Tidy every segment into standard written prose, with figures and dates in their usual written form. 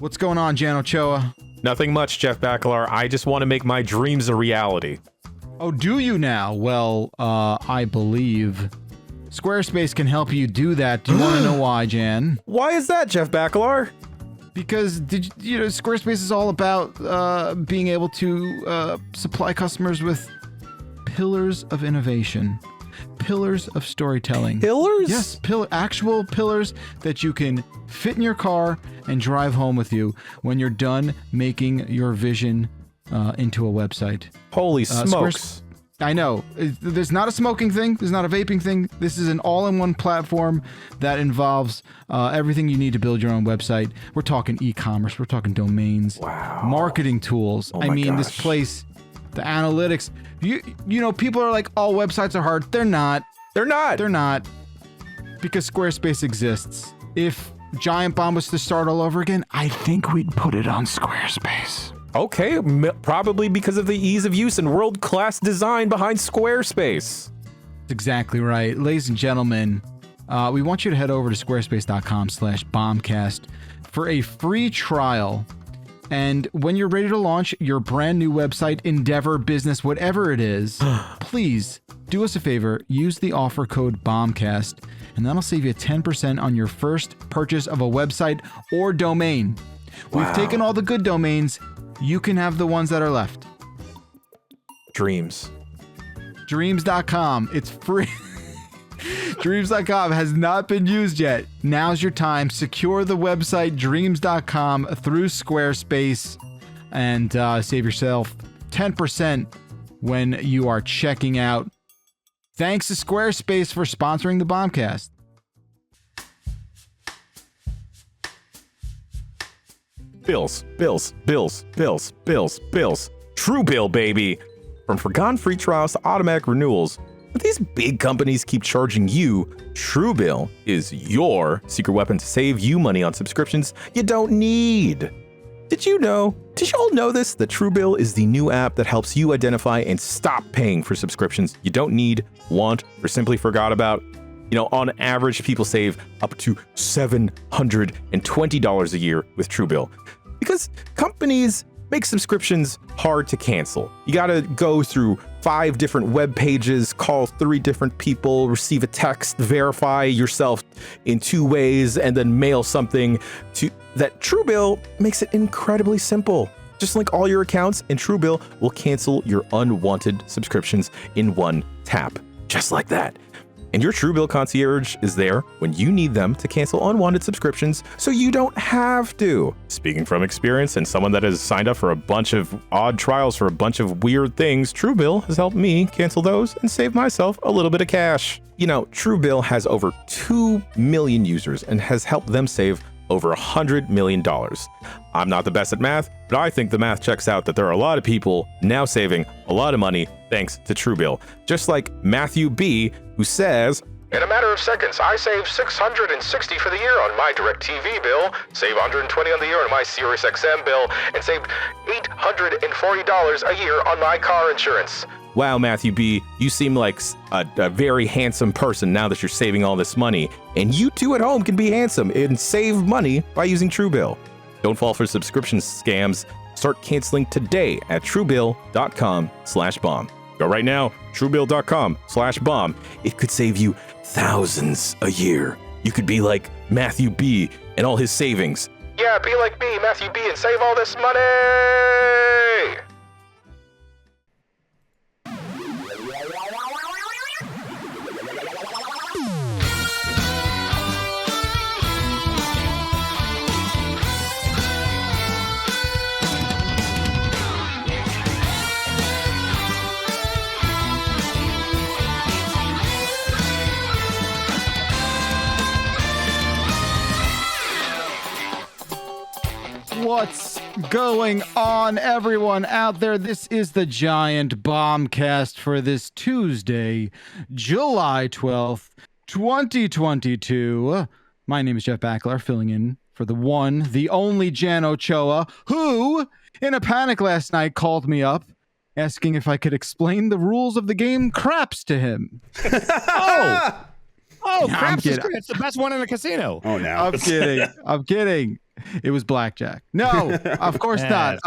What's going on, Jan Ochoa? Nothing much, Jeff Bakalar. I just want to make my dreams a reality. Oh, do you now? Well, I believe Squarespace can help you do that. Do you want to know why, Jan? Why is that, Jeff Bakalar? Because Squarespace is all about being able to supply customers with pillars of innovation, pillars of storytelling. Pillars? Yes, actual pillars that you can fit in your car and drive home with you when you're done making your vision into a website. Holy smokes. I know. There's not a smoking thing. There's not a vaping thing. This is an all-in-one platform that involves everything you need to build your own website. We're talking e-commerce. We're talking domains. Wow. Marketing tools. Oh my gosh. This place, the analytics. You know, people are like, all websites are hard. They're not. They're not. They're not. Because Squarespace exists. If Giant Bomb was to start all over again, I think we'd put it on Squarespace. Okay, probably because of the ease of use and world-class design behind Squarespace. That's exactly right. Ladies and gentlemen, we want you to head over to squarespace.com/bombcast for a free trial. And when you're ready to launch your brand new website, endeavor, business, whatever it is, please do us a favor, use the offer code BOMBCAST, and that'll save you 10% on your first purchase of a website or domain. Wow. We've taken all the good domains. You can have the ones that are left. Dreams. Dreams.com. It's free. Dreams.com has not been used yet. Now's your time. Secure the website dreams.com through Squarespace and save yourself 10% when you are checking out. Thanks to Squarespace for sponsoring the Bombcast. Bills. Truebill, baby. From forgone free trials to automatic renewals. But these big companies keep charging you. Truebill is your secret weapon to save you money on subscriptions you don't need. Did you all know this? That Truebill is the new app that helps you identify and stop paying for subscriptions you don't need, want, or simply forgot about. You know, on average, people save up to $720 a year with Truebill. Because companies make subscriptions hard to cancel. You gotta go through 5 different web pages, call 3 different people, receive a text, verify yourself in 2 ways, and then mail something to that. Truebill makes it incredibly simple. Just link all your accounts and Truebill will cancel your unwanted subscriptions in one tap. Just like that. And your Truebill concierge is there when you need them to cancel unwanted subscriptions so you don't have to. Speaking from experience and someone that has signed up for a bunch of odd trials for a bunch of weird things, Truebill has helped me cancel those and save myself a little bit of cash. You know, Truebill has over 2 million users and has helped them save over $100 million. I'm not the best at math, but I think the math checks out that there are a lot of people now saving a lot of money thanks to Truebill. Just like Matthew B., who says, in a matter of seconds, I save $660 for the year on my DirecTV bill, save $120 on the year on my SiriusXM bill, and saved $840 a year on my car insurance. Wow, Matthew B., you seem like a very handsome person now that you're saving all this money. And you too at home can be handsome and save money by using Truebill. Don't fall for subscription scams. Start canceling today at truebill.com/bomb. Go right now, truebill.com/bomb. It could save you thousands a year. You could be like Matthew B. and all his savings. Yeah, be like me, Matthew B., and save all this money! What's going on, everyone out there? This is the Giant Bombcast for this Tuesday, July 12th, 2022. My name is Jeff Bakalar, filling in for the one, the only Jan Ochoa, who, in a panic last night, called me up, asking if I could explain the rules of the game Craps to him. Oh, Yeah, Craps is great. It's the best one in the casino. Oh, no. I'm kidding. It was blackjack. No, of course not.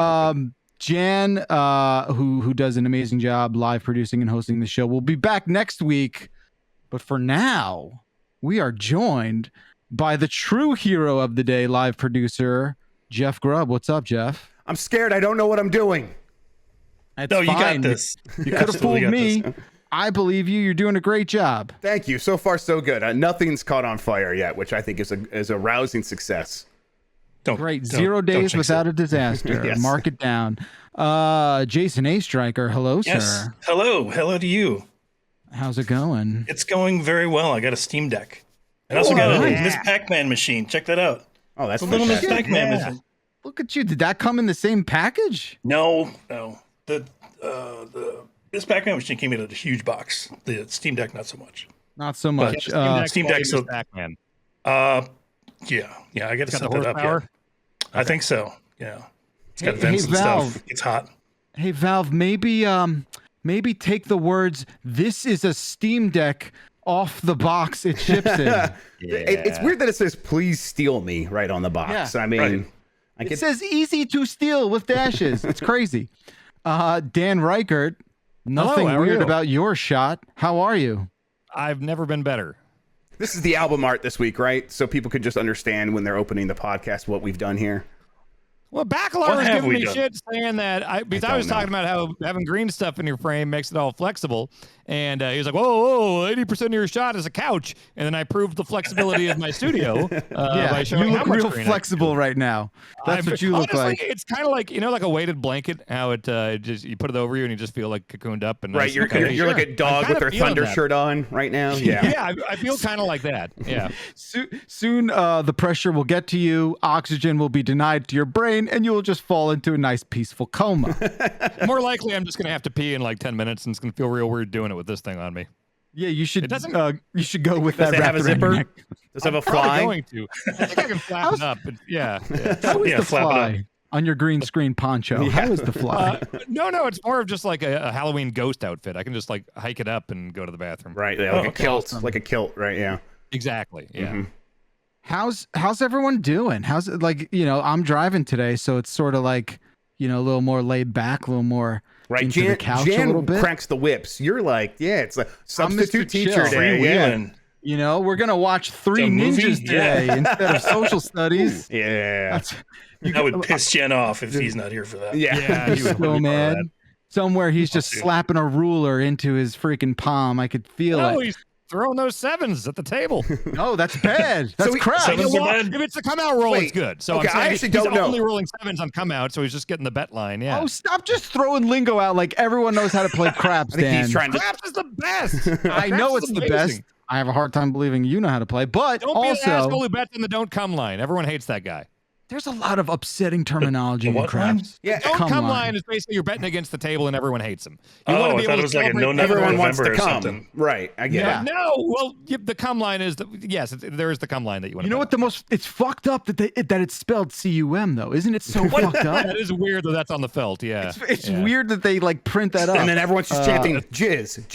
Jan, who does an amazing job live producing and hosting the show, will be back next week. But for now, we are joined by the true hero of the day, live producer Jeff Grubb. What's up, Jeff? I'm scared. I don't know what I'm doing. That's you got fine. this. You could have fooled me. I believe you. You're doing a great job. Thank you. So far, so good. Nothing's caught on fire yet, which I think is a rousing success. Great. 0 days without a disaster. Yes. Mark it down. Jason A. Striker. Hello, sir. Hello to you. How's it going? It's going very well. I got a Steam Deck. I also got a Miss Pac-Man machine. Check that out. Oh, that's a little Miss Pac-Man machine. Look at you. Did that come in the same package? No. The Miss Pac-Man machine came in a huge box. The Steam Deck, not so much. Not so much. Steam Deck, so Pac-Man. Yeah. I got to set that up. Yeah. I think so. Yeah. It's got vents and stuff. It's hot. Hey, Valve, maybe take the words "This is a Steam Deck" off the box it ships in. It's weird that it says "Please steal me" right on the box. Yeah, I mean, it says "Easy to steal" with dashes. It's crazy. Dan Reichert, nothing weird about your shot. How are you? I've never been better. This is the album art this week, right? So people could just understand when they're opening the podcast what we've done here. Well, Bacalar was giving me shit saying that because I was talking about how having green stuff in your frame makes it all flexible. And he was like, whoa, 80% of your shot is a couch. And then I proved the flexibility of my studio by showing you how look much real green flexible right now. That's what you look like. It's kind of like, like a weighted blanket, how it just you put it over you and you just feel like cocooned up. And right, nice you're like a dog with their thunder shirt on right now. Yeah, I feel kind of like that. Yeah. Soon the pressure will get to you, oxygen will be denied to your brain, and you will just fall into a nice peaceful coma. More likely, I'm just going to have to pee in like 10 minutes, and it's going to feel real weird doing it with this thing on me. Yeah, you should. You should go with that. Does it have a zipper? Does it have a fly? Going to. I think I can flap it up. But yeah. How is the fly on your green screen poncho? How is the fly? No, it's more of just like a Halloween ghost outfit. I can just like hike it up and go to the bathroom. Right, like a kilt, awesome. Like a kilt, right? Yeah. Exactly. Yeah. Mm-hmm. How's everyone doing? How's it like? I'm driving today, so it's sort of like a little more laid back, a little more. Right, into the couch a little bit. Cranks the whips. You're like, it's a substitute teacher day. Yeah. We're gonna watch Three Ninjas today instead of social studies. Yeah, that would piss Jen off if he's not here for that. Yeah, he's so mad. Somewhere he's just slapping a ruler into his freaking palm. I could feel it. He's throwing those sevens at the table. No, that's bad. That's crap. If it's a come out roll, it's good. So I actually don't know. He's only rolling sevens on come out, so he's just getting the bet line. Yeah. Oh, stop just throwing lingo out like everyone knows how to play craps, Dan. Craps is the best. I know it's the best. I have a hard time believing you know how to play, but don't be an asshole who bets in the don't come line. Everyone hates that guy. There's a lot of upsetting terminology in craps. Yeah, don't come line is basically you're betting against the table and everyone hates him. I thought it was like a no everyone wants to come. Something. Right, I get it. No, well, the come line is there is the come line that you want. You know what it's fucked up that it's spelled C-U-M though, isn't it so fucked up? That is weird that that's on the felt. Yeah, it's weird that they like print that up, and then everyone's just chanting jizz.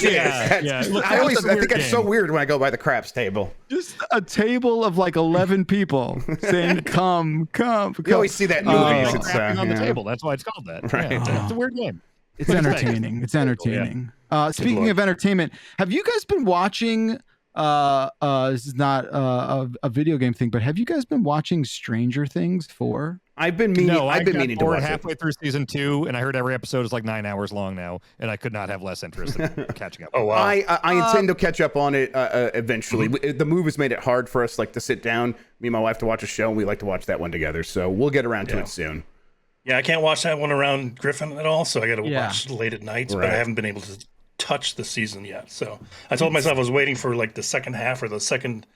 Yeah. I think it's so weird when I go by the craps table. Just a table of like 11 people saying come. You always see that in movies. It's on the table. That's why it's called that. Right. Yeah, it's a weird game. It's entertaining. It's entertaining. Speaking of entertainment, have you guys been watching? This is not a video game thing, but have you guys been watching Stranger Things 4? I've been meaning to watch it. Halfway through season 2, and I heard every episode is like 9 hours long now, and I could not have less interest in catching up. Oh wow! I intend to catch up on it eventually. The move has made it hard for us to sit down, me and my wife, to watch a show, and we like to watch that one together. So we'll get around to it soon. Yeah, I can't watch that one around Griffin at all, so I got to watch late at night. But I haven't been able to touch the season yet. So I told myself I was waiting for like the second half or the second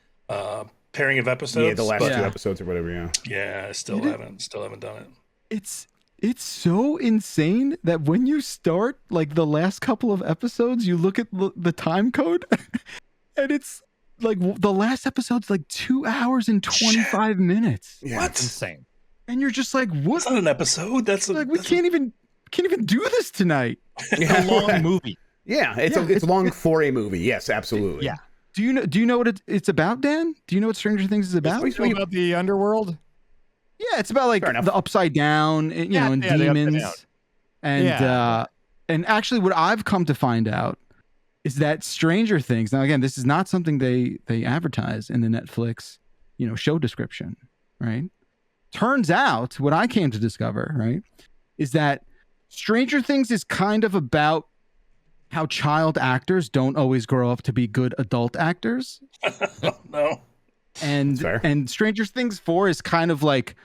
pairing of episodes. Yeah, the last 2 episodes or whatever. Yeah. I still haven't done it. It's so insane that when you start like the last couple of episodes, you look at the time code, and it's like the last episode's like 2 hours and 25 minutes. Yeah. What? That's insane. And you're just like, what? That's not an episode. That's like we can't even do this tonight. It's a long movie. Yeah, it's long for a movie. Yes, absolutely. Yeah. Do you know what it's about, Dan? Do you know what Stranger Things is about? It's about the underworld. Yeah, it's about like the upside down, and demons. And actually, what I've come to find out is that Stranger Things. Now, again, this is not something they advertise in the Netflix, show description, right? Turns out, what I came to discover, right, is that Stranger Things is kind of about how child actors don't always grow up to be good adult actors. No. And Stranger Things 4 is kind of like,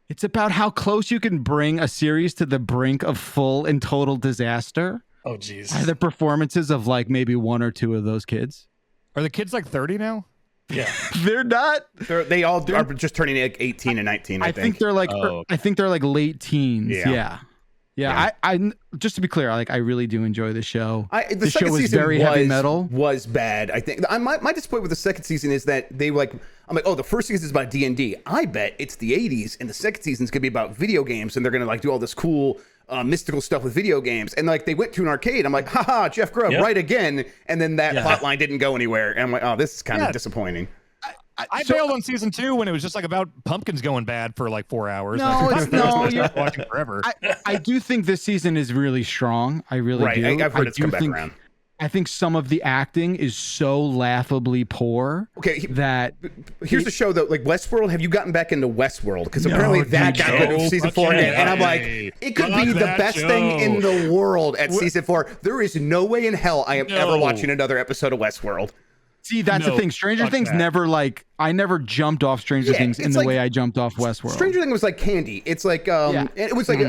it's about how close you can bring a series to the brink of full and total disaster. Oh, geez. By the performances of like maybe one or two of those kids. Are the kids like 30 now? Yeah. They're not. They all are just turning like 18 and 19, I think. They're like, I think they're like late teens. Yeah. I just to be clear, I really do enjoy the show. The show was very heavy metal. Was bad. I think my disappointment with the second season is that I'm like, oh, the first season is about D&D. I bet it's the 80s, and the second season is gonna be about video games, and they're gonna like do all this cool mystical stuff with video games. And like they went to an arcade. I'm like, haha, Jeff Grubb, right again. And then that plot line didn't go anywhere. And I'm like, oh, this is kind of disappointing. I bailed on season 2 when it was just like about pumpkins going bad for like 4 hours. No, watching forever. I do think this season is really strong. I really do. I've heard it's come back around. I think some of the acting is so laughably poor. Okay, that here's the show though. Like Westworld, have you gotten back into Westworld? Because apparently that got good of season 4, and I'm like, it could be the best thing in the world at season 4. There is no way in hell I am ever watching another episode of Westworld. See, that's the thing. Stranger Things I never jumped off Stranger Things in the way I jumped off Westworld. Stranger Things was like candy. It's like, it was like,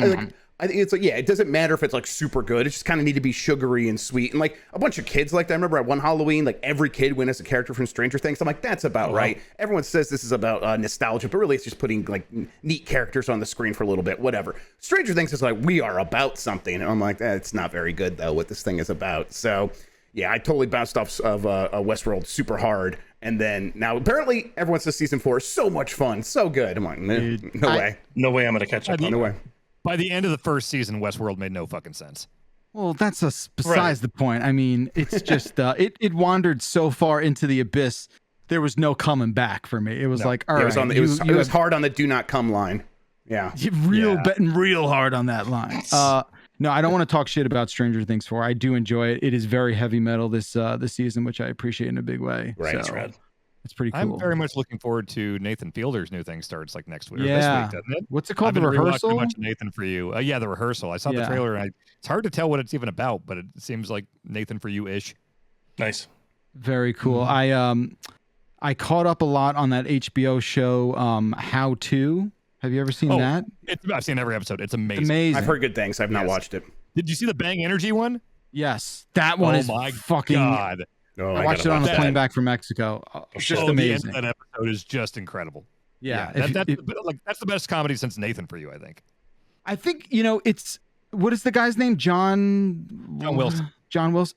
I think it's like, it doesn't matter if it's like super good. It just kind of need to be sugary and sweet. And like a bunch of kids like that. I remember at one Halloween, like every kid went as a character from Stranger Things. I'm like, that's about right. Everyone says this is about nostalgia, but really it's just putting like neat characters on the screen for a little bit, whatever. Stranger Things is like, we are about something. And I'm like, it's not very good though, what this thing is about. So yeah, I totally bounced off of Westworld super hard. And then now apparently everyone says season 4 is so much fun, so good. I'm like, no way. No way I'm going to catch up. No way. By the end of the first season, Westworld made no fucking sense. Well, that's besides the point. I mean, it's just it wandered so far into the abyss. There was no coming back for me. It was like, all right, it was hard on the do not come line. Yeah, betting real hard on that line. No, I don't want to talk shit about Stranger Things 4. I do enjoy it. It is very heavy metal this season, which I appreciate in a big way. Right, so, rad. It's pretty cool. I'm very much looking forward to Nathan Fielder's new thing starts like next week. Yeah. Or this week, doesn't it? What's it called? The Rehearsal? Much Nathan For You. The Rehearsal. I saw the trailer and it's hard to tell what it's even about, but it seems like Nathan For You-ish. Nice. Very cool. I caught up a lot on that HBO show, How To. Have you ever seen that? I've seen every episode. It's amazing. I've heard good things. I've not watched it. Did you see the Bang Energy one? Yes. That one is fucking... God. I watched it on the plane back from Mexico. It's just amazing. That episode is just incredible. Yeah. That's the best comedy since Nathan For You, I think. I think, it's... What is the guy's name? John Wilson. John Wilson.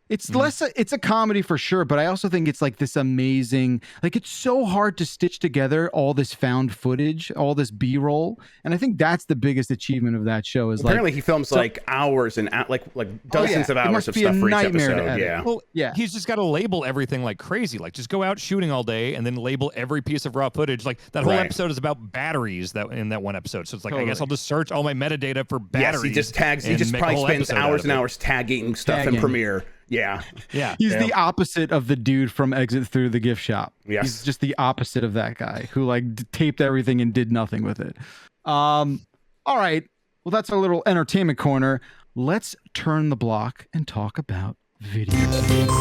It's it's a comedy for sure, but I also think it's like this amazing, like it's so hard to stitch together all this found footage, all this B-roll, and I think that's the biggest achievement of that show. Is apparently he films like hours and like dozens of hours of stuff for each episode. He's just got to label everything like crazy. Like just go out shooting all day and then label every piece of raw footage. Like that whole episode is about batteries in that one episode. So it's like I guess I'll just search all my metadata for batteries. Yes, he just tags. He just probably spends hours and hours tagging stuff in Premiere. Yeah. He's the opposite of the dude from Exit Through the Gift Shop. Yes. He's just the opposite of that guy who like taped everything and did nothing with it. All right. Well, that's our little entertainment corner. Let's turn the block and talk about video games.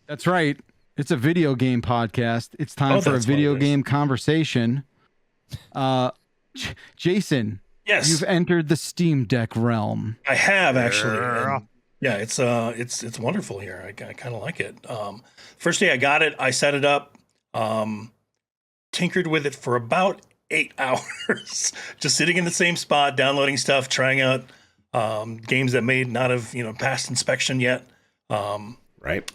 That's right. It's a video game podcast. It's time for a video game conversation. Jason, yes, you've entered the Steam Deck realm. I have actually. Yeah, it's wonderful here. I kind of like it. First day I got it, I set it up, tinkered with it for about 8 hours, just sitting in the same spot, downloading stuff, trying out games that may not have passed inspection yet. Right.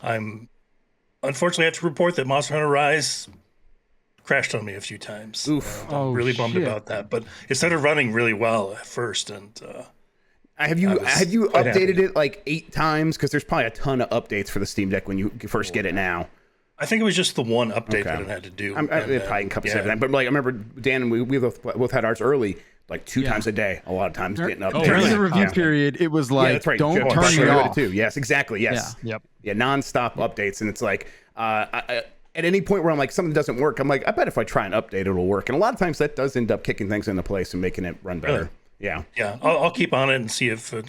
Unfortunately, I have to report that Monster Hunter Rise crashed on me a few times. Oof. I'm really bummed about that. But it started running really well at first, and have you updated it like 8 times? Because there's probably a ton of updates for the Steam Deck when you first get it now. I think it was just the one update that it had to do. It probably encompasses everything. But like I remember Dan and we both had ours early, like 2 times a day. A lot of times getting updates. During the review period, it was like, that's right. don't turn me off. Too. Yes, exactly. Yes. Yeah. Yep. Yeah, nonstop updates, and it's like at any point where I'm like something doesn't work, I'm like, I bet if I try and update, it'll work. And a lot of times that does end up kicking things into place and making it run better. Really? Yeah. I'll keep on it and see if it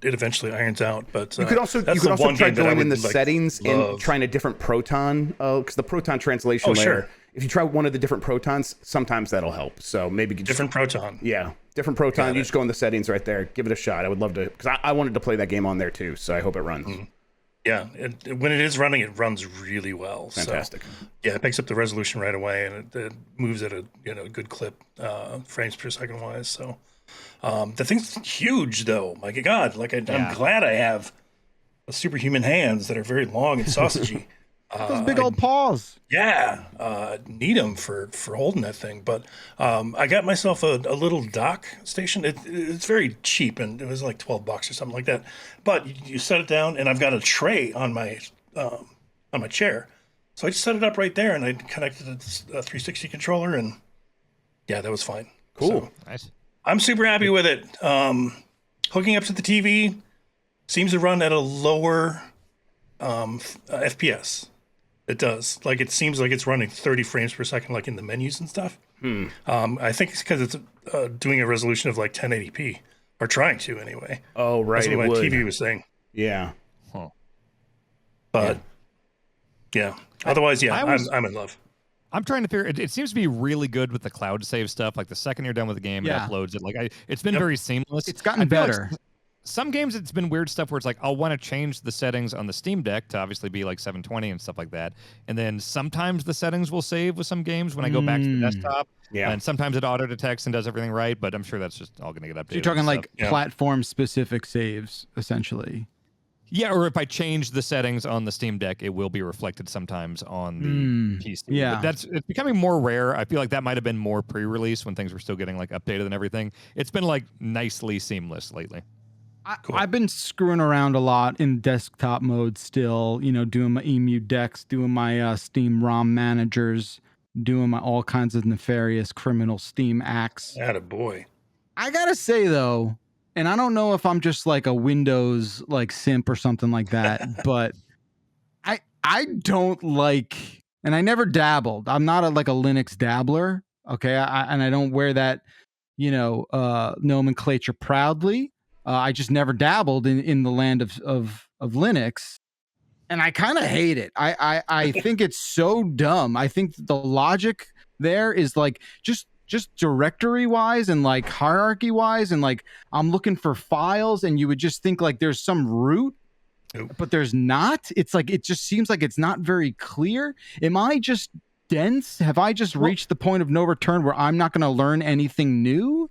eventually irons out. But you could also try going in the settings and trying a different Proton, because the Proton translation layer. Sure. If you try one of the different Protons, sometimes that'll help. So maybe different Proton. Yeah, different Proton. You just go in the settings right there. Give it a shot. I would love to, because I wanted to play that game on there too. So I hope it runs. Mm-hmm. Yeah, when it is running, it runs really well. Fantastic. So, yeah, it picks up the resolution right away, and it moves at a good clip, frames per second wise. So the thing's huge, though. My God, like I'm glad I have superhuman hands that are very long and sausagey. Those big old paws. Yeah, need them for holding that thing. But I got myself a little dock station. It's very cheap, and it was like $12 or something like that. But you set it down, and I've got a tray on my chair. So I just set it up right there, and I connected a 360 controller, and yeah, that was fine. Cool. So, nice. I'm super happy with it. Hooking up to the TV seems to run at a lower FPS. It does. Like, it seems like it's running 30 frames per second, like in the menus and stuff. I think it's because it's doing a resolution of like 1080p, or trying to anyway. Oh, right. That's what my TV was saying. Yeah. Huh. But yeah. Otherwise, I'm in love. I'm trying to figure. It seems to be really good with the cloud save stuff. Like the second you're done with the game, it uploads it. Like it's been very seamless. It's gotten better. Like some games it's been weird stuff where it's like I'll want to change the settings on the Steam Deck to obviously be like 720 and stuff like that, and then sometimes the settings will save with some games when I go back to the desktop. Yeah, and sometimes it auto detects and does everything right, but I'm sure that's just all going to get updated. So you're talking like platform specific saves, essentially. Yeah, or if I change the settings on the Steam Deck, it will be reflected sometimes on the PC. Yeah, but it's becoming more rare. I feel like that might have been more pre-release when things were still getting like updated and everything. It's been like nicely seamless lately. Cool. I've been screwing around a lot in desktop mode still, doing my EMU decks, doing my Steam ROM managers, doing my all kinds of nefarious criminal Steam acts. Attaboy. I gotta say though, and I don't know if I'm just like a Windows like simp or something like that, but I don't like, and I never dabbled. I'm not like a Linux dabbler, okay? And I don't wear that, nomenclature proudly. I just never dabbled in the land of Linux, and I kind of hate it. I think it's so dumb. I think the logic there is like just directory wise and like hierarchy wise, and like I'm looking for files, and you would just think like there's some root, but there's not. It's like it just seems like it's not very clear. Am I just dense? Have I just reached the point of no return where I'm not going to learn anything new?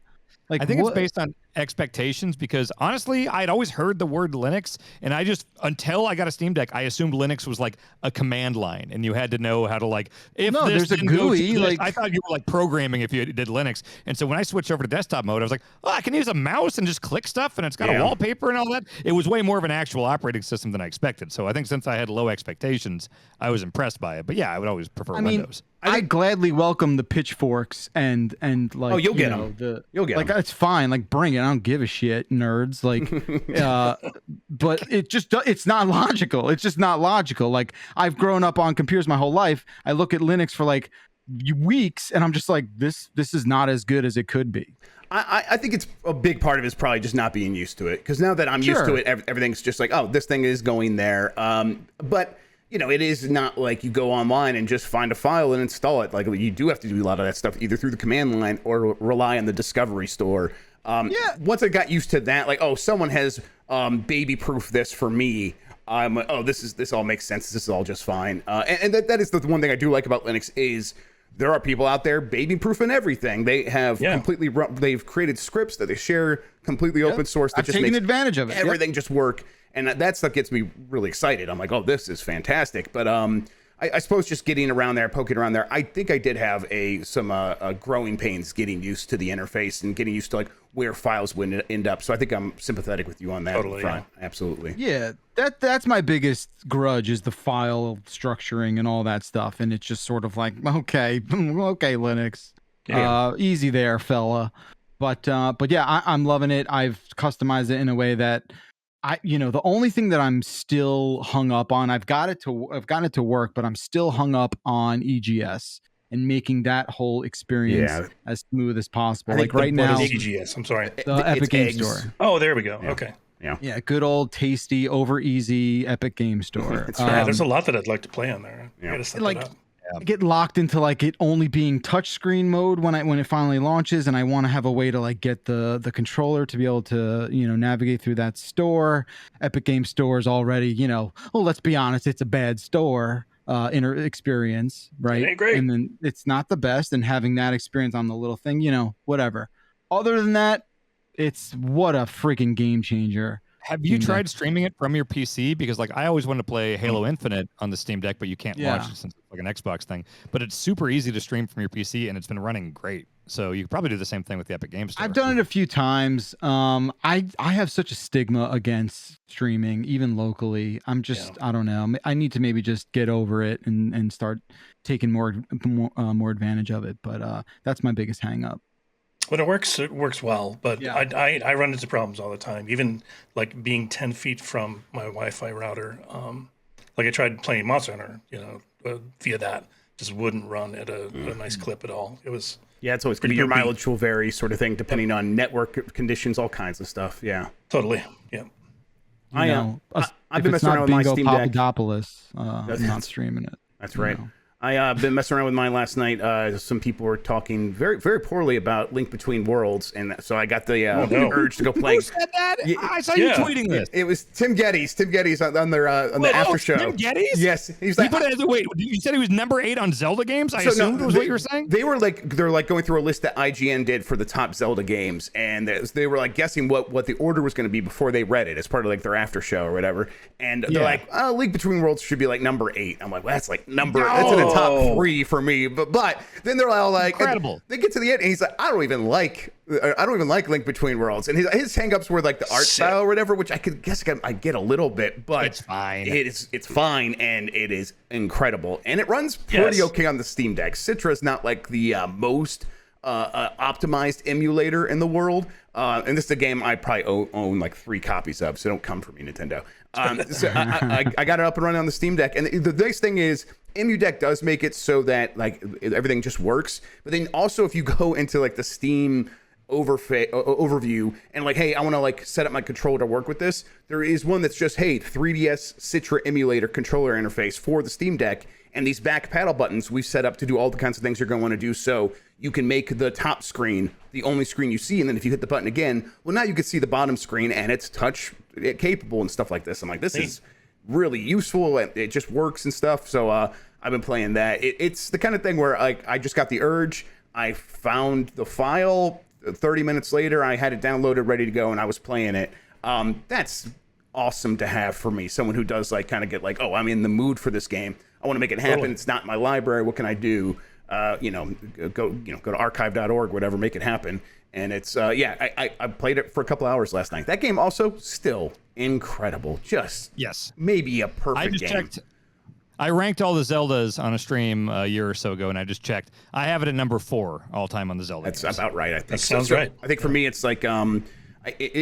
Like, I think it's based on expectations, because honestly, I'd always heard the word Linux, and I just, until I got a Steam Deck, I assumed Linux was like a command line, and you had to know how to like, if no, there's a GUI. Like, I thought you were like programming if you did Linux. And so when I switched over to desktop mode, I was like, oh, I can use a mouse and just click stuff, and it's got a wallpaper and all that. It was way more of an actual operating system than I expected. So I think since I had low expectations, I was impressed by it. But yeah, I would always prefer Windows. I gladly welcome the pitchforks and like, you'll get them. You'll get like them. It's fine. Like, bring it. I don't give a shit, nerds. Like, but it's not logical. It's just not logical. Like, I've grown up on computers my whole life. I look at Linux for like weeks, and I'm just like, this is not as good as it could be. I think it's a big part of it is probably just not being used to it. Because now that I'm used to it, everything's just like, oh, this thing is going there. But it is not like you go online and just find a file and install it. Like, you do have to do a lot of that stuff either through the command line or rely on the Discovery Store. Once I got used to that, like, oh, someone has baby-proof this for me. I'm like, oh, this all makes sense. This is all just fine. And that is the one thing I do like about Linux is there are people out there baby-proofing everything. They have they've created scripts that they share completely open source. That I've just taken advantage of it. Everything just work. And that stuff gets me really excited. I'm like, oh, this is fantastic. But I suppose just getting around there, poking around there, I think I did have some growing pains getting used to the interface and getting used to like where files would end up. So I think I'm sympathetic with you on that front. Yeah. Absolutely. Yeah, that's my biggest grudge is the file structuring and all that stuff. And it's just sort of like, okay, Linux, easy there, fella. But yeah, I'm loving it. I've customized it in a way that the only thing that I'm still hung up on, I've gotten it to work, but I'm still hung up on EGS and making that whole experience as smooth as possible. Like right now, EGS. I'm sorry, the Epic Game Store. Oh, there we go. Yeah. Okay. Yeah, good old tasty, over easy Epic Game Store. There's a lot that I'd like to play on there. I gotta set that up. I get locked into like it only being touchscreen mode when it finally launches, and I want to have a way to like get the controller to be able to navigate through that store. Epic Game Store is already well, let's be honest, it's a bad store experience, right? It ain't great. And then it's not the best, and having that experience on the little thing, whatever. Other than that, it's what a freaking game changer. Have you tried streaming it from your PC? Because like I always wanted to play Halo Infinite on the Steam Deck, but you can't launch it since it's like an Xbox thing. But it's super easy to stream from your PC, and it's been running great. So you could probably do the same thing with the Epic Games Store. I've done it a few times. I have such a stigma against streaming, even locally. I'm just I don't know. I need to maybe just get over it and start taking more advantage of it. But that's my biggest hang up. When it works well, but I run into problems all the time. Even like being 10 feet from my Wi-Fi router. Like I tried playing Monster Hunter, via that, just wouldn't run at a nice clip at all. It was it's always good. Your mileage will vary, sort of thing, depending on network conditions, all kinds of stuff. Yeah, totally. Yeah. I've been messing around with my Steam Deck. Papadopoulos, I'm not streaming it. That's right. I've been messing around with mine last night. Some people were talking very, very poorly about Link Between Worlds, and so I got the urge to go play. Who said that? I saw you tweeting this. It was Tim Geddes. Tim Geddes on the after show. Tim Geddes? Yes, he's like. Wait, you said he was number 8 on Zelda games? I assumed was what you were saying. They're going through a list that IGN did for the top Zelda games, and they were like guessing what the order was going to be before they read it as part of like their after show or whatever. And they're like, Link Between Worlds should be like number 8. I'm like, well, that's like that's in the top 3 for me. But then they're all like, incredible. They get to the end, and he's like, I don't even like Link Between Worlds, and his hangups were like the art style or whatever, which I could guess I get a little bit, but it's fine. It's fine, and it is incredible, and it runs pretty okay on the Steam Deck. Citra is not like the most optimized emulator in the world, and this is a game I probably own like 3 copies of, so don't come for me, Nintendo. So I got it up and running on the Steam Deck, and the nice thing is EmuDeck does make it so that like everything just works. But then also if you go into like the Steam overview and like, hey, I want to like set up my controller to work with this, there is one that's just, hey, 3DS Citra emulator controller interface for the Steam Deck, and these back paddle buttons we've set up to do all the kinds of things you're going to want to do. So you can make the top screen the only screen you see, and then if you hit the button again, well, now you can see the bottom screen, and it's touch capable and stuff like this. I'm like, this is really useful. It just works and stuff. So I've been playing that. It's the kind of thing where like I just got the urge. I found the file. 30 minutes later, I had it downloaded, ready to go, and I was playing it. That's awesome to have for me. Someone who does like kind of get like, oh, I'm in the mood for this game. I want to make it happen. Totally. It's not in my library. What can I do? Go to archive.org, whatever, make it happen. And it's I played it for a couple hours last night. That game also still incredible. Just maybe a perfect game. I ranked all the Zeldas on a stream a year or so ago, and I just checked. I have it at number 4 all time on the Zelda games. About right, I think. That sounds right. I think for me, it's like in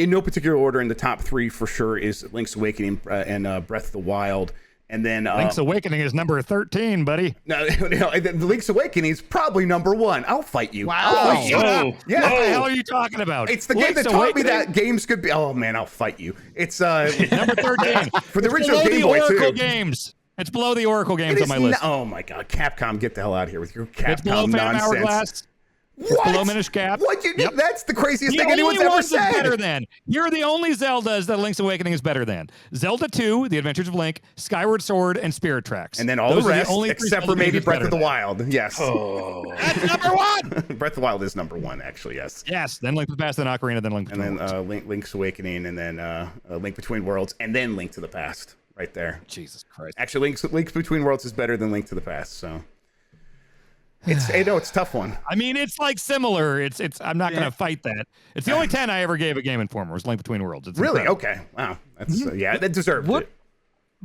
no particular order. In the top 3 for sure is Link's Awakening and Breath of the Wild. And then Link's Awakening is number 13, buddy. No, the Link's Awakening is probably number 1. I'll fight you. Wow. Yeah. What the hell are you talking about? It's the game that taught me that games could be. Oh man, I'll fight you. It's number 13 for the original Game Boy Oracle too. Games. It's below the Oracle games on my list. Oh my god, Capcom, get the hell out of here with your Capcom it's below nonsense. Hourglass. It's below Minish Cap. What? That's the craziest thing anyone's ever said. Better than. You're the only Zeldas that Link's Awakening is better than. Zelda 2, The Adventures of Link, Skyward Sword, and Spirit Tracks. And then all the rest, except for maybe Breath of the Wild. Yes. Oh. That's number 1. Breath of the Wild is number 1, actually, yes. Yes, then Link to the Past, then Ocarina, then Link Between Worlds. And then Link's Awakening, and then Link Between Worlds, and then Link to the Past. right there. Jesus Christ. Actually, Links Between Worlds is better than Link to the Past, so it's it's a tough one. I mean, it's like similar. It's I'm not going to fight that. It's the only 10 I ever gave a Game Informer was Link Between Worlds. It's really incredible. okay. Wow, that's that deserved it.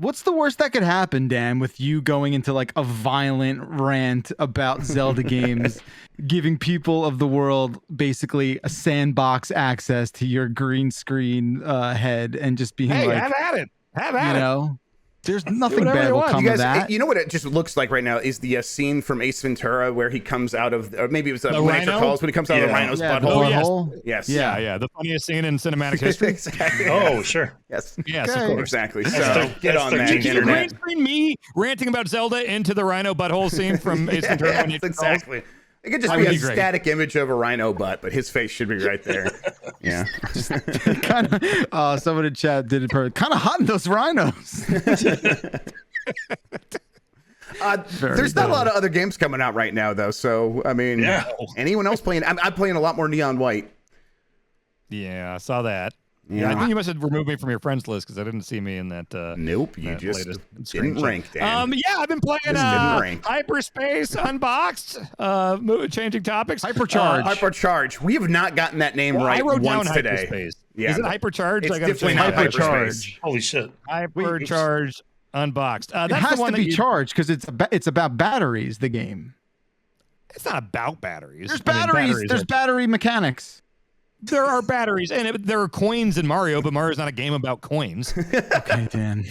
What's the worst that could happen, Dan, with you going into like a violent rant about Zelda games, giving people of the world basically a sandbox access to your green screen head and just being hey, like, have at it. Have at it. You know, there's nothing whatever bad you will want. come You of guys, that. you know what it just looks like right now is the scene from Ace Ventura where he comes out of, or maybe it was The Nature Rhino? Calls when he comes out of the rhino's the butthole. butthole. Yes. Yeah. The funniest scene in cinematic history. Exactly. Oh, sure. Yes. Yes, Okay. of course. Exactly. That's So thir- get that's on that 13 Can you green internet. screen me ranting about Zelda into the rhino butthole scene from Ace Ventura? when Yes, he exactly. It could just That be would a be great. static image of a rhino butt, but his face should be right there. Yeah. Kind of. Someone in chat did it perfect. Kind of hot in those rhinos. There's not a lot of other games coming out right now, though. So, I mean, anyone else playing? I'm playing a lot more Neon White. Yeah, I saw that. Yeah. Yeah, I think you must have removed me from your friends list because I didn't see me in that. Nope, you that just latest didn't screenshot. rank, Dan. Yeah, I've been playing didn't rank. Hyperspace Unboxed. Changing topics. Hypercharge. Hypercharge. We have not gotten that name right I wrote once down today. Hyperspace. Yeah, Is it but Hypercharge? it's I gotta definitely check not it out. Hyperspace. Holy shit. Hypercharge Unboxed. It That's has the one to that be charged because it's about batteries. The game. It's not about batteries. There's I mean, batteries. There's battery mechanics. There are batteries, and there are coins in Mario, but Mario's not a game about coins. Okay, Dan.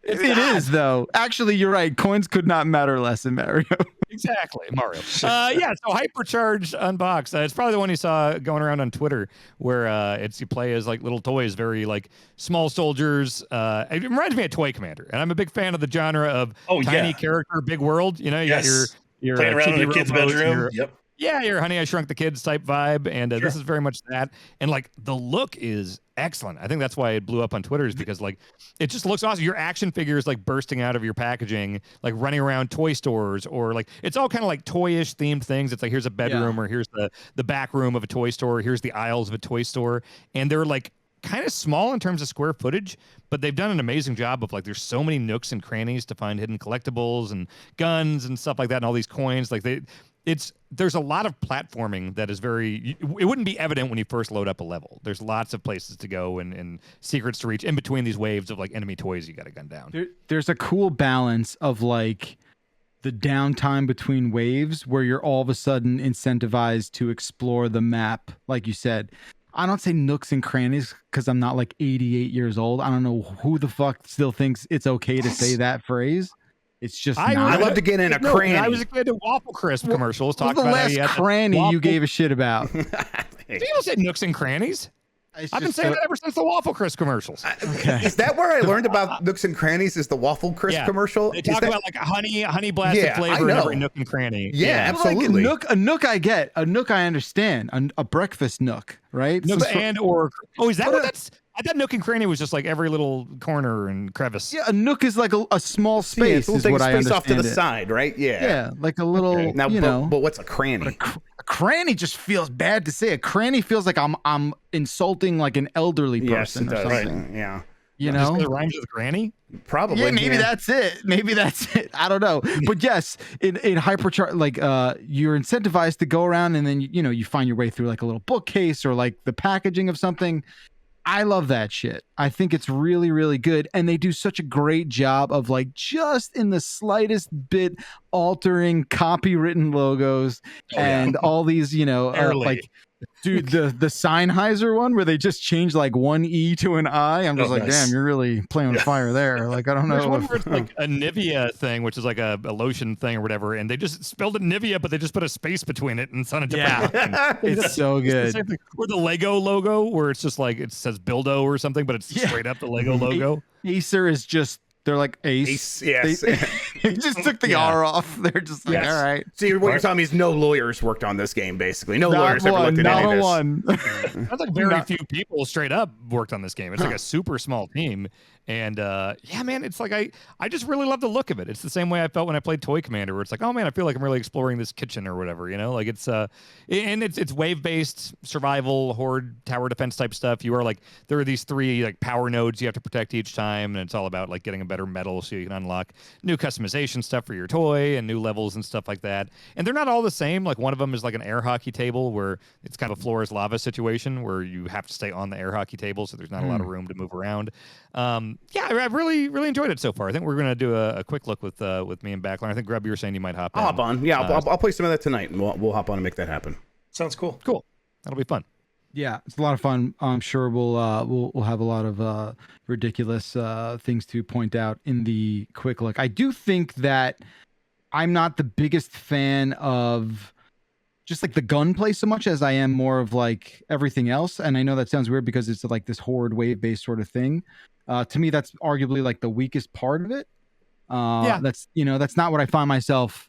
It is though. Actually, you're right. Coins could not matter less in Mario. Exactly, Mario. Yeah, so Hypercharged Unboxed. It's probably the one you saw going around on Twitter, where you play as like little toys, very like small soldiers. It reminds me of Toy Commander, and I'm a big fan of the genre of tiny character, big world. You know, you got your playing around in a kid's bedroom. Yep. Yeah, your Honey, I Shrunk the Kids type vibe, and this is very much that. And like the look is excellent. I think that's why it blew up on Twitter, is because like it just looks awesome. Your action figures like bursting out of your packaging, like running around toy stores, or like it's all kind of like toyish themed things. It's like here's a bedroom, or here's the back room of a toy store, here's the aisles of a toy store, and they're like kind of small in terms of square footage, but they've done an amazing job of like there's so many nooks and crannies to find hidden collectibles and guns and stuff like that, and all these coins. Like there's a lot of platforming that is it wouldn't be evident when you first load up a level. There's lots of places to go and secrets to reach in between these waves of like enemy toys you got to gun down. There's a cool balance of like the downtime between waves where you're all of a sudden incentivized to explore the map, like you said. I don't say nooks and crannies because I'm not like 88 years old. I don't know who the fuck still thinks it's okay to say that phrase. It's just I love to get in a cranny. I was a kid at Waffle Crisp commercials talking the about last cranny you gave a shit about. People say nooks and crannies. I've been saying that ever since the Waffle Crisp commercials. Okay. Is that where I learned about Nooks and Crannies? Is the Waffle Crisp commercial? They talk about like honey blasted flavor in every nook and cranny. Yeah, absolutely. Like a nook I get. A nook I understand. A breakfast nook, right? Nooks is that what that's? I thought nook and cranny was just like every little corner and crevice. Yeah, a nook is like a small space. It's is what I understand. off to the side, right? Yeah. Yeah, like a little. Okay. Now, but what's a cranny? A cranny just feels bad to say. A cranny feels like I'm insulting like an elderly person or something. Right. Yeah. You know, it rhymes with granny. Probably. Yeah, maybe that's it. Maybe that's it. I don't know. But yes, in Hypercharge, like you're incentivized to go around and then you find your way through like a little bookcase or like the packaging of something. I love that shit. I think it's really, really good. And they do such a great job of like just in the slightest bit altering copywritten logos and all these, like, dude, the Sennheiser one where they just change like one E to an I. I'm just damn, you're really playing with fire there. Like, I don't know. There's one where it's like a Nivea thing, which is like a lotion thing or whatever. And they just spelled it Nivea, but they just put a space between it and it's on a different line. It's so good. It's the same thing. Or the Lego logo where it's just like, it says Bildo or something, but it's straight up the Lego logo. Acer is just, they're like Ace. Yes. He just took the R off. They're just like, all right. See, what you're telling me is no lawyers worked on this game, basically. No lawyers ever looked at any of this. That's like very few people straight up worked on this game. It's like a super small team. And yeah, man, it's like I just really love the look of it. It's the same way I felt when I played Toy Commander, where it's like, oh man, I feel like I'm really exploring this kitchen or whatever, you know? Like it's and it's wave-based survival, horde, tower defense type stuff. You are like, there are these 3 like power nodes you have to protect each time, and it's all about like getting a better metal so you can unlock new customization stuff for your toy and new levels and stuff like that. And they're not all the same. Like one of them is like an air hockey table where it's kind of a floor is lava situation where you have to stay on the air hockey table, so there's not a lot of room to move around. Yeah, I've really enjoyed it so far. I think we're gonna do a quick look with me and Backline. I think Grub, you were saying you might hop in. I'll hop on. Yeah, I'll play some of that tonight, and we'll hop on and make that happen. Sounds cool. Cool. That'll be fun. Yeah, it's a lot of fun. I'm sure we'll have a lot of ridiculous things to point out in the quick look. I do think that I'm not the biggest fan of just like the gunplay so much as I am more of like everything else. And I know that sounds weird because it's like this horde wave based sort of thing. To me, that's arguably like the weakest part of it. That's not what I find myself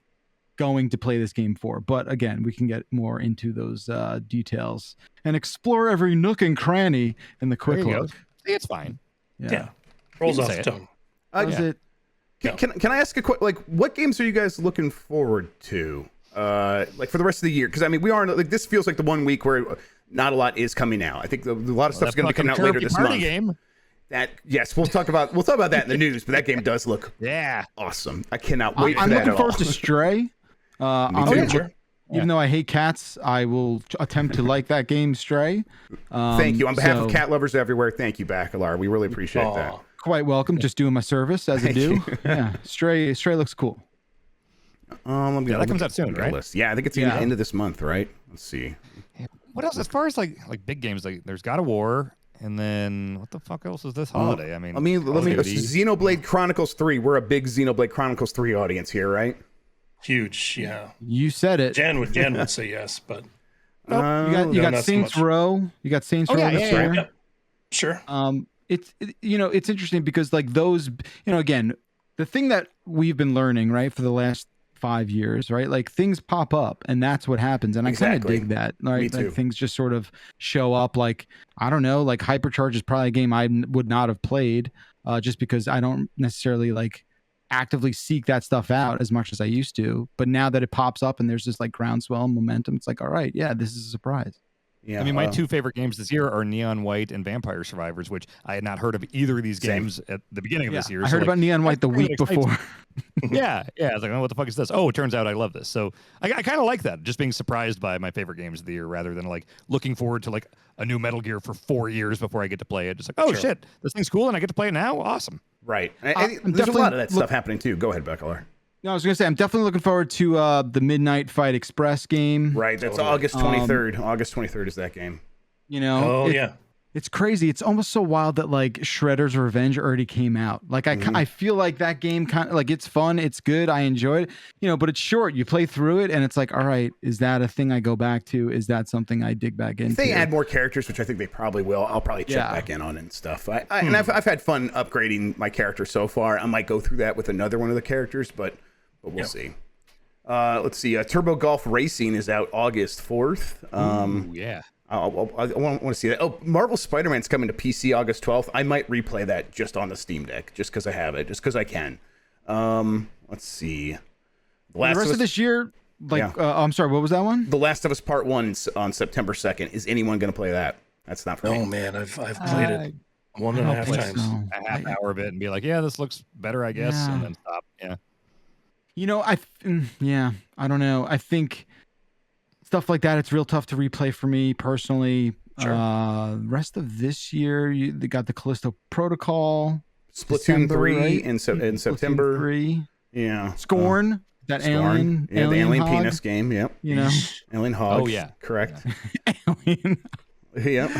going to play this game for. But again, we can get more into those details and explore every nook and cranny in the quick look. It's fine. Yeah. Rolls off the tongue. Can I ask a quick, like, what games are you guys looking forward to? Like for the rest of the year? Because I mean, we are like, this feels like the 1 week where not a lot is coming out. I think a lot of stuff's going to be coming out later this month. Game. Yes, we'll talk about that in the news. But that game does look awesome. I cannot wait for that. I'm looking forward to Stray. Even though I hate cats, I will attempt to like that game, Stray. Thank you. On behalf of cat lovers everywhere, thank you, Bacalar. We really appreciate that. Quite welcome. Just doing my service as I do. Yeah, Stray looks cool. That comes out soon, right? List. Yeah, I think it's the end of this month, right? Let's see. What else? As far as like big games, like there's God of War, and then what the fuck else is this holiday? Let me Xenoblade Chronicles 3. We're a big Xenoblade Chronicles 3 audience here, right? Huge, yeah. You said it. Jan would say yes, but you got Saints Row. You got Saints Row this year. Yeah. Sure. It's interesting because like those, again, the thing that we've been learning, right, for the last 5 years, right? Like things pop up and that's what happens. And I kind of dig that. Right? Me too. Like things just sort of show up. Like, I don't know, like Hypercharge is probably a game I would not have played just because I don't necessarily like actively seek that stuff out as much as I used to. But now that it pops up and there's this like groundswell and momentum, it's like, all right, yeah, this is a surprise. Yeah, I mean, my 2 favorite games this year are Neon White and Vampire Survivors, which I had not heard of either of these games at the beginning of this year. I heard about Neon White the week before. Yeah. I was like, oh, what the fuck is this? Oh, it turns out I love this. So I kind of like that, just being surprised by my favorite games of the year rather than like looking forward to like a new Metal Gear for 4 years before I get to play it. Just like, oh shit, this thing's cool and I get to play it now. Awesome. Right. There's a lot of that stuff happening too. Go ahead, Beckler. No, I was going to say, I'm definitely looking forward to the Midnight Fight Express game. Right. That's August 23rd. August 23rd is that game. It's crazy. It's almost so wild that like Shredder's Revenge already came out. Like I feel like that game kind of like it's fun, it's good, I enjoyed it, but it's short. You play through it and it's like, all right, is that a thing I go back to? Is that something I dig back into? If they add more characters, which I think they probably will, I'll probably check back in on it and stuff. And I've had fun upgrading my character so far. I might go through that with another one of the characters, but we'll see. Let's see. Turbo Golf Racing is out August 4th. I want to see that. Oh, Marvel Spider-Man's coming to PC August 12th. I might replay that just on the Steam Deck, just because I have it, just because I can. Let's see. The rest of this year, I'm sorry, what was that one? The Last of Us Part 1 on September 2nd. Is anyone going to play that? That's not for me. Oh, man, I've played it 1.5 times. A half hour of it and be like, yeah, this looks better, I guess, and then stop. Yeah. I don't know. I think stuff like that, it's real tough to replay for me personally. Sure. Rest of this year, they got the Callisto Protocol, Splatoon 3 right? in September. 3. Yeah. Scorn, the alien penis game. Yep. Alien Hog. Oh yeah, correct. Alien. Yep.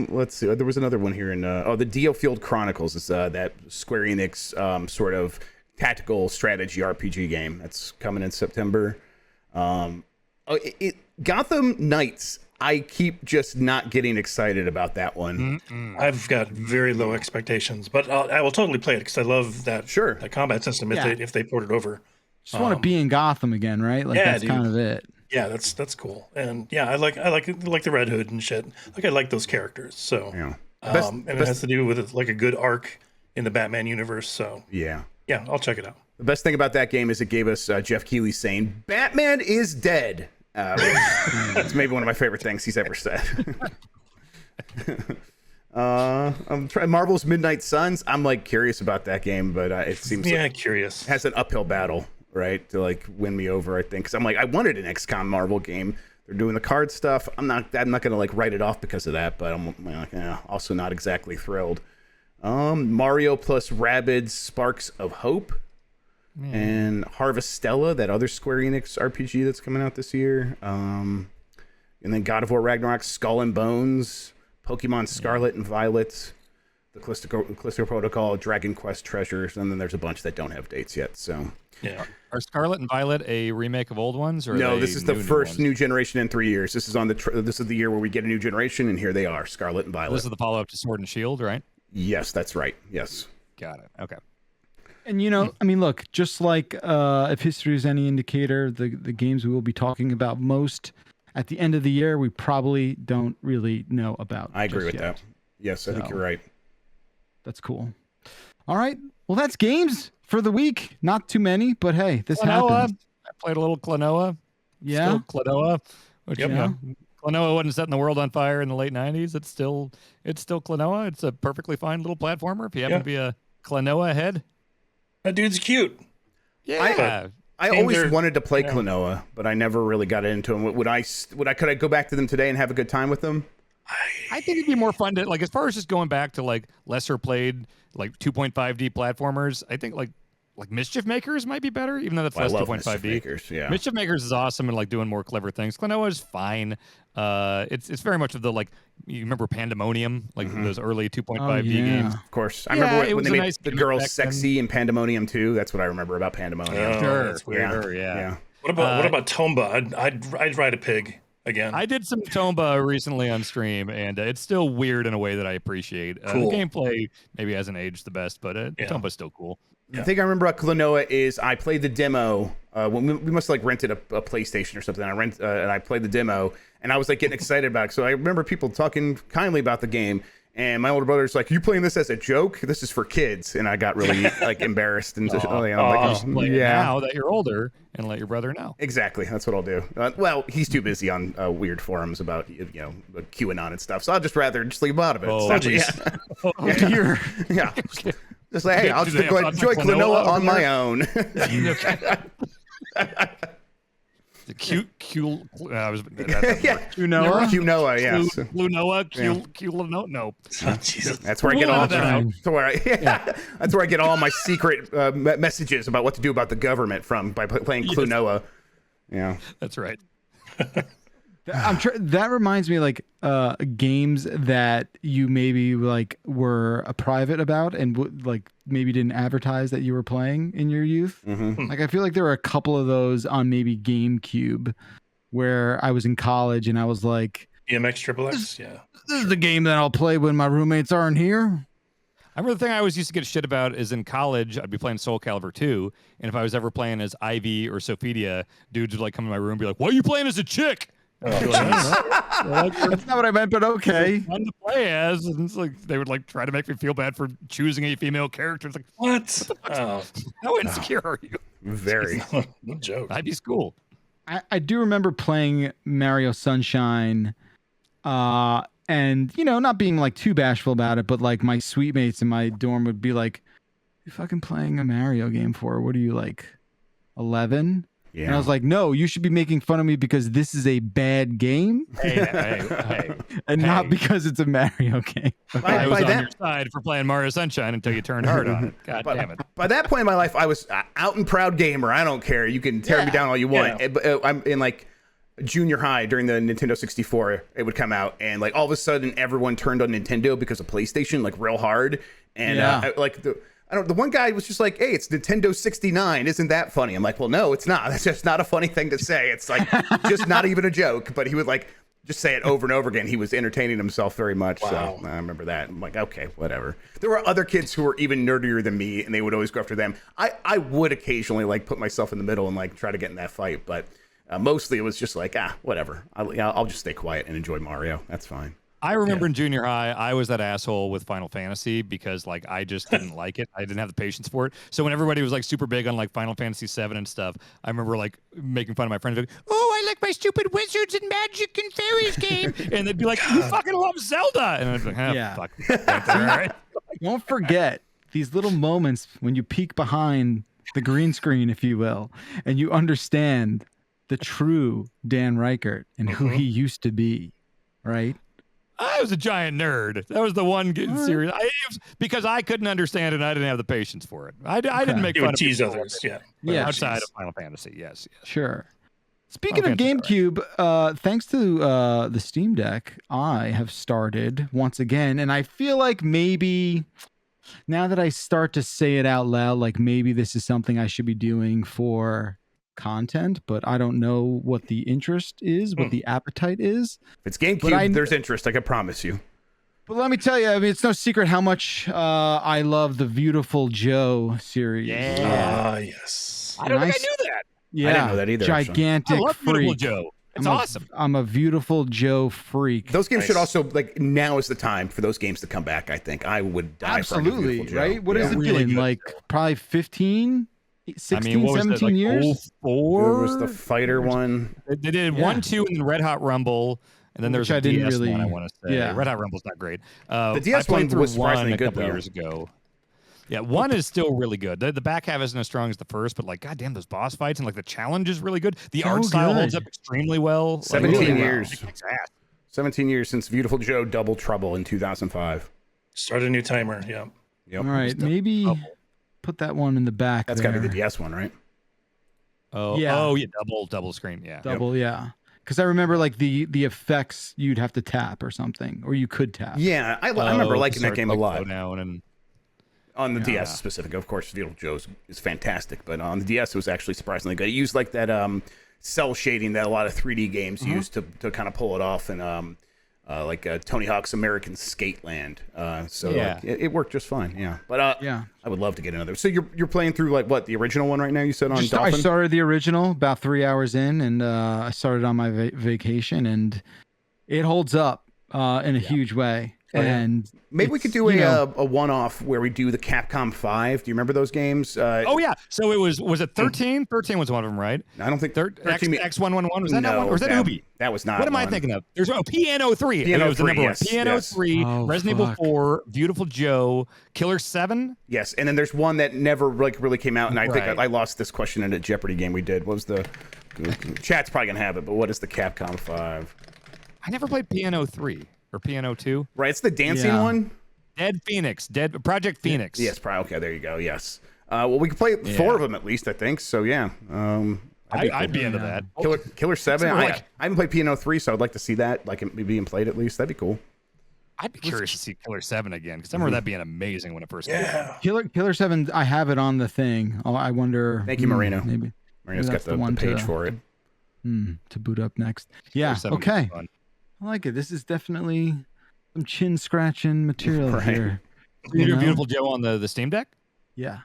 Let's see. There was another one here in the Diofield Chronicles is that Square Enix sort of tactical strategy RPG game that's coming in September. Gotham Knights I keep just not getting excited about that one. I've got very low expectations, but I will totally play it because I love that that combat system if they port it over. Just want to be in Gotham again, right? Like that's kind of it. Yeah, that's cool. And yeah, I like the Red Hood and shit. Like I like those characters. So and it has to do with like a good arc in the Batman universe. So yeah, I'll check it out. The best thing about that game is it gave us Jeff Keighley saying Batman is dead. That's maybe one of my favorite things he's ever said. I'm trying Marvel's Midnight Suns. I'm like curious about that game, but it seems curious. It has an uphill battle, right, to like win me over. I think because I'm like I wanted an XCOM Marvel game. They're doing the card stuff. I'm not gonna like write it off because of that, but I'm also not exactly thrilled. Mario plus Rabbids Sparks of Hope. And Harvestella, that other Square Enix RPG that's coming out this year. And then God of War Ragnarok, Skull and Bones, Pokemon Scarlet and Violet, the Callisto Protocol, Dragon Quest Treasures, and then there's a bunch that don't have dates yet. So are Scarlet and Violet a remake of old ones? Or no, this is the first new generation in 3 years. This is on this is the year where we get a new generation, and here they are, Scarlet and Violet. This is the follow-up to Sword and Shield, right? Yes, that's right. Yes. Got it. Okay. And I mean, look, just like if history is any indicator, the games we will be talking about most at the end of the year, we probably don't really know about. I agree with that. Yes, I think you're right. That's cool. All right. Well, that's games for the week. Not too many, but hey, this happens. I played a little Klonoa. Yeah. Still Klonoa. Which, Klonoa wasn't setting the world on fire in the late 90s. It's still Klonoa. It's a perfectly fine little platformer if you happen to be a Klonoa head. That dude's cute. Yeah. I always wanted to play Klonoa, but I never really got into them. Could I go back to them today and have a good time with them? I think it'd be more fun to like as far as just going back to like lesser played like 2.5D platformers. I think like Mischief Makers might be better, even though that's less 2.5D. Mischief Makers, yeah. Mischief Makers is awesome and like doing more clever things. Klonoa is fine. It's very much of the like you remember Pandemonium, like those early 2.5D games. Of course, I remember when they made the girls sexy in Pandemonium too. That's what I remember about Pandemonium. That's weird. Yeah. What about Tomba? I'd ride a pig again. I did some Tomba recently on stream, and it's still weird in a way that I appreciate. Cool. The gameplay maybe hasn't aged the best, but Tomba's still cool. The thing I remember about Klonoa is I played the demo. When we must have like rented a PlayStation or something. And I played the demo, and I was like getting excited about it. So I remember people talking kindly about the game, and my older brother's like, "You playing this as a joke? This is for kids." And I got really like embarrassed and just play it now that you're older and let your brother know. Exactly, that's what I'll do. Well, he's too busy on weird forums about QAnon and stuff, so I'd just rather just leave him out of it. Yeah. Just like, hey, I'll just enjoy Klonoa on my own. The Klonoa, yes. Klonoa, no. Oh, Jesus. That's where I get all. That's where I get all my secret messages about what to do about the government from by playing Klonoa. Yeah, that's right. That reminds me like games that you maybe like were private about and like maybe didn't advertise that you were playing in your youth. Like I feel like there were a couple of those on maybe GameCube where I was in college and I was like, BMX XXX, this is the game that I'll play when my roommates aren't here. I remember the thing I always used to get shit about is in college, I'd be playing Soul Calibur 2, and if I was ever playing as Ivy or Sophidia, dudes would like come in my room and be like, "Why are you playing as a chick?" That's not what I meant, but okay. Fun to play as, and it's like they would like try to make me feel bad for choosing a female character. It's like, what? How insecure are you? Very. No joke. Ivy's cool. I do remember playing Mario Sunshine, and not being like too bashful about it, but like my suite mates in my dorm would be like, "You fucking playing a Mario game for? What are you like, 11?" Yeah. And I was like, "No, you should be making fun of me because this is a bad game, and not because it's a Mario game." I was on your side for playing Mario Sunshine until you turned hard on it. God damn it! By that point in my life, I was out and proud gamer. I don't care. You can tear me down all you want. I'm in like junior high during the Nintendo 64. It would come out, and like all of a sudden, everyone turned on Nintendo because of PlayStation, like real hard. And the one guy was just like, "Hey, it's Nintendo 69. Isn't that funny?" I'm like, "Well, no, it's not. That's just not a funny thing to say. It's like just not even a joke." But he would like just say it over and over again. He was entertaining himself very much. Wow. So I remember that. I'm like, okay, whatever. There were other kids who were even nerdier than me, and they would always go after them. I would occasionally like put myself in the middle and like try to get in that fight, but mostly it was just like, whatever. I'll just stay quiet and enjoy Mario. That's fine. I remember in junior high, I was that asshole with Final Fantasy because like I just didn't like it. I didn't have the patience for it. So when everybody was like super big on like Final Fantasy 7 and stuff, I remember like making fun of my friends. Like, oh, I like my stupid wizards and magic and fairies game, and they'd be like, you fucking love Zelda, and I'd be like, fuck. All right. Don't forget these little moments when you peek behind the green screen, if you will, and you understand the true Dan Reichert and who he used to be, right? I was a giant nerd. That was the one series. Because I couldn't understand it and I didn't have the patience for it. I didn't make fun of tease others. Yeah. Outside of Final Fantasy. Yes. Sure. Speaking of GameCube, thanks to the Steam Deck, I have started once again. And I feel like maybe now that I start to say it out loud, like maybe this is something I should be doing for content, but I don't know what the interest is, what the appetite is. If it's GameCube, there's interest, I can promise you. But let me tell you, I mean, it's no secret how much I love the Beautiful Joe series. Yeah. Yes. I don't think I knew that. Yeah. I didn't know that either. Gigantic I love freak. Beautiful Joe. It's awesome. I'm a Beautiful Joe freak. Those games should also, like, now is the time for those games to come back, I think. I would die for Absolutely, Beautiful Joe. right? What has it Really been? good. Like, probably 15? 16, what was 17 it, years? 04? There was the fighter one. They did 1, 2, and then Red Hot Rumble. And then there's a DS one, I want to say. Yeah. Red Hot Rumble's not great. The DS I played one through was surprisingly a good, couple though. years ago. Yeah, 1 is still really good. The back half isn't as strong as the first, but like, goddamn, those boss fights and like the challenge is really good. The art style holds up extremely well. 17 years. 17 years since Beautiful Joe Double Trouble in 2005. Start a new timer. Yeah. Yep. All right, maybe put that one in the back. That's got to be the DS one, right? Oh, Yeah. oh yeah, double screen, yeah. Double, yeah. Because I remember like the effects you'd have to tap or something, or you could tap. Yeah, I remember liking that game a lot. And On the DS specific, of course, Beautiful Joe is fantastic, but on the DS it was actually surprisingly good. It used like that cell shading that a lot of 3D games use to kind of pull it off, and like Tony Hawk's American Skateland. Like, it worked just fine. Yeah, but I would love to get another. So you're playing through like what, the original one right now? You said on Dolphin? I started the original about 3 hours in, and I started on my vacation, and it holds up in a huge way. And maybe we could do a one-off where we do the Capcom 5. Do you remember those games? oh yeah, so it was it 13? 13 was one of them, right? I don't think 13 X111 was that no, not one? Or was that Ubi? That was not. What am I thinking of? There's Piano 3. Piano it was 3, the number yes, one. Piano 3, Resident Evil 4, Beautiful Joe, Killer 7. Yes, and then there's one that never like really came out, and I think I lost this question in a Jeopardy game we did. What was the chat's probably gonna have it, but what is the Capcom 5? I never played Piano 3 or Piano 2. Right, it's the dancing one. Project Phoenix. Yes, probably. Okay, there you go. Yes. Well, we could play 4 of them at least, I think. So yeah. I'd be into that. Killer 7. I haven't played Piano 3, so I'd like to see that like being played at least. That'd be cool. I'd be curious to see Killer 7 again, because I remember that being amazing when it first came out. Killer 7, I have it on the thing. Oh, I wonder. Thank you, Marino. Maybe Marino's got the page for it. To boot up next. Yeah. Okay. I like it. This is definitely some chin scratching material here. You do Beautiful Joe on the Steam Deck? Yeah.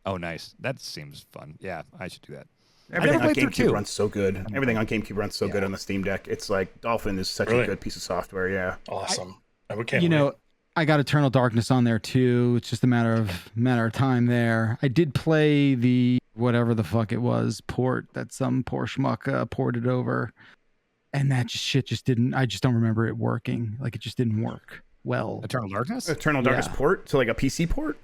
Oh, nice. That seems fun. Yeah, I should do that. Everything on GameCube runs so good. Everything on GameCube runs so good on the Steam Deck. It's like Dolphin is such a good piece of software. Yeah. Awesome. I got Eternal Darkness on there too. It's just a matter of time there. I did play the whatever the fuck it was port that some poor schmuck ported over, and that shit just didn't. I just don't remember it working. Like it just didn't work well. Eternal Darkness port to like a PC port.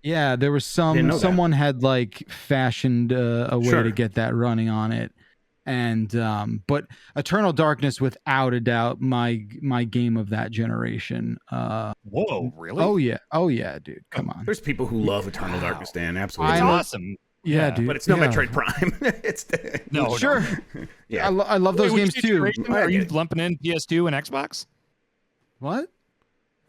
Yeah, there was someone had like fashioned a way to get that running on it. And but Eternal Darkness, without a doubt, my game of that generation. Whoa, really? Oh yeah, dude, come on. There's people who love Eternal Darkness, Dan. Absolutely, it's awesome. Yeah, dude, but it's no Metroid Prime. It's no. Yeah, I love those games too. Are you lumping in PS2 and Xbox? What?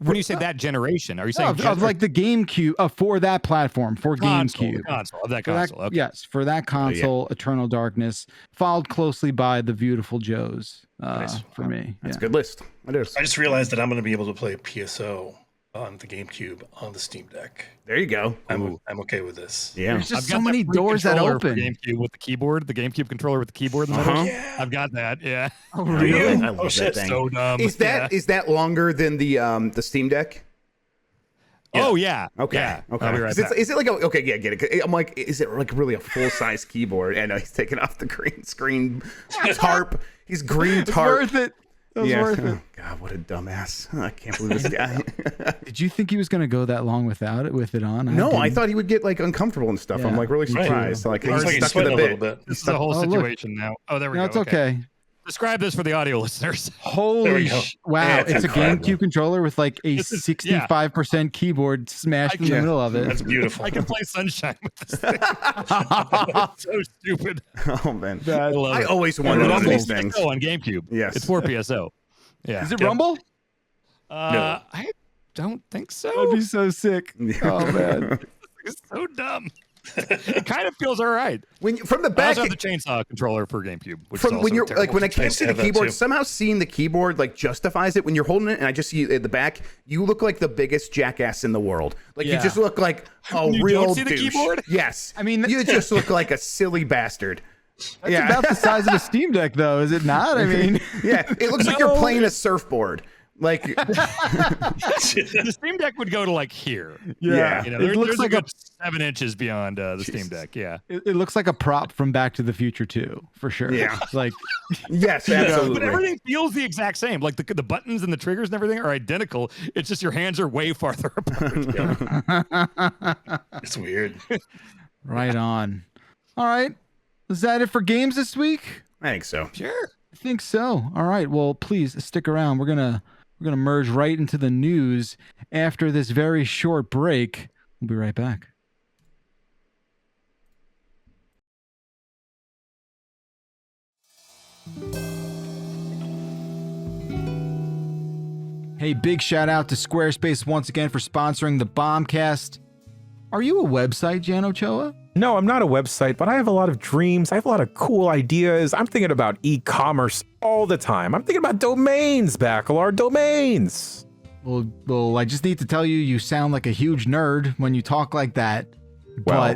when you say that generation, are you saying of like the GameCube for that platform, for GameCube? Console of that console. Okay. Yes, for that console, Eternal Darkness, followed closely by the Beautiful Joes. For me, that's a good list. It is. I just realized that I'm going to be able to play PSO on the GameCube on the Steam Deck. There you go. I'm okay with this. Yeah, there's just so many doors that open. GameCube with the keyboard, the GameCube controller with the keyboard in the middle. Yeah. I've got that. Yeah. Oh, really? I love that thing. So dumb. Is that longer than the Steam Deck? Yeah. Oh yeah. Okay. Yeah. Okay. I'll be right back. Is it like okay? Yeah, get it. I'm like, is it like really a full size keyboard? And he's taking off the green screen tarp. He's green tarp. It's worth it. That was worth it. God, what a dumbass! I can't believe this guy. Did you think he was going to go that long with it on? No, I thought he would get like uncomfortable and stuff. Yeah. I'm like really surprised. Like he's like stuck to the bit. This is the whole situation now. Oh, there we go. It's okay. Describe this for the audio listeners. Holy wow! Yeah, it's a GameCube controller with like a 65% keyboard smashed in the middle of it. That's beautiful. I can play Sunshine with this thing. So stupid. Oh man, I always wanted one of these things. On GameCube. Yes, it's for PSO. Yeah. Is it Rumble? No. I don't think so. That'd be so sick. Oh man, it's so dumb. It kind of feels all right. When from the back, I also have the chainsaw controller for GameCube. Which from is when you're terrible. like when I can't see the keyboard, too. somehow seeing the keyboard like justifies it. When you're holding it, and I just see you at the back, you look like the biggest jackass in the world. Like you just look like a You real don't see the douche. keyboard? Yes, I mean, you just look like a silly bastard. That's about the size of a Steam Deck, though, is it not? I mean, yeah, it looks like you're playing a surfboard. Like the Steam Deck would go to like here. Yeah. You know, It looks there's like a good 7 inches beyond the Steam Deck. Yeah. it looks like a prop from Back to the Future 2, for sure. Yeah. Like, yes, absolutely. But everything feels the exact same. Like the buttons and the triggers and everything are identical. It's just your hands are way farther apart. It's weird. right on. All right. Is that it for games this week? I think so. Sure. I think so. All right. Well, please stick around. We're gonna merge right into the news after this very short break. We'll be right back. Hey, big shout out to Squarespace once again for sponsoring the Bombcast. Are you a website, Jan Ochoa? No, I'm not a website, but I have a lot of dreams. I have a lot of cool ideas. I'm thinking about e-commerce all the time. I'm thinking about domains, Bacalar, domains. Well, I just need to tell you, you sound like a huge nerd when you talk like that. Well,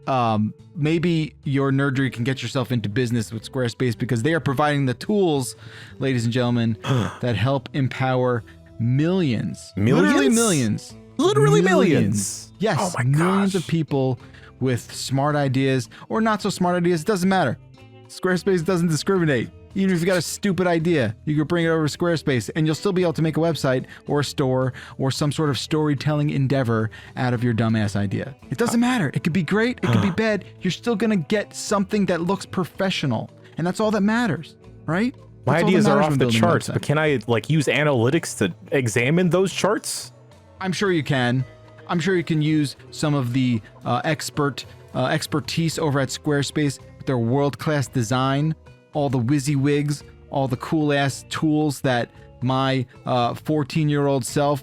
But maybe your nerdery can get yourself into business with Squarespace because they are providing the tools, ladies and gentlemen, that help empower millions. Literally millions. Literally millions. Yes, oh my millions gosh. of people with smart ideas or not so smart ideas. It doesn't matter. Squarespace doesn't discriminate. Even if you got a stupid idea, you can bring it over to Squarespace and you'll still be able to make a website or a store or some sort of storytelling endeavor out of your dumbass idea. It doesn't matter. It could be great. It could be bad. You're still going to get something that looks professional. And that's all that matters, right? My That's all that ideas are matters off when the building a charts, website. but can I like use analytics to examine those charts? I'm sure you can. I'm sure you can use some of the expertise over at Squarespace with their world-class design, all the WYSIWYGs, all the cool-ass tools that my 14-year-old self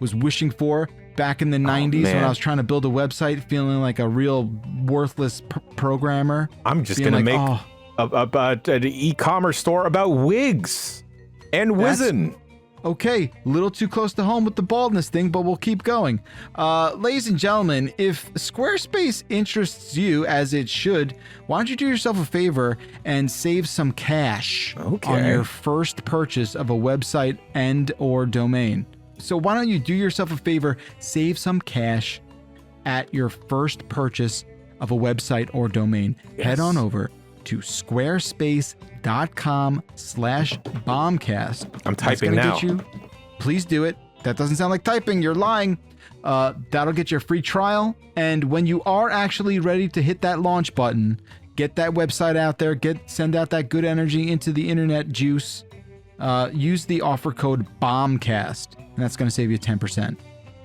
was wishing for back in the 90s when I was trying to build a website, feeling like a real worthless programmer. I'm just gonna make an e-commerce store about wigs and wizen. Okay, a little too close to home with the baldness thing, but we'll keep going. Ladies and gentlemen, if Squarespace interests you, as it should, why don't you do yourself a favor and save some cash on your first purchase of a website and or domain. So why don't you do yourself a favor, save some cash at your first purchase of a website or domain. Yes. Head on over to squarespace.com/bombcast. I'm typing now. Please do it. That doesn't sound like typing. You're lying. That'll get you a free trial. And when you are actually ready to hit that launch button, get that website out there, send out that good energy into the internet juice. Use the offer code BOMBCAST, and that's going to save you 10%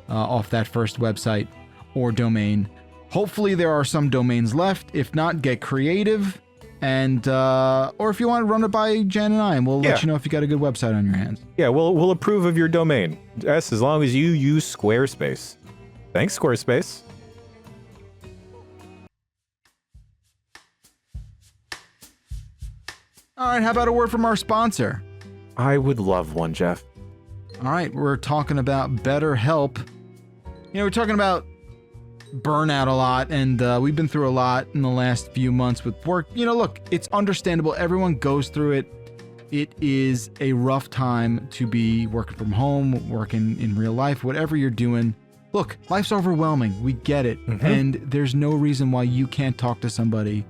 off that first website or domain. Hopefully there are some domains left. If not, get creative. And or if you want to run it by Jen and I, and we'll let you know if you got a good website on your hands. Yeah, we'll approve of your domain. Yes, as long as you use Squarespace. Thanks, Squarespace. All right, how about a word from our sponsor? I would love one, Jeff. All right, we're talking about BetterHelp. We're talking about burnout a lot, and we've been through a lot in the last few months with work. Look, it's understandable. Everyone goes through it. It is a rough time to be working from home, working in real life, whatever you're doing. Look, life's overwhelming. We get it. Mm-hmm. And there's no reason why you can't talk to somebody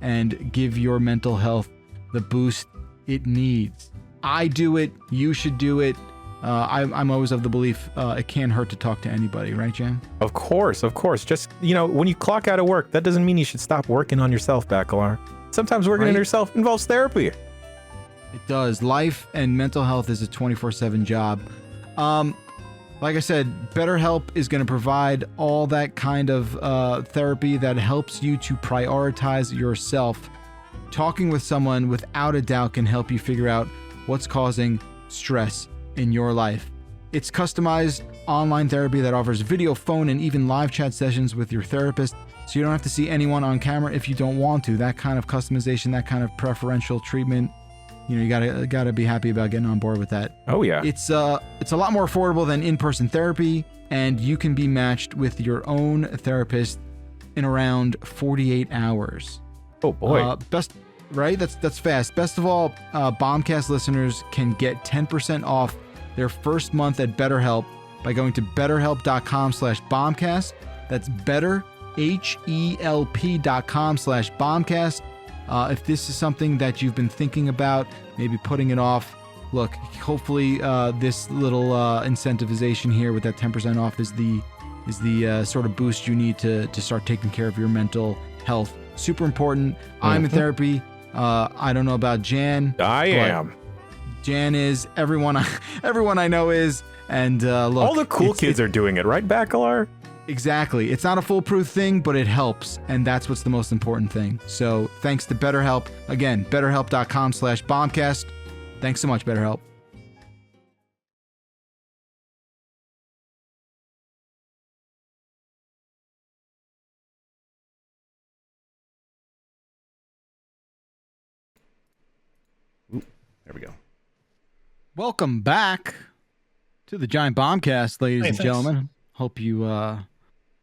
and give your mental health the boost it needs. I do it. You should do it. I'm always of the belief it can't hurt to talk to anybody, right, Jen? Of course. Just, when you clock out of work, that doesn't mean you should stop working on yourself, Bacalar. Sometimes working on yourself involves therapy. It does. Life and mental health is a 24/7 job. Like I said, BetterHelp is going to provide all that kind of therapy that helps you to prioritize yourself. Talking with someone without a doubt can help you figure out what's causing stress in your life. It's customized online therapy that offers video, phone, and even live chat sessions with your therapist, so you don't have to see anyone on camera if you don't want to. That kind of customization, that kind of preferential treatment, you gotta be happy about getting on board with that. Oh yeah. It's a lot more affordable than in-person therapy, and you can be matched with your own therapist in around 48 hours. Oh boy. Right? That's fast. Best of all, Bombcast listeners can get 10% off their first month at BetterHelp by going to betterhelp.com/bombcast. That's betterhelp.com/bombcast. If this is something that you've been thinking about, maybe putting it off, look, hopefully this little incentivization here with that 10% off is the sort of boost you need to start taking care of your mental health. Super important. I'm in therapy. I don't know about Jan. I am. Jan is. Everyone I know is. And look, all the cool kids are doing it, right, Bacalar? Exactly. It's not a foolproof thing, but it helps, and that's what's the most important thing. So thanks to BetterHelp. Again, betterhelp.com/bombcast. Thanks so much, BetterHelp. There we go. Welcome back to the Giant Bombcast, ladies and gentlemen. Hope you are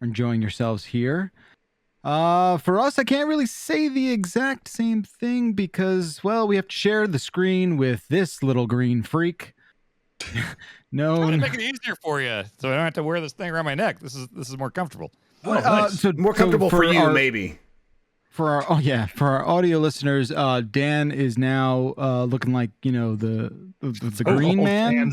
enjoying yourselves here. For us, I can't really say the exact same thing because, well, we have to share the screen with this little green freak. No, I'm gonna make it easier for you, so I don't have to wear this thing around my neck. This is more comfortable. Nice. So more comfortable for you, maybe. For our audio listeners, Dan is now looking like the green man.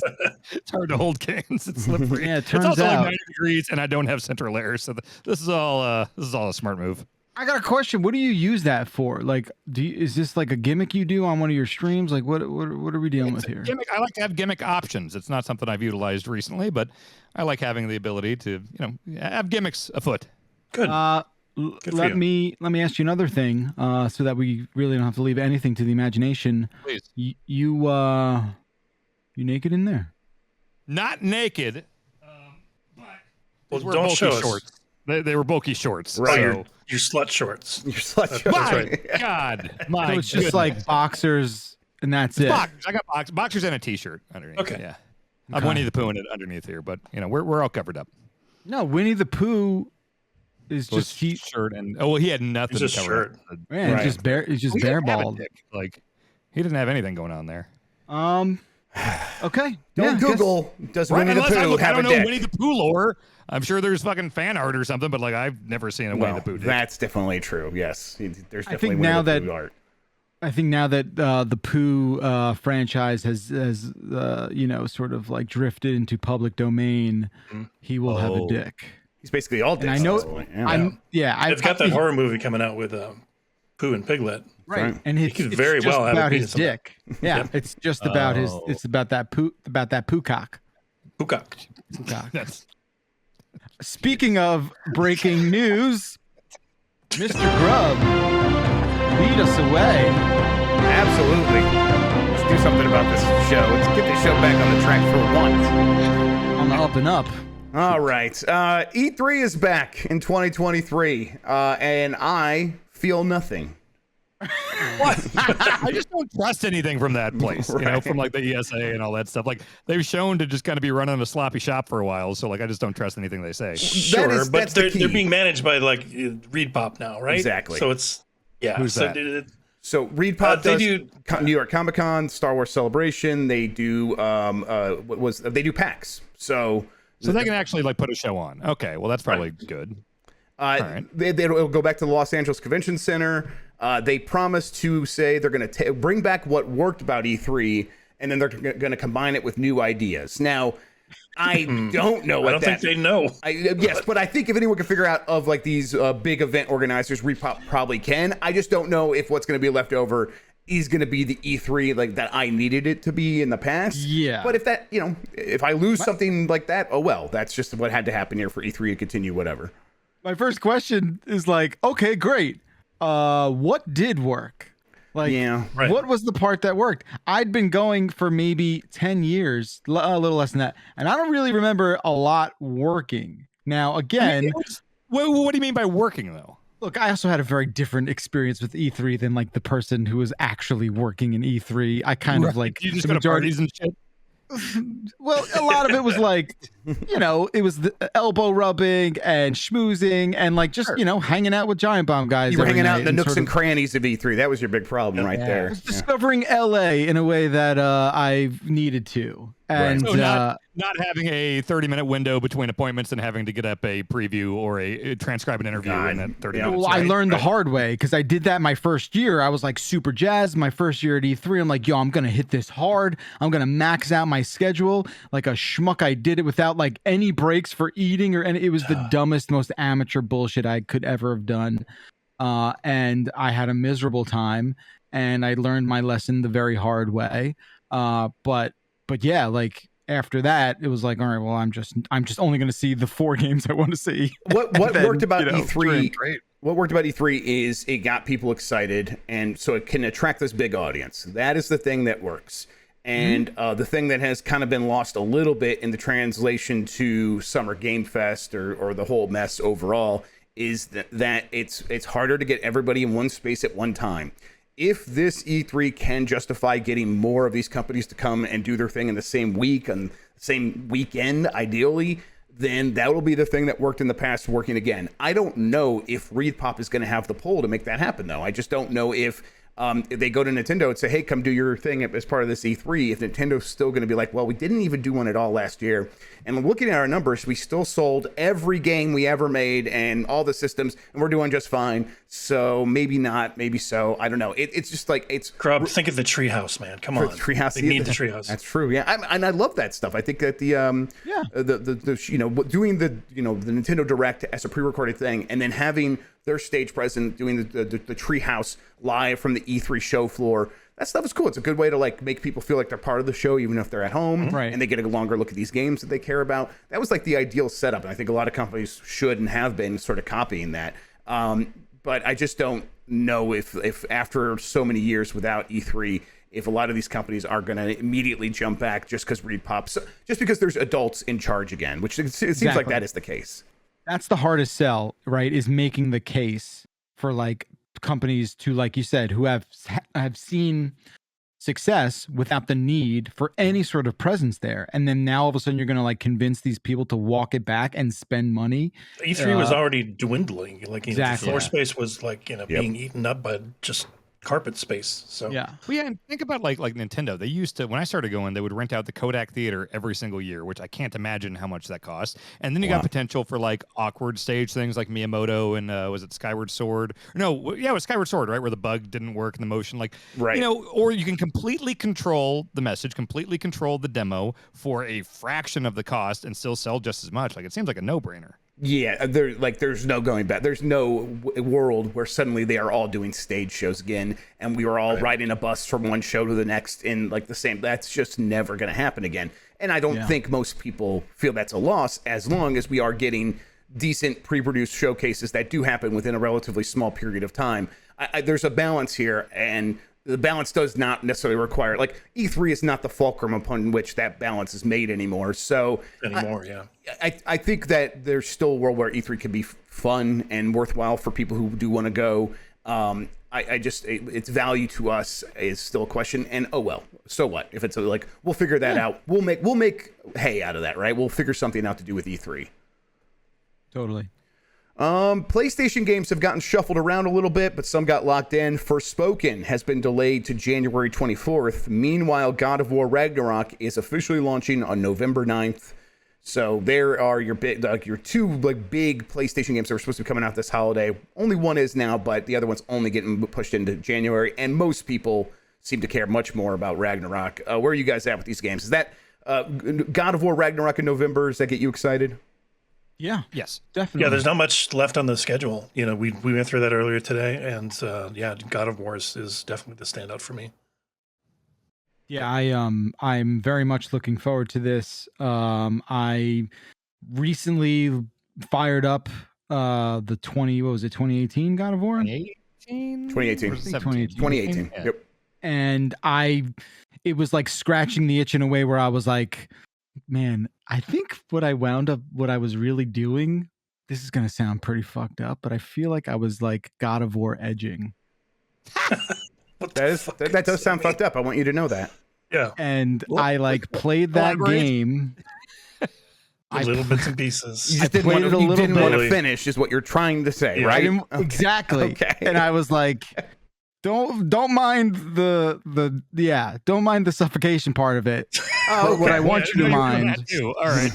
It's hard to hold cans; it's slippery. Yeah, it turns it's also out. like 90 degrees, and I don't have central air, so this is all a smart move. I got a question. What do you use that for? Like, is this like a gimmick you do on one of your streams? Like, what are we dealing with here? Gimmick. I like to have gimmick options. It's not something I've utilized recently, but I like having the ability to have gimmicks afoot. Good. Let me ask you another thing, so that we really don't have to leave anything to the imagination. Please. You naked in there? Not naked. But well, don't show shorts. They were bulky shorts. Right. So. Your slut shorts. Your slut shorts. My right. God. My so it's just like boxers and that's it. Boxers. I got boxers and a t-shirt underneath. Okay. Yeah. I'm Winnie the Pooh in it underneath here, but we're all covered up. No, Winnie the Pooh is just shirt and he had nothing to cover. Shirt. Yeah, right. He's just bare balled. Like he didn't have anything going on there. Okay. Don't Google. Does Winnie the Pooh have a dick? I don't know Winnie the Pooh lore. I'm sure there's fucking fan art or something, but like I've never seen a Winnie the Pooh dick. That's definitely true. Yes, there's definitely Winnie the Pooh art. I think now that the Pooh franchise has sort of like drifted into public domain, he will have a dick. He's basically all dicks. And I know. It's got that horror movie coming out with Pooh and Piglet. Right, and he could very well have about a his dick. Yeah, it's just about his. It's about that poocock. Poocock. Speaking of breaking news, Mr. Grubb Lead us away. Absolutely. Let's do something about this show. Let's get this show back on the track for once. On the up and up. All right. E3 is back in 2023, and I feel nothing. What? I just don't trust anything from that place, you know, from like the ESA and all that stuff. Like they've shown to just kind of be running a sloppy shop for a while, so like I just don't trust anything they say. Sure, but they're being managed by like ReedPop now, right? Exactly. So it's Who's that? So ReedPop they does do New York Comic Con, Star Wars Celebration. They do they do PAX. So they can actually like put a show on. Okay, well that's probably good. All right. They'll go back to the Los Angeles Convention Center. They promise to say they're going to bring back what worked about E3, and then they're going to combine it with new ideas. Now, I don't know. I don't think they know. Yes, but I think if anyone can figure out of like these big event organizers, ReedPop probably can. I just don't know if what's going to be left over is going to be the E3 like that I needed it to be in the past. Yeah. But if that, if I lose something like that, oh well, that's just what had to happen here for E3 to continue, whatever. My first question is like, okay, great. What did work? Like, what was the part that worked? I'd been going for maybe 10 years, a little less than that, and I don't really remember a lot working. Now, again, what do you mean by working though? Look, I also had a very different experience with E3 than like the person who was actually working in E3. I kind of like you just go to parties and shit. Well, a lot of it was like, it was the elbow rubbing and schmoozing and like just, hanging out with Giant Bomb guys. You were hanging out in the nooks and crannies of E3. That was your big problem there. I was discovering LA in a way that I needed to. And so not having a 30-minute window between appointments and having to get up a preview or a transcribe an interview in that 30 minutes. Well, I learned the hard way because I did that my first year. I was like super jazzed. My first year at E3, I'm like, I'm going to hit this hard. I'm going to max out my schedule. Like a schmuck, I did it without like any breaks for eating or any. It was the dumbest, most amateur bullshit I could ever have done. And I had a miserable time and I learned my lesson the very hard way. But yeah, like after that, it was like, all right, well, I'm just only going to see the 4 games I want to see. What worked about E3? What worked about E3 is it got people excited, and so it can attract this big audience. That is the thing that works. And the thing that has kind of been lost a little bit in the translation to Summer Game Fest or the whole mess overall is that it's harder to get everybody in one space at one time. If this E3 can justify getting more of these companies to come and do their thing in the same week and same weekend, ideally, then that will be the thing that worked in the past working again. I don't know if ReedPop is going to have the pull to make that happen, though. I just don't know if they go to Nintendo and say, hey, come do your thing as part of this E3, if Nintendo's still going to be like, well, we didn't even do one at all last year. And looking at our numbers, we still sold every game we ever made and all the systems, and we're doing just fine. So maybe not, maybe so. I don't know. It's just like it's. Grub, think of the treehouse, man. Come on, treehouse. They need the treehouse. That's true. Yeah, and I love that stuff. I think that the doing the Nintendo Direct as a pre-recorded thing, and then having their stage present doing the treehouse live from the E3 show floor. That stuff is cool. It's a good way to like make people feel like they're part of the show, even if they're at home, right? And they get a longer look at these games that they care about. That was like the ideal setup, and I think a lot of companies should and have been sort of copying that. But I just don't know if after so many years without E3, if a lot of these companies are going to immediately jump back just because ReedPop, just because there's adults in charge again, which it seems like that is the case. That's the hardest sell, right? Is making the case for like companies to, like you said, who have seen success without the need for any sort of presence there, and then now all of a sudden you're going to like convince these people to walk it back and spend money. E3 was already dwindling, like the floor space was like being eaten up by just carpet space. So and think about like Nintendo. They used to, when I started going, they would rent out the Kodak Theater every single year, which I can't imagine how much that cost. And then you got potential for like awkward stage things like Miyamoto and was it Skyward Sword? No, it was Skyward Sword, right, where the bug didn't work in the motion, like or you can completely control the message, completely control the demo for a fraction of the cost and still sell just as much. Like it seems like a no-brainer. Yeah, there's no going back. There's no world where suddenly they are all doing stage shows again, and we were all riding a bus from one show to the next in like the same. That's just never going to happen again. And I don't think most people feel that's a loss as long as we are getting decent pre-produced showcases that do happen within a relatively small period of time. There's a balance here, and the balance does not necessarily require, like, E3 is not the fulcrum upon which that balance is made anymore. So I think that there's still a world where E3 can be fun and worthwhile for people who do want to go. Its value to us is still a question. And oh well, so what? If it's like, we'll figure that out. We'll make hay out of that, right? We'll figure something out to do with E3. Totally. PlayStation games have gotten shuffled around a little bit, but some got locked in. Forspoken has been delayed to January 24th. Meanwhile, God of War Ragnarok is officially launching on November 9th. So there are your two big PlayStation games that were supposed to be coming out this holiday. Only one is now, but the other one's only getting pushed into January. And most people seem to care much more about Ragnarok. Where are you guys at with these games? Is that God of War Ragnarok in November? Does that get you excited? Yeah. Yes. Definitely. Yeah, there's not much left on the schedule. You know, we went through that earlier today, and God of War is definitely the standout for me. Yeah, I'm very much looking forward to this. I recently fired up the 2018 God of War? 2018. Yep. And it was like scratching the itch in a way where I was like, man, I think what I was really doing, this is going to sound pretty fucked up, but I feel like I was like God of War edging. That does sound fucked up. I want you to know that. Yeah. And I played that game. Little bits and pieces. You just didn't want to finish, is what you're trying to say, right? Exactly. Okay. And I was like, don't mind don't mind the suffocation part of it. Okay. What I want you to mind all right.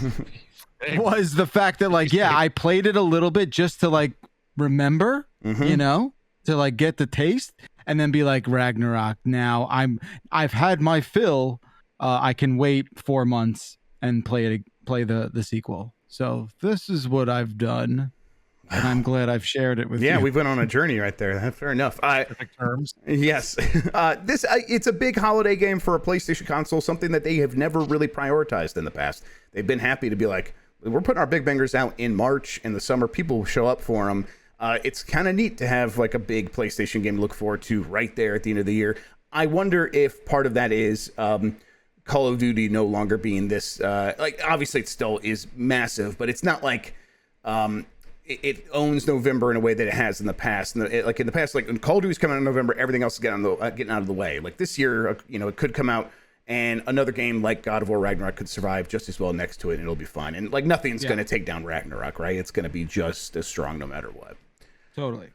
was the fact that I played it a little bit just to remember, to get the taste, and then be like, Ragnarok. Now I've had my fill. I can wait 4 months and play the sequel. So this is what I've done. And I'm glad I've shared it with you. Yeah, we've been on a journey right there. Fair enough. Perfect terms. Yes. It's a big holiday game for a PlayStation console, something that they have never really prioritized in the past. They've been happy to be like, we're putting our big bangers out in March, in the summer. People show up for them. It's kind of neat to have a big PlayStation game to look forward to right there at the end of the year. I wonder if part of that is Call of Duty no longer being this, obviously it still is massive, but it's not like it owns November in a way that it has in the past. In the past, when Call of Duty's coming out in November, everything else is getting out of the way. Like this year, it could come out and another game like God of War Ragnarok could survive just as well next to it, and it'll be fine. And nothing's going to take down Ragnarok, right? It's going to be just as strong no matter what. Totally.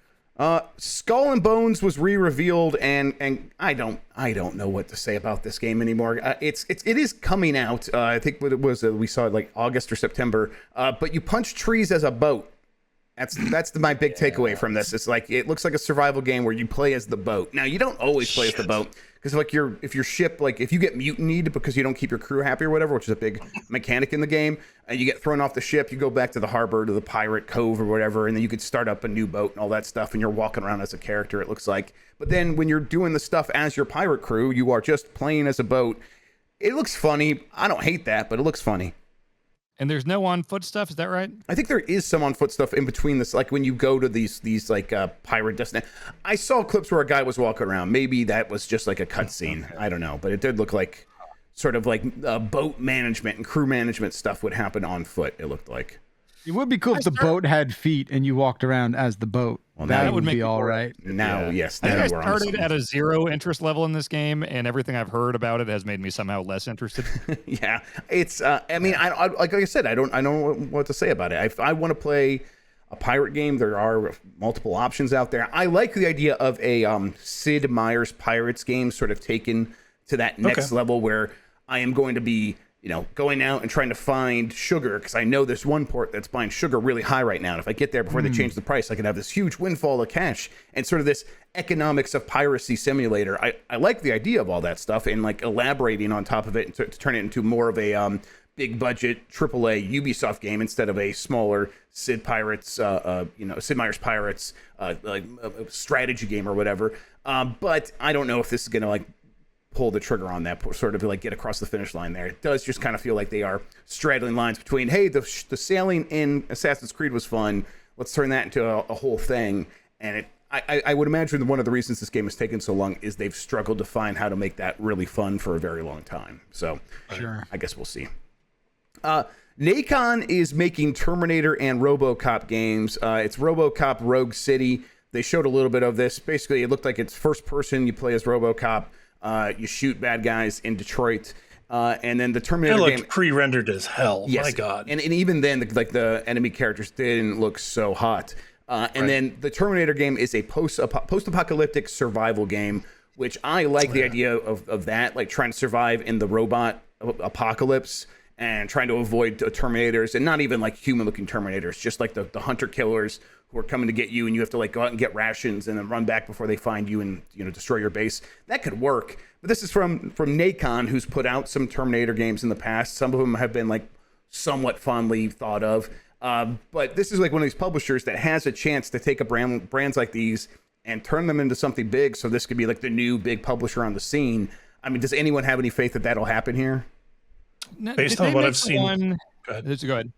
Skull and Bones was re-revealed, and I don't know what to say about this game anymore. It is coming out. I think what it was, we saw it August or September. But you punch trees as a boat. That's my big takeaway from this. It's it looks like a survival game where you play as the boat. Now you don't always play as the boat, because if your ship, if you get mutinied because you don't keep your crew happy or whatever, which is a big mechanic in the game, and you get thrown off the ship, you go back to the harbor, to the pirate cove or whatever, and then you could start up a new boat and all that stuff, and you're walking around as a character, it looks like. But then when you're doing the stuff as your pirate crew, you are just playing as a boat. It looks funny. I don't hate that, but it looks funny. And there's no on foot stuff, is that right? I think there is some on foot stuff in between this, when you go to these pirate destinations. I saw clips where a guy was walking around. Maybe that was just a cutscene. I don't know, but it did look like sort of boat management and crew management stuff would happen on foot. It looked like. It would be cool if the boat had feet and you walked around as the boat. Well, that would be all right. Now, yes. I think I started at a 0 interest level in this game, and everything I've heard about it has made me somehow less interested. Yeah, it's. I like I said, I don't know what to say about it. If I want to play a pirate game, there are multiple options out there. I like the idea of a Sid Meier's Pirates game, sort of taken to that next level, where I am going to be, going out and trying to find sugar, because I know there's one port that's buying sugar really high right now. And if I get there before they change the price, I can have this huge windfall of cash, and sort of this economics of piracy simulator. I like the idea of all that stuff, and elaborating on top of it and to turn it into more of a big budget AAA Ubisoft game instead of a smaller Sid Meier's Pirates strategy game or whatever. But I don't know if this is going to pull the trigger on that, sort of like get across the finish line there. It does just kind of feel like they are straddling lines between, hey, the sailing in Assassin's Creed was fun, let's turn that into a whole thing. And I would imagine one of the reasons this game has taken so long is they've struggled to find how to make that really fun for a very long time. So sure, I guess we'll see. Raycon is making Terminator and Robocop games. It's Robocop Rogue City. They showed a little bit of this. Basically, it looked like it's first person. You play as Robocop. You shoot bad guys in Detroit. And then the Terminator game looked pre-rendered as hell. Yes. My God. And even then, the enemy characters didn't look so hot. And then the Terminator game is a post-apocalyptic survival game, which I like the idea of that, like trying to survive in the robot apocalypse and trying to avoid Terminators, and not even like human-looking Terminators, just like the hunter killers who are coming to get you, and you have to like go out and get rations and then run back before they find you and destroy your base. That could work. But this is from Raycon, who's put out some Terminator games in the past. Some of them have been like somewhat fondly thought of. But this is like one of these publishers that has a chance to take a brands like these and turn them into something big. So this could be like the new big publisher on the scene. I mean, does anyone have any faith that that'll happen here? Based on what I've seen, go ahead.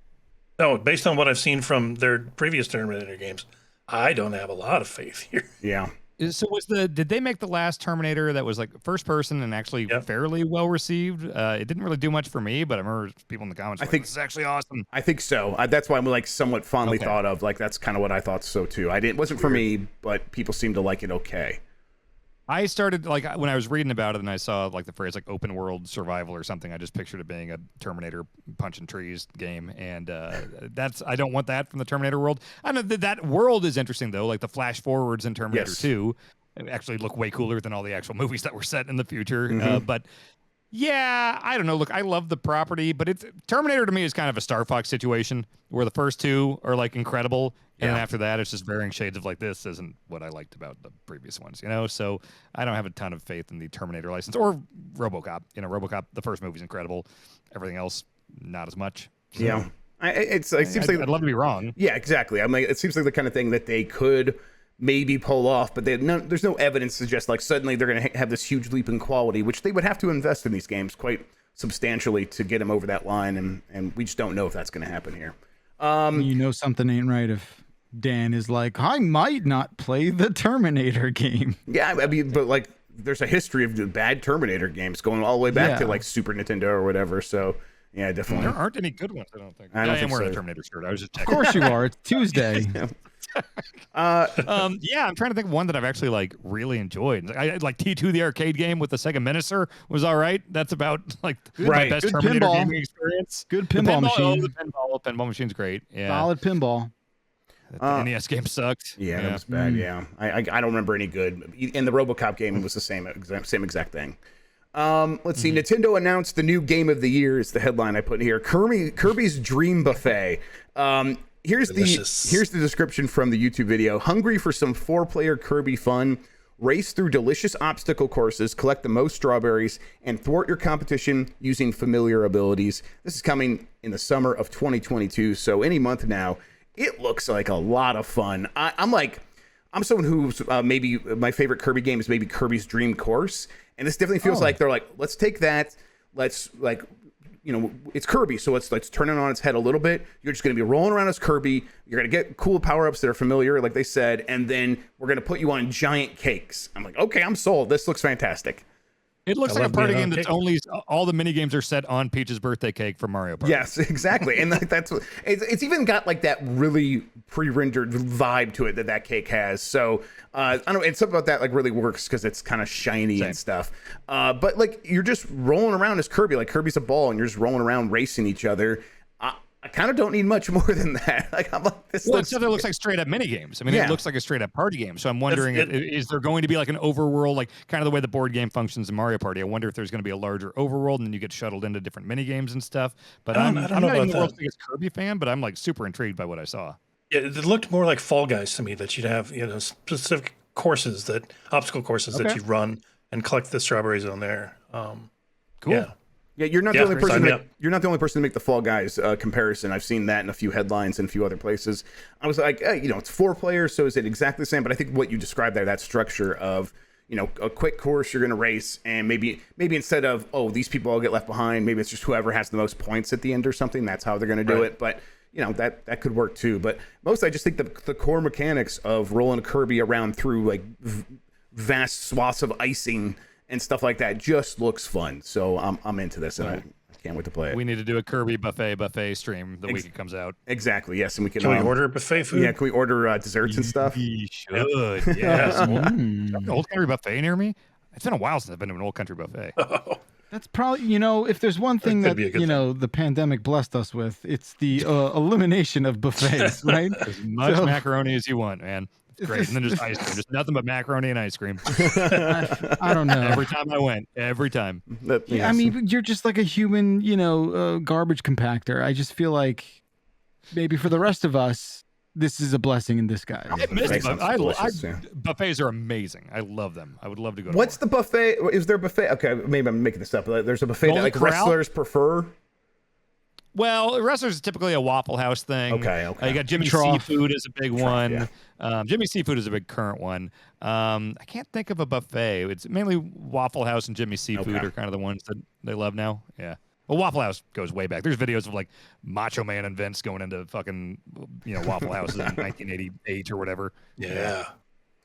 No, based on what I've seen from their previous Terminator games, I don't have a lot of faith here. Yeah. So did they make the last Terminator that was like first person and actually fairly well received? It didn't really do much for me, but I remember people in the comments. I think this is actually awesome. I think so. That's why I'm like somewhat fondly thought of. Like that's kind of what I thought so too. It wasn't for me, but people seem to like it. Okay. I started like when I was reading about it and I saw like the phrase like open world survival or something. I just pictured it being a Terminator punching trees game, and I don't want that from the Terminator world. I know that world is interesting though, like the flash forwards in Terminator 2 actually look way cooler than all the actual movies that were set in the future. But yeah, I don't know. Look, I love the property, but Terminator to me is kind of a Star Fox situation where the first two are like incredible. And then after that, it's just varying shades of like, this isn't what I liked about the previous ones, So I don't have a ton of faith in the Terminator license or Robocop. Robocop, the first movie's incredible. Everything else, not as much. So, yeah. It seems like I'd love to be wrong. Yeah, exactly. I mean, it seems like the kind of thing that they could maybe pull off, but there's no evidence to suggest like suddenly they're going to have this huge leap in quality, which they would have to invest in these games quite substantially to get them over that line. And we just don't know if that's going to happen here. Something ain't right if Dan is like, I might not play the Terminator game. Yeah, I mean, but like, there's a history of the bad Terminator games going all the way back to like Super Nintendo or whatever. So yeah, definitely. There aren't any good ones, I don't think. I am wearing a Terminator shirt. I was just checking. Of course you are. It's Tuesday. I'm trying to think of one that I've actually like really enjoyed. I like T2, the arcade game with the Sega Menacer was all right. That's about like my best Terminator gaming experience. Good pinball machine. The pinball machine's great. Yeah. Solid pinball. The NES game sucked. Yeah, that was bad. Yeah, I don't remember any good. And the RoboCop game was the same exact thing. Let's see. Nintendo announced the new game of the year is the headline I put in here. Kirby's Dream Buffet. Here's the description from the YouTube video. Hungry for some 4-player Kirby fun? Race through delicious obstacle courses, collect the most strawberries, and thwart your competition using familiar abilities. This is coming in the summer of 2022, so any month now. It looks like a lot of fun. I'm someone who's maybe my favorite Kirby game is maybe Kirby's Dream Course, and this definitely feels like they're like, let's take that, let's like, it's Kirby, so let's turn it on its head a little bit. You're just going to be rolling around as Kirby. You're going to get cool power-ups that are familiar, like they said, and then we're going to put you on giant cakes. I'm like, okay, I'm sold. This looks fantastic. It looks like a party game that's only all the mini games are set on Peach's birthday cake from Mario Party. Yes, exactly, and that's it's even got like that really pre-rendered vibe to it that cake has. So I don't know, and something about that like really works because it's kind of shiny and stuff. But like you're just rolling around as Kirby, like Kirby's a ball, and you're just rolling around racing each other. I kind of don't need much more than that. Like I'm like, this looks like straight up mini games. I mean, it looks like a straight up party game. So I'm wondering, is there going to be like an overworld, like kind of the way the board game functions in Mario Party? I wonder if there's going to be a larger overworld and then you get shuttled into different mini games and stuff. But I'm not even the world's biggest Kirby fan, but I'm like super intrigued by what I saw. Yeah, it looked more like Fall Guys to me, that you'd have specific courses, obstacle courses that you run and collect the strawberries on there. Cool. Yeah. Yeah, you're not the only person. You're not the only person to make the Fall Guys comparison. I've seen that in a few headlines and a few other places. I was like, hey, it's 4 players, so is it exactly the same? But I think what you described there, that structure of a quick course you're going to race, and maybe instead of, oh, these people all get left behind, maybe it's just whoever has the most points at the end or something. That's how they're going to do it. But that could work too. But mostly I just think the core mechanics of rolling a Kirby around through like vast swaths of icing and stuff like that just looks fun. So I'm into this, and I can't wait to play it. We need to do a Kirby buffet stream the week it comes out. Exactly. Yes, and we can. Can we order buffet food? Yeah, can we order desserts and stuff? We should. Yes. Old Country Buffet near me. It's been a while since I've been to an Old Country Buffet. That's probably, if there's one thing that, the pandemic blessed us with, it's the elimination of buffets, right? As much macaroni as you want, man. It's great. And then just ice cream. Just nothing but macaroni and ice cream. I don't know. Every time I went. Every time. I mean, you're just like a human, garbage compactor. I just feel like maybe for the rest of us, this is a blessing in disguise. Buffets are amazing. I love them. I would love to go to What's the buffet? Is there a buffet? Okay, maybe I'm making this up. There's a buffet that like wrestlers prefer. Well, wrestlers is typically a Waffle House thing. Okay. You got Jimmy Seafood is a big one. Yeah. Jimmy Seafood is a big current one. I can't think of a buffet. It's mainly Waffle House and Jimmy Seafood are kind of the ones that they love now. Yeah. Well, Waffle House goes way back. There's videos of like Macho Man and Vince going into fucking, Waffle Houses in 1988 or whatever. Yeah.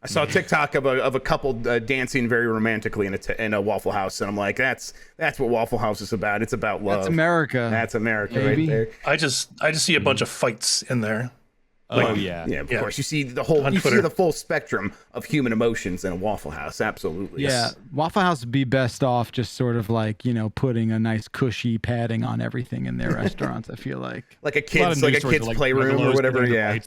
I saw a TikTok of a couple dancing very romantically in a Waffle House, and I'm like, that's what Waffle House is about. It's about love. That's America. That's America right there. I just see a bunch of fights in there. Yeah, of course. You see the full spectrum of human emotions in a Waffle House. Absolutely. Yeah, Waffle House would be best off just sort of like putting a nice cushy padding on everything in their restaurants. I feel like a kid's playroom or whatever. Yeah.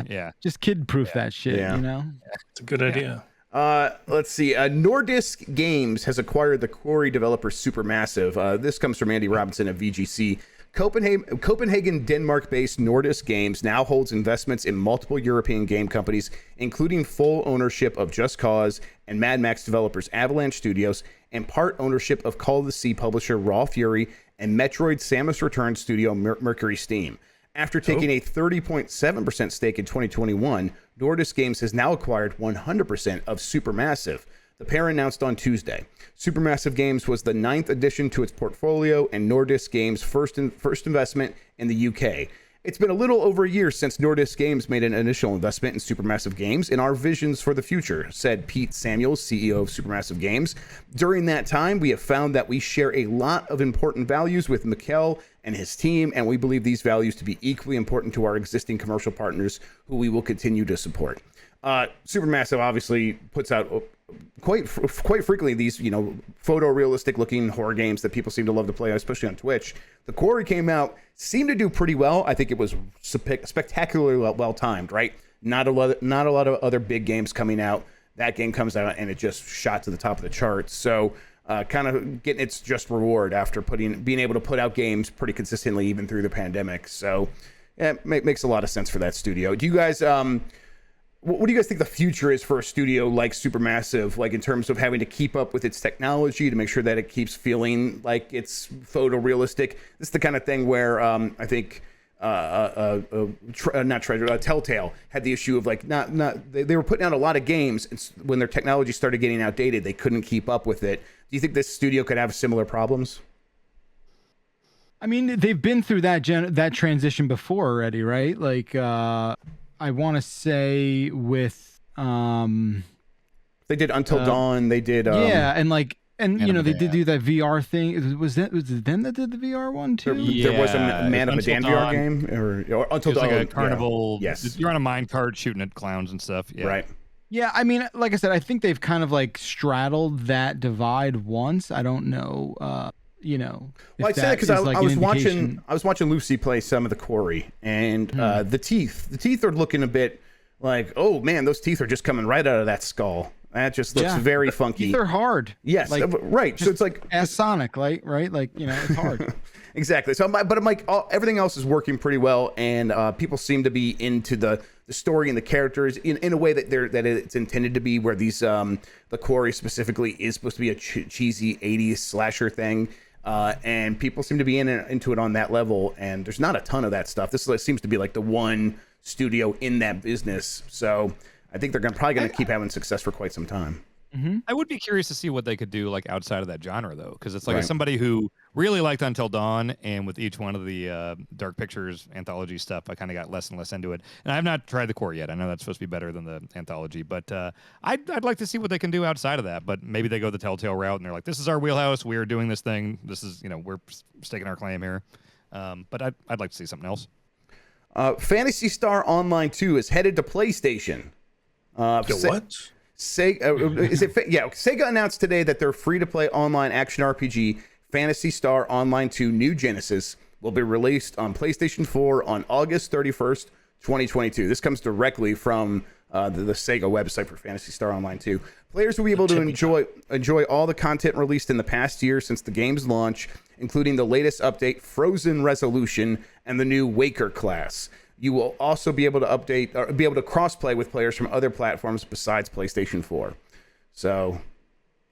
Yeah. Just kid-proof that shit. Yeah. It's a good idea. Let's see. Nordisk Games has acquired the Quarry developer Supermassive. This comes from Andy Robinson of VGC. Copenhagen, Denmark-based Nordisk Games now holds investments in multiple European game companies, including full ownership of Just Cause and Mad Max developers Avalanche Studios, and part ownership of Call of the Sea publisher Raw Fury and Metroid Samus Returns studio Mercury Steam. After taking a 30.7% stake in 2021, Nordisk Games has now acquired 100% of Supermassive. The pair announced on Tuesday. Supermassive Games was the 9th addition to its portfolio and Nordisk Games' first investment in the UK. It's been a little over a year since Nordisk Games made an initial investment in Supermassive Games in our visions for the future, said Pete Samuels, CEO of Supermassive Games. During that time, we have found that we share a lot of important values with Mikkel and his team, and we believe these values to be equally important to our existing commercial partners who we will continue to support. Supermassive obviously puts out quite frequently these photorealistic looking horror games that people seem to love to play, especially on Twitch. The Quarry came out, seemed to do pretty well. I think it was spectacularly well timed, right? Not a lot of other big games coming out. That game comes out and it just shot to the top of the charts. So kind of getting its just reward after being able to put out games pretty consistently even through the pandemic. So yeah, it makes a lot of sense for that studio. Do you guys what do you guys think the future is for a studio like Supermassive, like in terms of having to keep up with its technology to make sure that it keeps feeling like it's photorealistic? This is the kind of thing where I think Telltale had the issue of like they were putting out a lot of games, and when their technology started getting outdated, they couldn't keep up with it. Do you think this studio could have similar problems? I mean, they've been through that transition before already, right? Like I want to say with they did Until Dawn, they did they did do that VR thing. Was it them that did the VR one too? There was a Man of Medan VR game or Until Dawn, like a carnival. Yeah. Yes, you're on a mine cart shooting at clowns and stuff. Yeah. Right. Yeah, I mean, like I said, I think they've kind of like straddled that divide once. I don't know. Well, I say that because I was watching Lucy play some of the Quarry, and the teeth are looking a bit like, oh man, those teeth are just coming right out of that skull. That just looks very funky. Teeth are hard. Yes, like, right. So it's like as Sonic, right? Like it's hard. Exactly. So, but I'm like, everything else is working pretty well, and people seem to be into the story and the characters in a way that it's intended to be. Where these the Quarry specifically is supposed to be a cheesy 80s slasher thing. And people seem to be into it on that level, and there's not a ton of that stuff. This seems to be like the one studio in that business, so I think they're probably going to keep having success for quite some time. I would be curious to see what they could do like outside of that genre though, because it's like as somebody who really liked Until Dawn, and with each one of the Dark Pictures anthology stuff, I kind of got less and less into it. And I've not tried the core yet. I know that's supposed to be better than the anthology, but I'd like to see what they can do outside of that. But maybe they go the Telltale route and they're like, this is our wheelhouse. We are doing this thing. This is, we're staking our claim here. But I'd like to see something else. Phantasy Star Online 2 is headed to PlayStation. What? Sega announced today that their free-to-play online action RPG Phantasy Star Online 2 New Genesis will be released on PlayStation 4 on August 31st, 2022. This comes directly from the Sega website for Phantasy Star Online 2. Players will be able to enjoy all the content released in the past year since the game's launch, including the latest update, Frozen Resolution, and the new Waker class. You will also be able to crossplay with players from other platforms besides PlayStation 4. So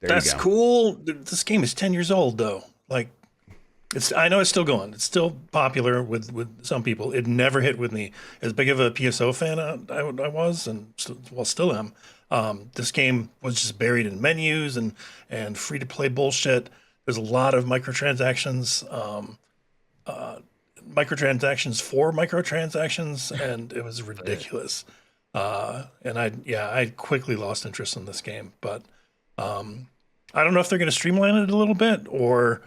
that's cool. This game is 10 years old though. Like, I know it's still going. It's still popular with some people. It never hit with me. As big of a PSO fan I was, and still am. This game was just buried in menus and free to play bullshit. There's a lot of microtransactions. Microtransactions for microtransactions, and it was ridiculous. And I quickly lost interest in this game. But I don't know if they're going to streamline it a little bit, or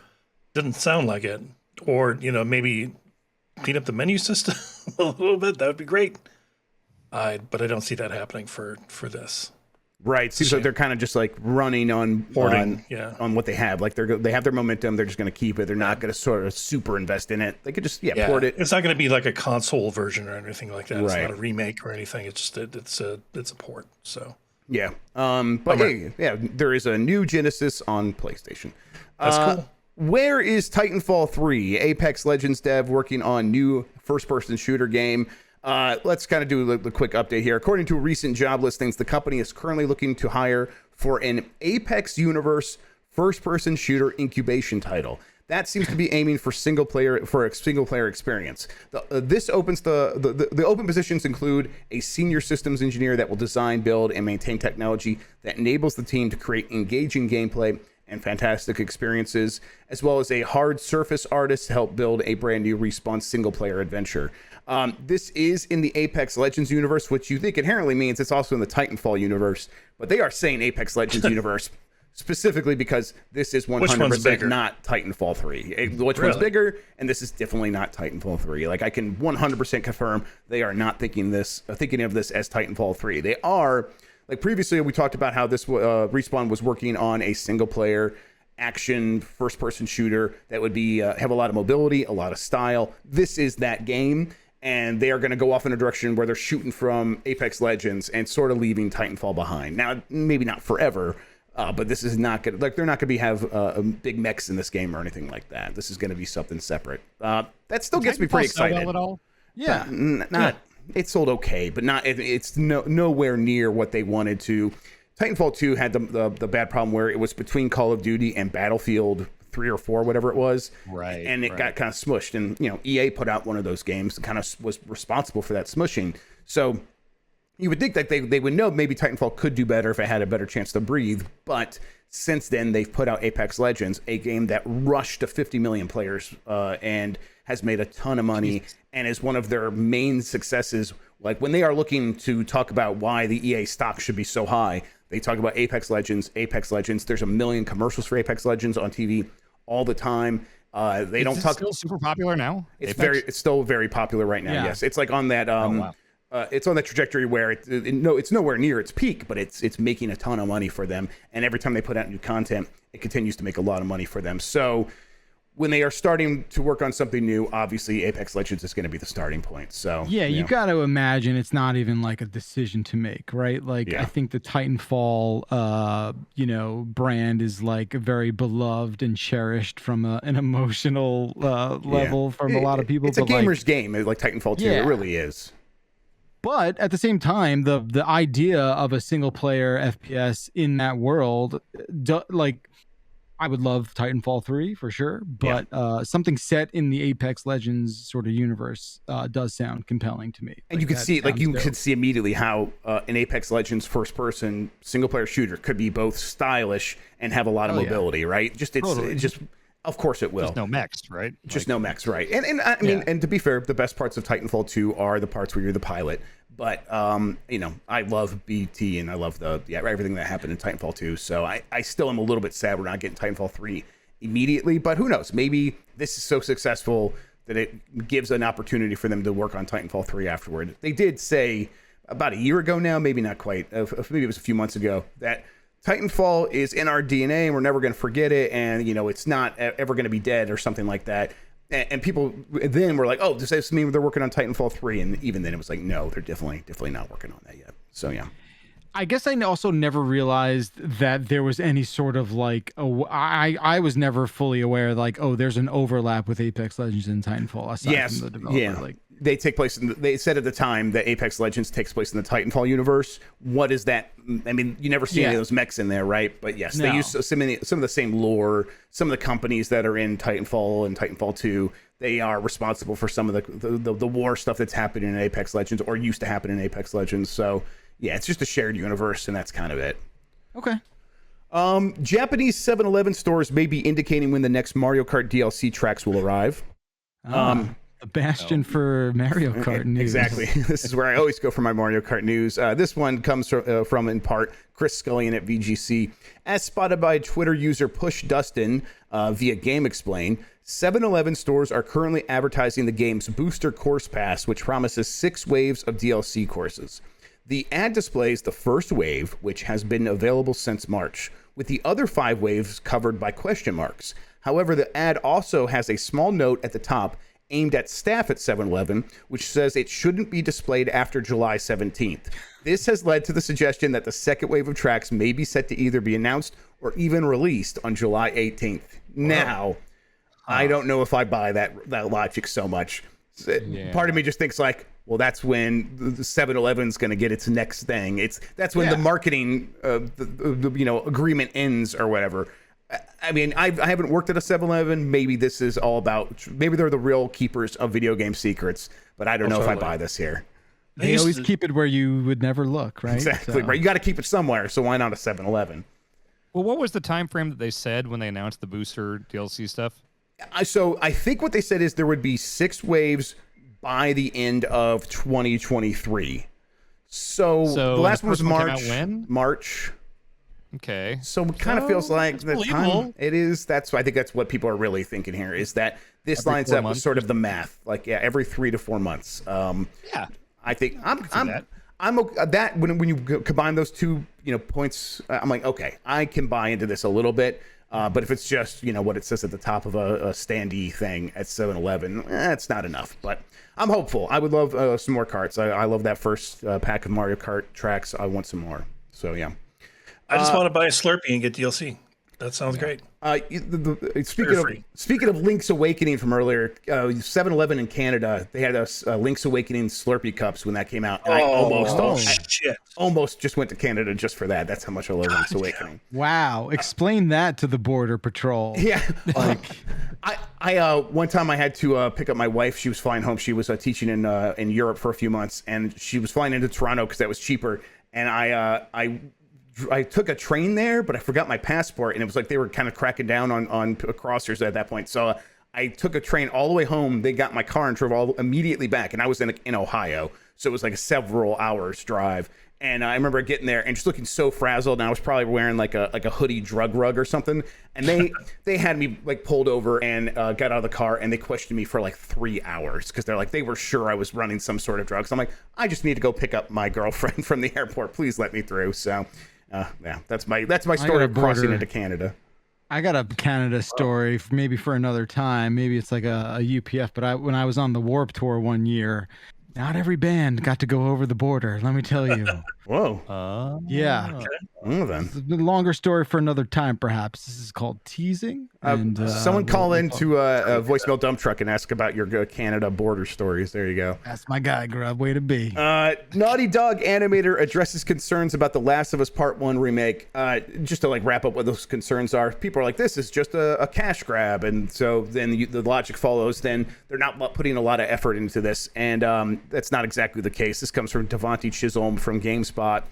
didn't sound like it, or maybe clean up the menu system a little bit. That would be great. But I don't see that happening for this. Right. Seems like they're kind of just like running on what they have. Like they have their momentum. They're just going to keep it. They're not going to sort of super invest in it. They could just port it. It's not going to be like a console version or anything like that. It's not a remake or anything. It's just it's a port. So yeah. There is a new Genesis on PlayStation. That's cool. Where is Titanfall 3? Apex Legends dev working on new first-person shooter game. Let's kind of do the quick update here. According to recent job listings, the company is currently looking to hire for an Apex Universe first-person shooter incubation title. That seems to be aiming for a single player experience. The open positions include a senior systems engineer that will design, build, and maintain technology that enables the team to create engaging gameplay and fantastic experiences, as well as a hard surface artist to help build a brand new Respawn single-player adventure. This is in the Apex Legends universe, which you think inherently means it's also in the Titanfall universe, but they are saying Apex Legends universe specifically because this is 100% not Titanfall 3. Which one's bigger? And this is definitely not Titanfall 3. Like, I can 100% confirm they are not thinking of this as Titanfall 3. They are, like previously we talked about how this Respawn was working on a single player action first-person shooter that would be have a lot of mobility, a lot of style. This is that game. And they are going to go off in a direction where they're shooting from Apex Legends and sort of leaving Titanfall behind. Now, maybe not forever, but this is not going to, like, they're not going to have big mechs in this game or anything like that. This is going to be something separate. That still gets me pretty excited. Well at all? Yeah. It sold okay, but not. It's nowhere near what they wanted to. Titanfall 2 had the bad problem where it was between Call of Duty and Battlefield 3 or 4, whatever it was. Right. And it got kind of smushed. And, EA put out one of those games that kind of was responsible for that smushing. So you would think that they would know maybe Titanfall could do better if it had a better chance to breathe. But since then, they've put out Apex Legends, a game that rushed to 50 million players and has made a ton of money and is one of their main successes. Like, when they are looking to talk about why the EA stock should be so high, they talk about Apex Legends. There's a million commercials for Apex Legends on TV all the time. They don't talk. Still super popular now. It's still very popular right now. Yeah. Yes, it's like on that. It's on that trajectory where it's nowhere near its peak, but it's making a ton of money for them. And every time they put out new content, it continues to make a lot of money for them. So when they are starting to work on something new, obviously Apex Legends is going to be the starting point. So yeah, you got to imagine it's not even like a decision to make, right? Like, I think the Titanfall, brand is like very beloved and cherished from an emotional level from a lot of people. It's a gamer's game, like Titanfall 2. It really is. But at the same time, the idea of a single player FPS in that world, I would love Titanfall 3 for sure, but something set in the Apex Legends sort of universe does sound compelling to me. And you can see, could see immediately how an Apex Legends first-person single-player shooter could be both stylish and have a lot of mobility, right? Of course it will. Just no mechs, right? Just no mechs, right? And I mean, and to be fair, the best parts of Titanfall 2 are the parts where you're the pilot. But I love BT and I love everything that happened in Titanfall 2. So I still am a little bit sad we're not getting Titanfall 3 immediately. But who knows? Maybe this is so successful that it gives an opportunity for them to work on Titanfall 3 afterward. They did say about a year ago now, maybe not quite, maybe it was a few months ago, that Titanfall is in our DNA and we're never going to forget it. And, it's not ever going to be dead or something like that. And people then were like, oh, does this mean they're working on Titanfall 3? And even then it was like, no, they're definitely not working on that yet. So, yeah. I guess I also never realized that there was any sort of I was never fully aware there's an overlap with Apex Legends and Titanfall aside from the developer. Yeah. They take place they said at the time that Apex Legends takes place in the Titanfall universe. What is that? I mean, you never see any of those mechs in there, right? But yes, they use some of the same lore. Some of the companies that are in Titanfall and Titanfall 2, they are responsible for some of the war stuff that's happening in Apex Legends or used to happen in Apex Legends. So yeah, it's just a shared universe, and that's kind of it. Okay. Japanese 7-Eleven stores may be indicating when the next Mario Kart DLC tracks will arrive. A bastion for Mario Kart news. Exactly. This is where I always go for my Mario Kart news. This one comes from, in part, Chris Scullion at VGC. As spotted by Twitter user Push Dustin via Game Explain, 7-Eleven stores are currently advertising the game's Booster Course Pass, which promises 6 waves of DLC courses. The ad displays the first wave, which has been available since March, with the other 5 waves covered by question marks. However, the ad also has a small note at the top aimed at staff at 7-Eleven, which says it shouldn't be displayed after July 17th. This has led to the suggestion that the second wave of tracks may be set to either be announced or even released on July 18th. Now, I don't know if I buy that logic so much. Part of me just thinks well, that's when the 7-Eleven's going to get its next thing. That's when the marketing agreement ends or whatever. I mean, I haven't worked at a 7-Eleven. Maybe this is all about, maybe they're the real keepers of video game secrets, but I don't know if I buy this here. They always keep it where you would never look, right? Exactly, right. You got to keep it somewhere, so why not a 7-Eleven? Well, what was the time frame that they said when they announced the booster DLC stuff? So I think what they said is there would be 6 waves by the end of 2023. So the last one was March. March. Okay. So it kind of feels like the time it is. I think that's what people are really thinking here is that this lines up with sort of the math. Every 3 to 4 months. I think I'm okay. That when you combine those two, points, I'm like, okay, I can buy into this a little bit. But if it's just, what it says at the top of a standee thing at 7-Eleven, it's not enough. But I'm hopeful. I would love some more carts. I love that first pack of Mario Kart tracks. I want some more. So, yeah. I just want to buy a Slurpee and get DLC. That sounds great. Speaking of Link's Awakening from earlier, 7-Eleven in Canada, they had a Link's Awakening Slurpee cups when that came out. And I almost just went to Canada just for that. That's how much I love Link's Awakening. Wow. Explain that to the Border Patrol. Yeah. I one time I had to pick up my wife. She was flying home. She was teaching in Europe for a few months, and she was flying into Toronto because that was cheaper. And I took a train there, but I forgot my passport, and it was like they were kind of cracking down on crossers at that point. So I took a train all the way home. They got my car and drove immediately back, and I was in Ohio, so it was like a several hours drive. And I remember getting there and just looking so frazzled, and I was probably wearing like a hoodie drug rug or something. And they had me pulled over and got out of the car, and they questioned me for 3 hours because they were sure I was running some sort of drugs. So I'm like, I just need to go pick up my girlfriend from the airport. Please let me through. So. That's my story of crossing into Canada. I got a Canada story maybe for another time. Maybe it's like a UPF, but when I was on the Warped Tour one year, not every band got to go over the border. Let me tell you. Whoa. Yeah. Then. It's a longer story for another time, perhaps. This is called teasing. And someone call into a voicemail dump truck and ask about your Canada border stories. There you go. That's my guy, Grub. Way to be. Naughty Dog animator addresses concerns about The Last of Us Part 1 remake. Just to like wrap up what those concerns are, people are like, this is just a cash grab. And so then the logic follows, then they're not putting a lot of effort into this. And that's not exactly the case. This comes from Devontae Chisholm from GameSpot.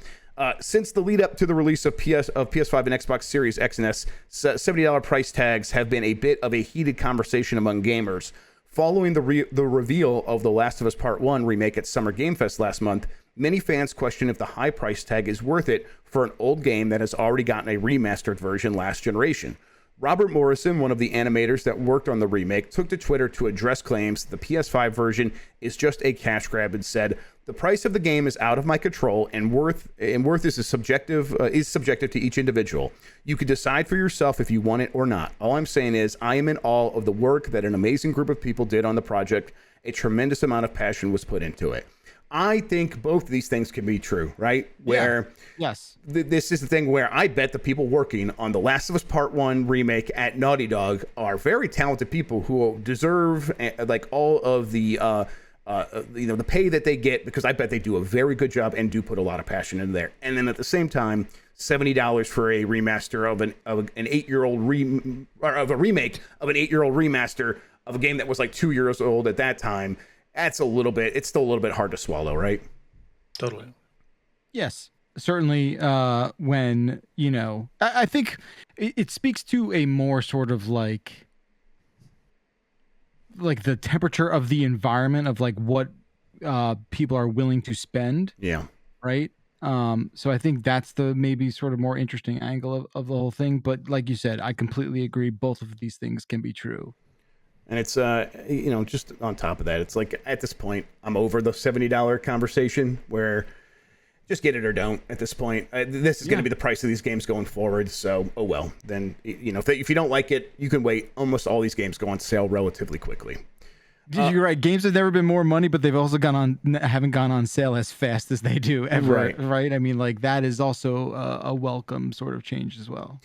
Since the lead up to the release of PS5 and Xbox Series X and S, $70 price tags have been a bit of a heated conversation among gamers. Following the reveal of The Last of Us Part 1 remake at Summer Game Fest last month, many fans question if the high price tag is worth it for an old game that has already gotten a remastered version last generation. Robert Morrison, one of the animators that worked on the remake, took to Twitter to address claims the PS5 version is just a cash grab and said, "The price of the game is out of my control, and worth is subjective to each individual. You can decide for yourself if you want it or not. All I'm saying is I am in awe of the work that an amazing group of people did on the project. A tremendous amount of passion was put into it." I think both of these things can be true, right? Where yes, this is the thing where I bet the people working on The Last of Us Part 1 remake at Naughty Dog are very talented people who deserve like all of the the pay that they get, because I bet they do a very good job and do put a lot of passion in there. And then at the same time, $70 for a remaster of an 8-year-old of a remake of an 8-year-old remaster of a game that was like 2 years old at that time. It's still a little bit hard to swallow, right? Totally. Yes, certainly. When, I think it speaks to a more sort of like the temperature of the environment of like what people are willing to spend. Yeah. Right. So I think that's the maybe sort of more interesting angle of the whole thing. But like you said, I completely agree. Both of these things can be true. And it's, just on top of that, it's like at this point, I'm over the $70 conversation where just get it or don't at this point. This is going to be the price of these games going forward. So, oh well. Then, if you don't like it, you can wait. Almost all these games go on sale relatively quickly. You're right. Games have never been more money, but they've also haven't gone on sale as fast as they do ever. Right? I mean, like that is also a welcome sort of change as well.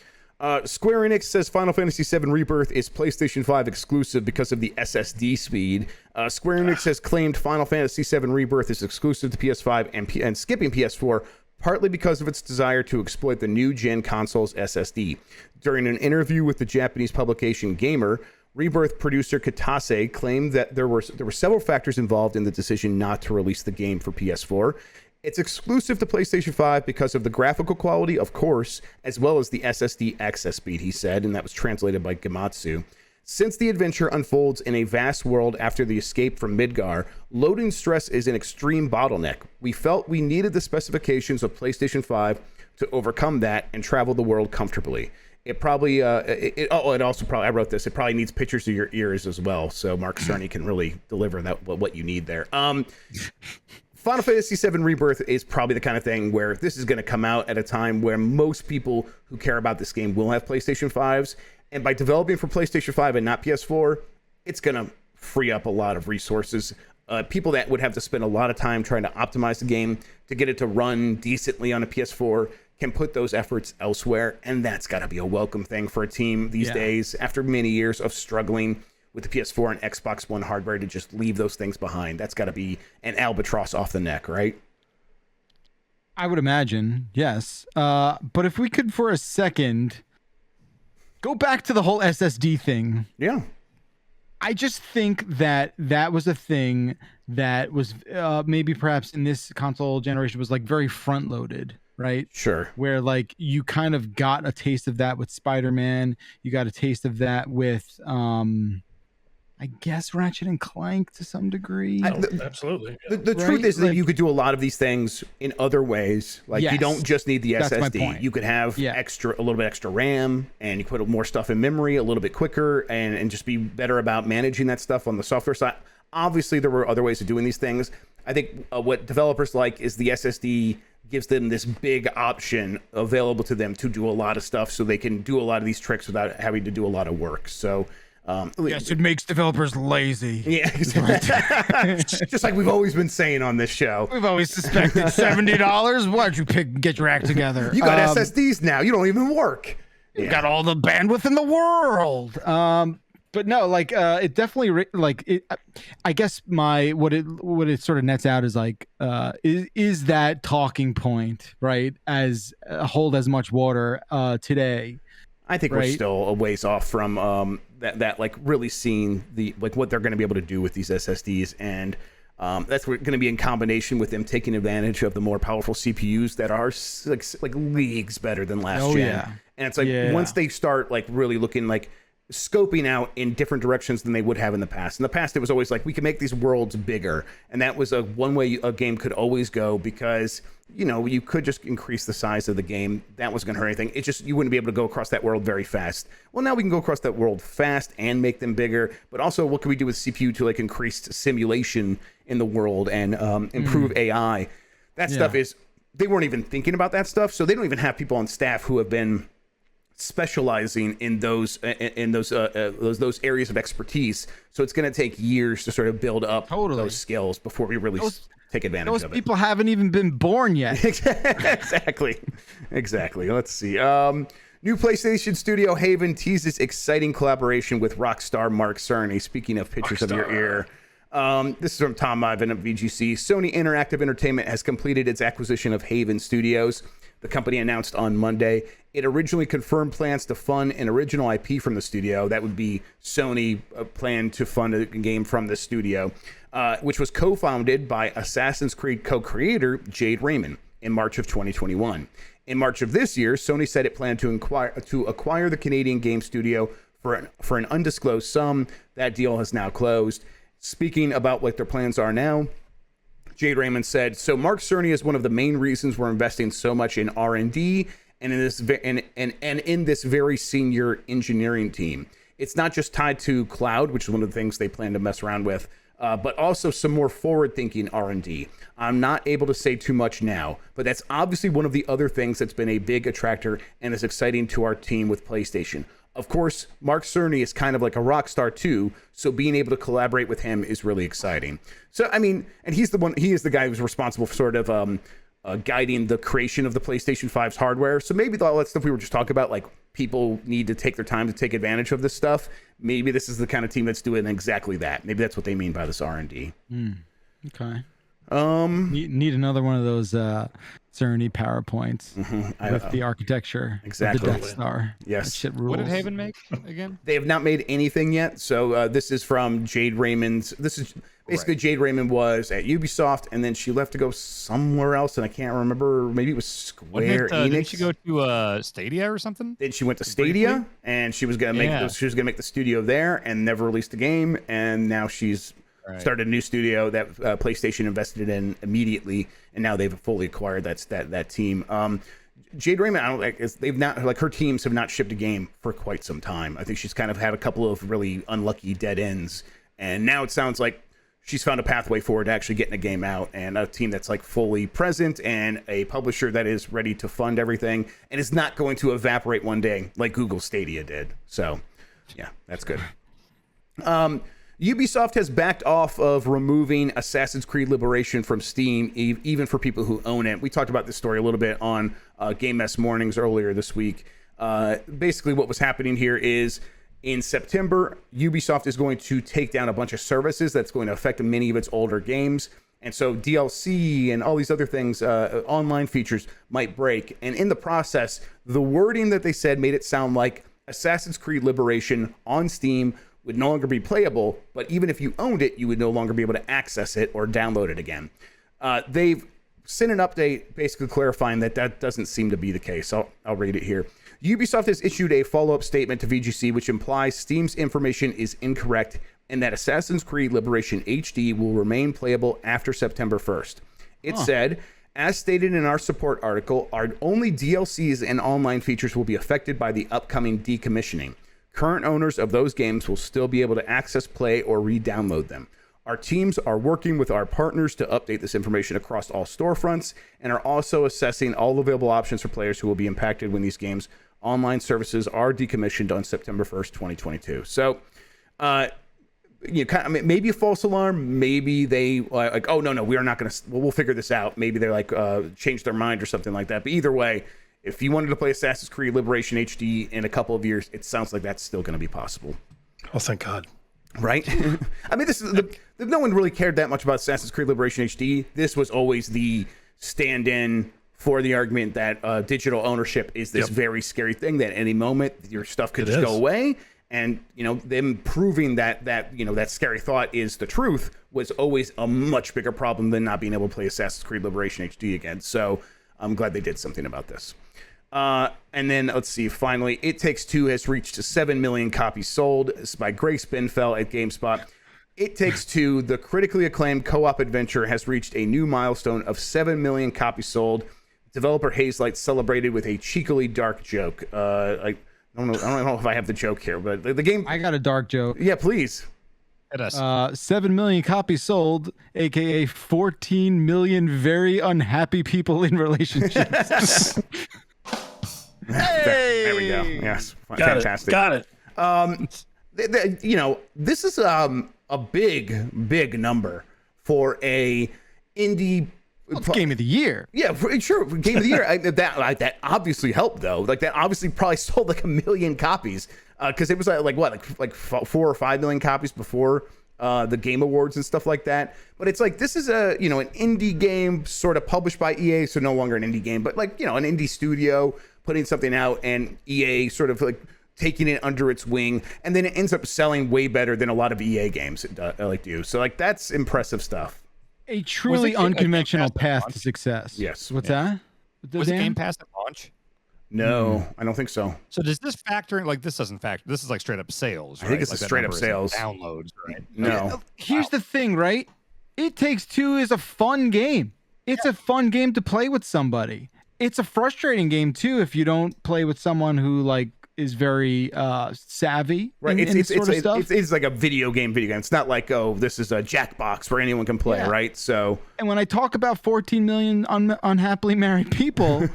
Square Enix says Final Fantasy VII Rebirth is PlayStation 5 exclusive because of the SSD speed. Square Enix has claimed Final Fantasy VII Rebirth is exclusive to PS5 and skipping PS4, partly because of its desire to exploit the new gen console's SSD. During an interview with the Japanese publication Gamer, Rebirth producer Katase claimed that there were several factors involved in the decision not to release the game for PS4. It's exclusive to PlayStation 5 because of the graphical quality, of course, as well as the SSD access speed, he said, and that was translated by Gematsu. Since the adventure unfolds in a vast world after the escape from Midgar, loading stress is an extreme bottleneck. We felt we needed the specifications of PlayStation 5 to overcome that and travel the world comfortably. It probably, it also probably, I wrote this, it probably needs pictures of your ears as well, so Mark Cerny can really deliver what you need there. Final Fantasy VII Rebirth is probably the kind of thing where this is going to come out at a time where most people who care about this game will have PlayStation 5s. And by developing for PlayStation 5 and not PS4, it's going to free up a lot of resources. People that would have to spend a lot of time trying to optimize the game to get it to run decently on a PS4 can put those efforts elsewhere. And that's got to be a welcome thing for a team these days after many years of struggling with the PS4 and Xbox One hardware to just leave those things behind. That's got to be an albatross off the neck, right? I would imagine, yes. But if we could for a second go back to the whole SSD thing. Yeah. I just think that was a thing that was maybe perhaps in this console generation was like very front loaded. Right? Sure. Where like you kind of got a taste of that with Spider-Man. You got a taste of that with I guess Ratchet and Clank to some degree. Absolutely. Yeah. The truth is that you could do a lot of these things in other ways. Like you don't just need the SSD. You could have a little bit extra RAM, and you put more stuff in memory a little bit quicker, and just be better about managing that stuff on the software side. Obviously, there were other ways of doing these things. I think what developers like is the SSD gives them this big option available to them to do a lot of stuff, so they can do a lot of these tricks without having to do a lot of work. So Yes, it makes developers lazy. Yeah, just like we've always been saying on this show. We've always suspected $70. Why don't you get your act together? You got SSDs now. You don't even work. You got all the bandwidth in the world. But no, like it definitely I guess what it sort of nets out is like is that talking point, right, as hold as much water today. I think we're still a ways off from that like really seeing what they're going to be able to do with these SSDs, and that's going to be in combination with them taking advantage of the more powerful CPUs that are like leagues better than last gen. Yeah. And it's like once they start like really looking like scoping out in different directions than they would have in the past. In the past, it was always like we can make these worlds bigger, and that was one way a game could always go, because you could just increase the size of the game. That wasn't going to hurt anything. It's just you wouldn't be able to go across that world very fast. Well, now we can go across that world fast and make them bigger, but also what can we do with CPU to like increase simulation in the world and improve AI? That stuff is, they weren't even thinking about that stuff, so they don't even have people on staff who have been specializing in those areas of expertise. So it's going to take years to sort of build up those skills before we really take advantage of it. Those people haven't even been born yet. Exactly. Let's see. New PlayStation studio Haven teases exciting collaboration with rockstar Mark Cerny. Speaking of pictures of your ear. This is from Tom Ivan at VGC. Sony Interactive Entertainment has completed its acquisition of Haven Studios. The company announced on Monday it originally confirmed plans to fund an original IP from the studio. That would be Sony planned to fund a game from the studio, which was co-founded by Assassin's Creed co-creator Jade Raymond in March of 2021. In March of this year, Sony said it planned to acquire the Canadian game studio for an undisclosed sum. That deal has now closed. Speaking about what their plans are now, Jade Raymond said, "So Mark Cerny is one of the main reasons we're investing so much in R&D and in this very senior engineering team. It's not just tied to cloud, which is one of the things they plan to mess around with, but also some more forward-thinking R&D. I'm not able to say too much now, but that's obviously one of the other things that's been a big attractor and is exciting to our team with PlayStation. Of course, Mark Cerny is kind of like a rock star too, so being able to collaborate with him is really exciting." So, I mean, and he is the guy who's responsible for sort of guiding the creation of the PlayStation 5's hardware. So maybe all that stuff we were just talking about, like people need to take their time to take advantage of this stuff. Maybe this is the kind of team that's doing exactly that. Maybe that's what they mean by this R&D. Okay. Need another one of those Cerny PowerPoints with the architecture of the Death Star. Yes. That shit rules. What did Haven make again? They have not made anything yet. So this is from Jade Raymond's. This is basically Jade Raymond was at Ubisoft, and then she left to go somewhere else, and I can't remember. Maybe it was Square Enix. Didn't she go to Stadia or something? Then she went to Stadia, and she was gonna make make the studio there, and never released a game. And now she's started a new studio that PlayStation invested in immediately, and now they've fully acquired that team. Jade Raymond, they've not, like, her teams have not shipped a game for quite some time. I think she's kind of had a couple of really unlucky dead ends, and now it sounds like she's found a pathway forward to actually getting a game out, and a team that's like fully present, and a publisher that is ready to fund everything and is not going to evaporate one day like Google Stadia did. So yeah, that's good. Ubisoft has backed off of removing Assassin's Creed Liberation from Steam, even for people who own it. We talked about this story a little bit on Game Mess Mornings earlier this week. Basically, what was happening here is in September, Ubisoft is going to take down a bunch of services that's going to affect many of its older games. And so DLC and all these other things, online features might break. And in the process, the wording that they said made it sound like Assassin's Creed Liberation on Steam would no longer be playable, but even if you owned it, you would no longer be able to access it or download it again. They've sent an update basically clarifying that doesn't seem to be the case. I'll read it here. Ubisoft has issued a follow-up statement to VGC which implies Steam's information is incorrect and that Assassin's Creed Liberation HD will remain playable after September 1st. It said, as stated in our support article, our only DLCs and online features will be affected by the upcoming decommissioning. Current owners of those games will still be able to access, play, or re-download them. Our teams are working with our partners to update this information across all storefronts and are also assessing all available options for players who will be impacted when these games' online services are decommissioned on September 1st, 2022. So maybe a false alarm. Maybe they like, oh no, we are not going to. We'll figure this out. Maybe they're like changed their mind or something like that. But either way, if you wanted to play Assassin's Creed Liberation HD in a couple of years, it sounds like that's still going to be possible. Oh, thank God. Right? I mean, this is no one really cared that much about Assassin's Creed Liberation HD. This was always the stand-in for the argument that digital ownership is this very scary thing that at any moment your stuff could just go away. And, them proving that scary thought is the truth was always a much bigger problem than not being able to play Assassin's Creed Liberation HD again. So I'm glad they did something about this. And then let's see. Finally, It Takes Two has reached 7 million copies sold. This is by Grace Benfell at GameSpot. It Takes Two, the critically acclaimed co-op adventure, has reached a new milestone of 7 million copies sold. Developer Hazelight celebrated with a cheekily dark joke. I don't know if I have the joke here, but the game. I got a dark joke. Yeah, please. Hit us. 7 million copies sold, aka 14 million very unhappy people in relationships. There we go. Yes, fantastic. Got it. This is a big number for a indie. It's game of the year. Yeah, sure. Game of the year. That obviously helped though. Like that obviously probably sold like 1 million copies because it was like 4 or 5 million copies before the Game Awards and stuff like that. But it's like this is an indie game sort of published by EA, so no longer an indie game, but like an indie studio putting something out and EA sort of like taking it under its wing, and then it ends up selling way better than a lot of EA games do. So like that's impressive stuff. A truly unconventional path to success. Yes. What's that? Was it Game Pass at launch? No, I don't think so. So does this factor in? Like this doesn't factor. This is like straight up sales. Right? I think it's like straight up sales. Downloads, right? No. Here's the thing, right? It Takes Two is a fun game. It's a fun game to play with somebody. It's a frustrating game too if you don't play with someone who like is very savvy. Right. In it's like a video game. It's not like, oh, this is a Jackbox where anyone can play, right? So. And when I talk about 14 million unhappily married people,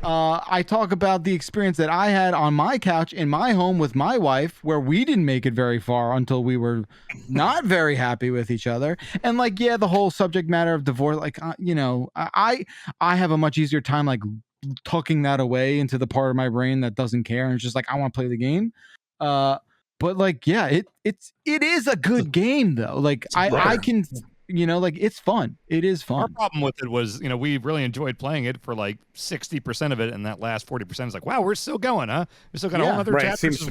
I talk about the experience that I had on my couch in my home with my wife, where we didn't make it very far until we were not very happy with each other. And like, yeah, the whole subject matter of divorce, like, I have a much easier time like tucking that away into the part of my brain that doesn't care and it's just like I want to play the game. But like, yeah, it is a good game though. Like I can, like it's fun. It is fun. Our problem with it was, we really enjoyed playing it for like 60% of it, and that last 40% is like, wow, we're still going, huh? We're still got a whole other chapter. It's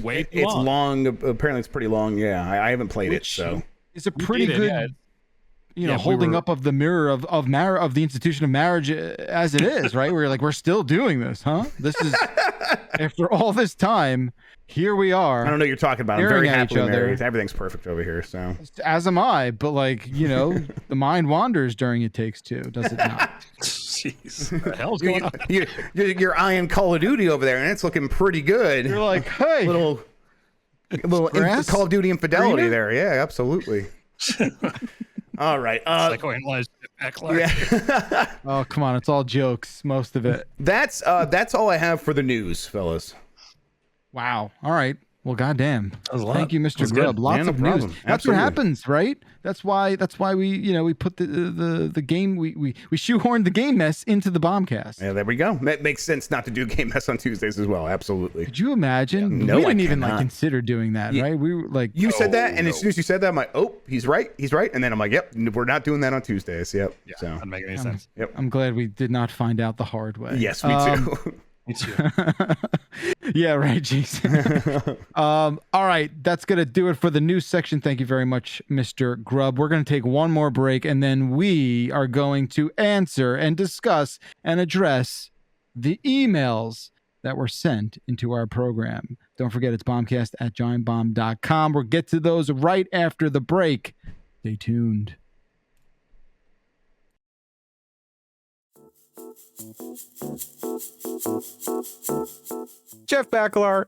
long. Apparently, it's pretty long. Yeah, I haven't played it, so it's a pretty good. Holding up of the mirror of the institution of marriage as it is, right? We're still doing this, huh? This is after all this time, here we are. I don't know what you're talking about. I'm very happily married. Everything's perfect over here, so. As am I, but the mind wanders during It Takes Two, does it not? Jeez, what the hell's going on? You're eyeing Call of Duty over there, and it's looking pretty good. You're like, hey, little Call of Duty infidelity there. Yeah, absolutely. All right. It's like Oh, come on. It's all jokes, most of it. That's all I have for the news, fellas. Wow. All right. Well, goddamn. Thank you, Mr. Grubb. Lots of news. That's Absolutely. What happens, right? That's why we we put the game we shoehorned the game mess into the Bombcast. Yeah, there we go. That makes sense not to do game mess on Tuesdays as well. Absolutely. Could you imagine? No, we didn't even consider doing that, right? We were like, you said that, and as soon as you said that, I'm like, oh, he's right, and then I'm like, yep, we're not doing that on Tuesdays. Yep. Yeah, so doesn't make any sense. Yep. I'm glad we did not find out the hard way. Yes, me too. Me too. Yeah, right, Jason. All right, that's going to do it for the news section. Thank you very much, Mr. Grubb. We're going to take one more break, and then we are going to answer and discuss and address the emails that were sent into our program. Don't forget, it's bombcast@giantbomb.com. We'll get to those right after the break. Stay tuned. Jeff Bakalar,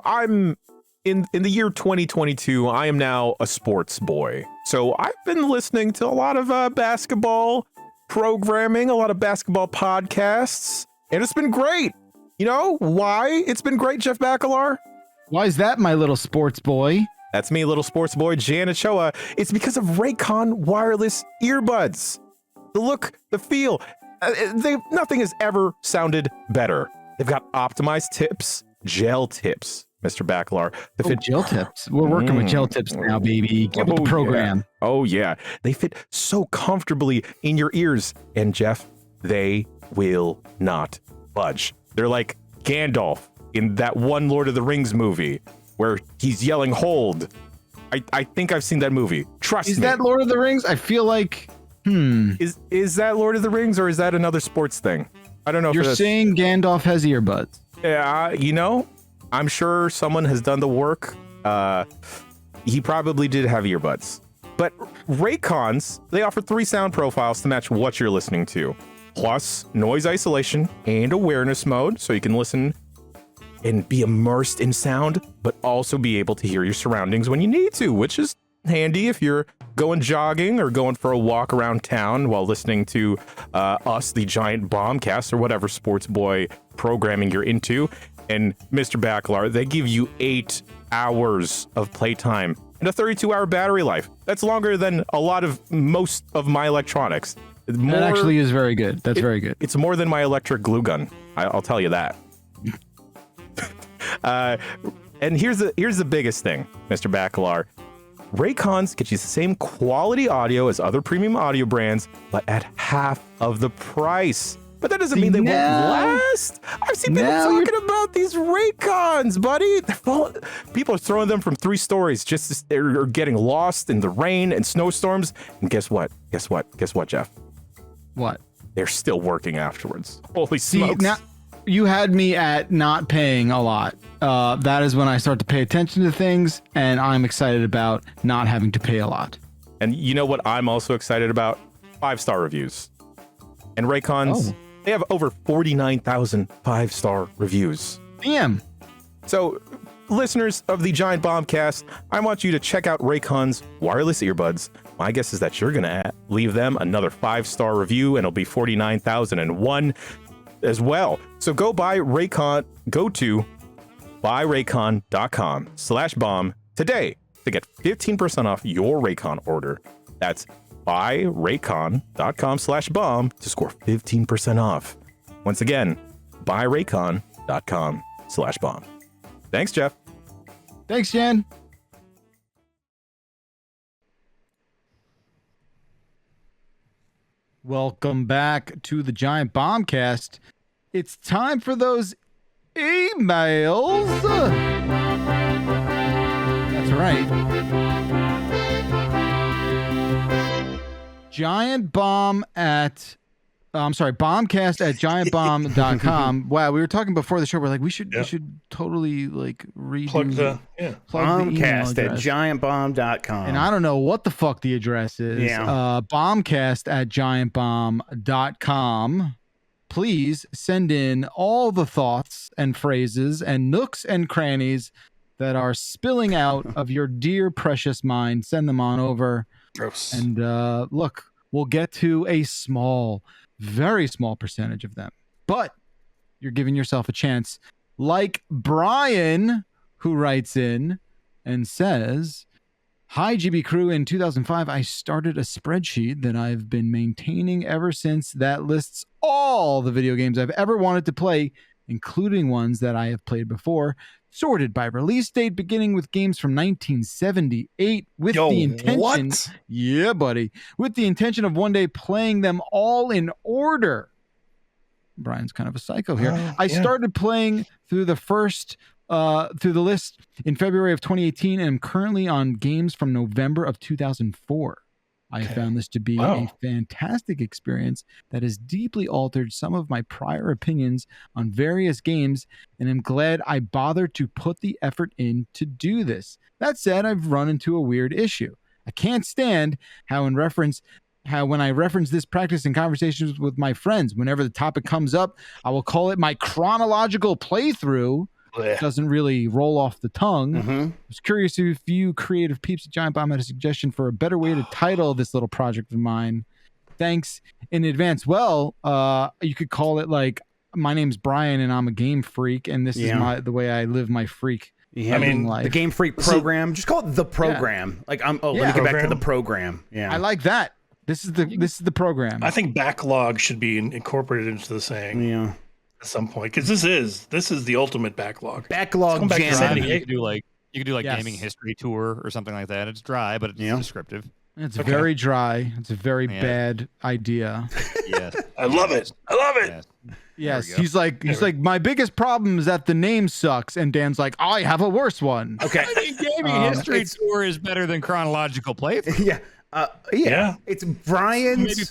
I'm in the year 2022. I am now a sports boy. So I've been listening to a lot of basketball programming, a lot of basketball podcasts, and it's been great. You know why it's been great, Jeff Bakalar? Why is that, my little sports boy? That's me, little sports boy Jan Ochoa. It's because of Raycon wireless earbuds. The look, the feel, nothing has ever sounded better. They've got optimized tips, gel tips, Mr. Bacalar. Gel tips. We're working with gel tips now, baby. Get with the program. Yeah. Oh, yeah. They fit so comfortably in your ears. And Jeff, they will not budge. They're like Gandalf in that one Lord of the Rings movie where he's yelling, hold. I think I've seen that movie. Trust me. Is that Lord of the Rings? I feel like, Is that Lord of the Rings or is that another sports thing? I don't know. You're saying Gandalf has earbuds. Yeah, I'm sure someone has done the work. He probably did have earbuds. But Raycons, they offer 3 sound profiles to match what you're listening to, plus noise isolation and awareness mode, so you can listen and be immersed in sound, but also be able to hear your surroundings when you need to, which is handy if you're going jogging or going for a walk around town while listening to us, the giant Bombcast, or whatever sports boy programming you're into. And Mr. Bacalar, they give you 8 hours of playtime and a 32-hour battery life. That's longer than most of my electronics. That actually is very good. That's very good. It's more than my electric glue gun. I'll tell you that. And here's the biggest thing, Mr. Bacalar. Raycons get you the same quality audio as other premium audio brands, but at half of the price. But that doesn't mean they won't last. I've seen people talking about these Raycons, buddy. People are throwing them from 3 stories they're getting lost in the rain and snowstorms. And guess what? Guess what, Jeff? What? They're still working afterwards. Holy smokes. Now, you had me at not paying a lot. That is when I start to pay attention to things, and I'm excited about not having to pay a lot. And you know what I'm also excited about? 5-star reviews. And Raycons, they have over 49,000 5-star reviews. Damn. So, listeners of the Giant Bombcast, I want you to check out Raycon's wireless earbuds. My guess is that you're going to leave them another 5-star review, and it'll be 49,001 as well. So go to buyraycon.com/bomb today to get 15% off your Raycon order. That's buyraycon.com/bomb to score 15% off. Once again, buyraycon.com/bomb. Thanks, Jeff. Thanks, Jen. Welcome back to the Giant Bombcast. It's time for those emails. That's right. Bombcast@giantbomb.com. Wow, we were talking before the show. We're like, we should totally like redo Bombcast@giantbomb.com. And I don't know what the fuck the address is. Yeah. Bombcast@giantbomb.com. Please send in all the thoughts and phrases and nooks and crannies that are spilling out of your dear precious mind. Send them on over. Gross. And look, we'll get to a very small percentage of them. But you're giving yourself a chance. Like Brian, who writes in and says, "Hi, GB crew. In 2005, I started a spreadsheet that I've been maintaining ever since that lists all the video games I've ever wanted to play, including ones that I have played before, sorted by release date, beginning with games from 1978 with the intention..." What? Yeah, buddy. With the intention of one day playing them all in order. Brian's kind of a psycho here. I started playing through the list in February of 2018, and I'm currently on games from November of 2004. I found this to be a fantastic experience that has deeply altered some of my prior opinions on various games, and I'm glad I bothered to put the effort in to do this. That said, I've run into a weird issue. I can't stand how when I reference this practice in conversations with my friends, whenever the topic comes up, I will call it my chronological playthrough. It doesn't really roll off the tongue. I was curious if you creative peeps at Giant Bomb had a suggestion for a better way to title this little project of mine. Thanks in advance. Well, you could call it like, my name's Brian and I'm a game freak, and this is the way I live my freak Yeah, I mean, the Game Freak program. Just call it the program. Like let me get back to the program. Yeah, I like that. This is the program. I think backlog should be incorporated into the saying. Yeah. At some point, because this is the ultimate backlog. Backlog back to jam. 78. You could do like gaming history tour or something like that. It's dry, but it's descriptive. It's very dry. It's a very bad idea. Yes. I love it. I love it. Yes, he's like my biggest problem is that the name sucks, and Dan's like, I have a worse one. Okay. I mean, gaming history tour is better than chronological playthrough. Yeah. It's Brian's Maybe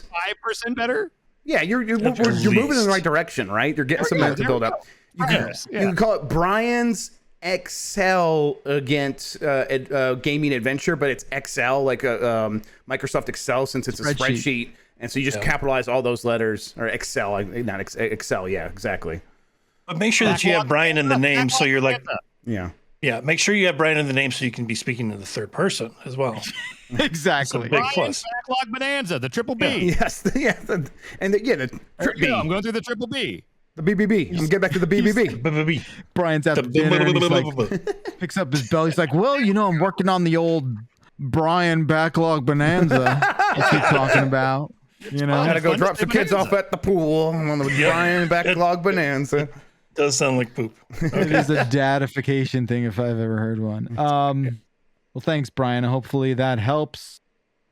5% better. Yeah, you're moving in the right direction, right? You're getting something to build up. You can call it Brian's Excel against gaming adventure, but it's Excel, like a Microsoft Excel, since it's a spreadsheet. And so you just capitalize all those letters, or Excel, not Excel. Yeah, exactly. But make sure that you have Brian in the name, so you're like, yeah. Make sure you have Brian in the name, so you can be speaking in the third person as well. Exactly. Big plus. Backlog Bonanza, the triple B. Yes, the triple B. I'm going through the triple B. The BBB. I'm get back to the BBB. Brian's at dinner and he's like, picks up his bell. He's like, well, I'm working on the old Brian Backlog Bonanza. What's he talking about? Gotta go drop some kids off at the pool on the Brian Backlog Bonanza. Does sound like poop. Okay. It is a dadification thing if I've ever heard one. Well, thanks, Brian. Hopefully that helps.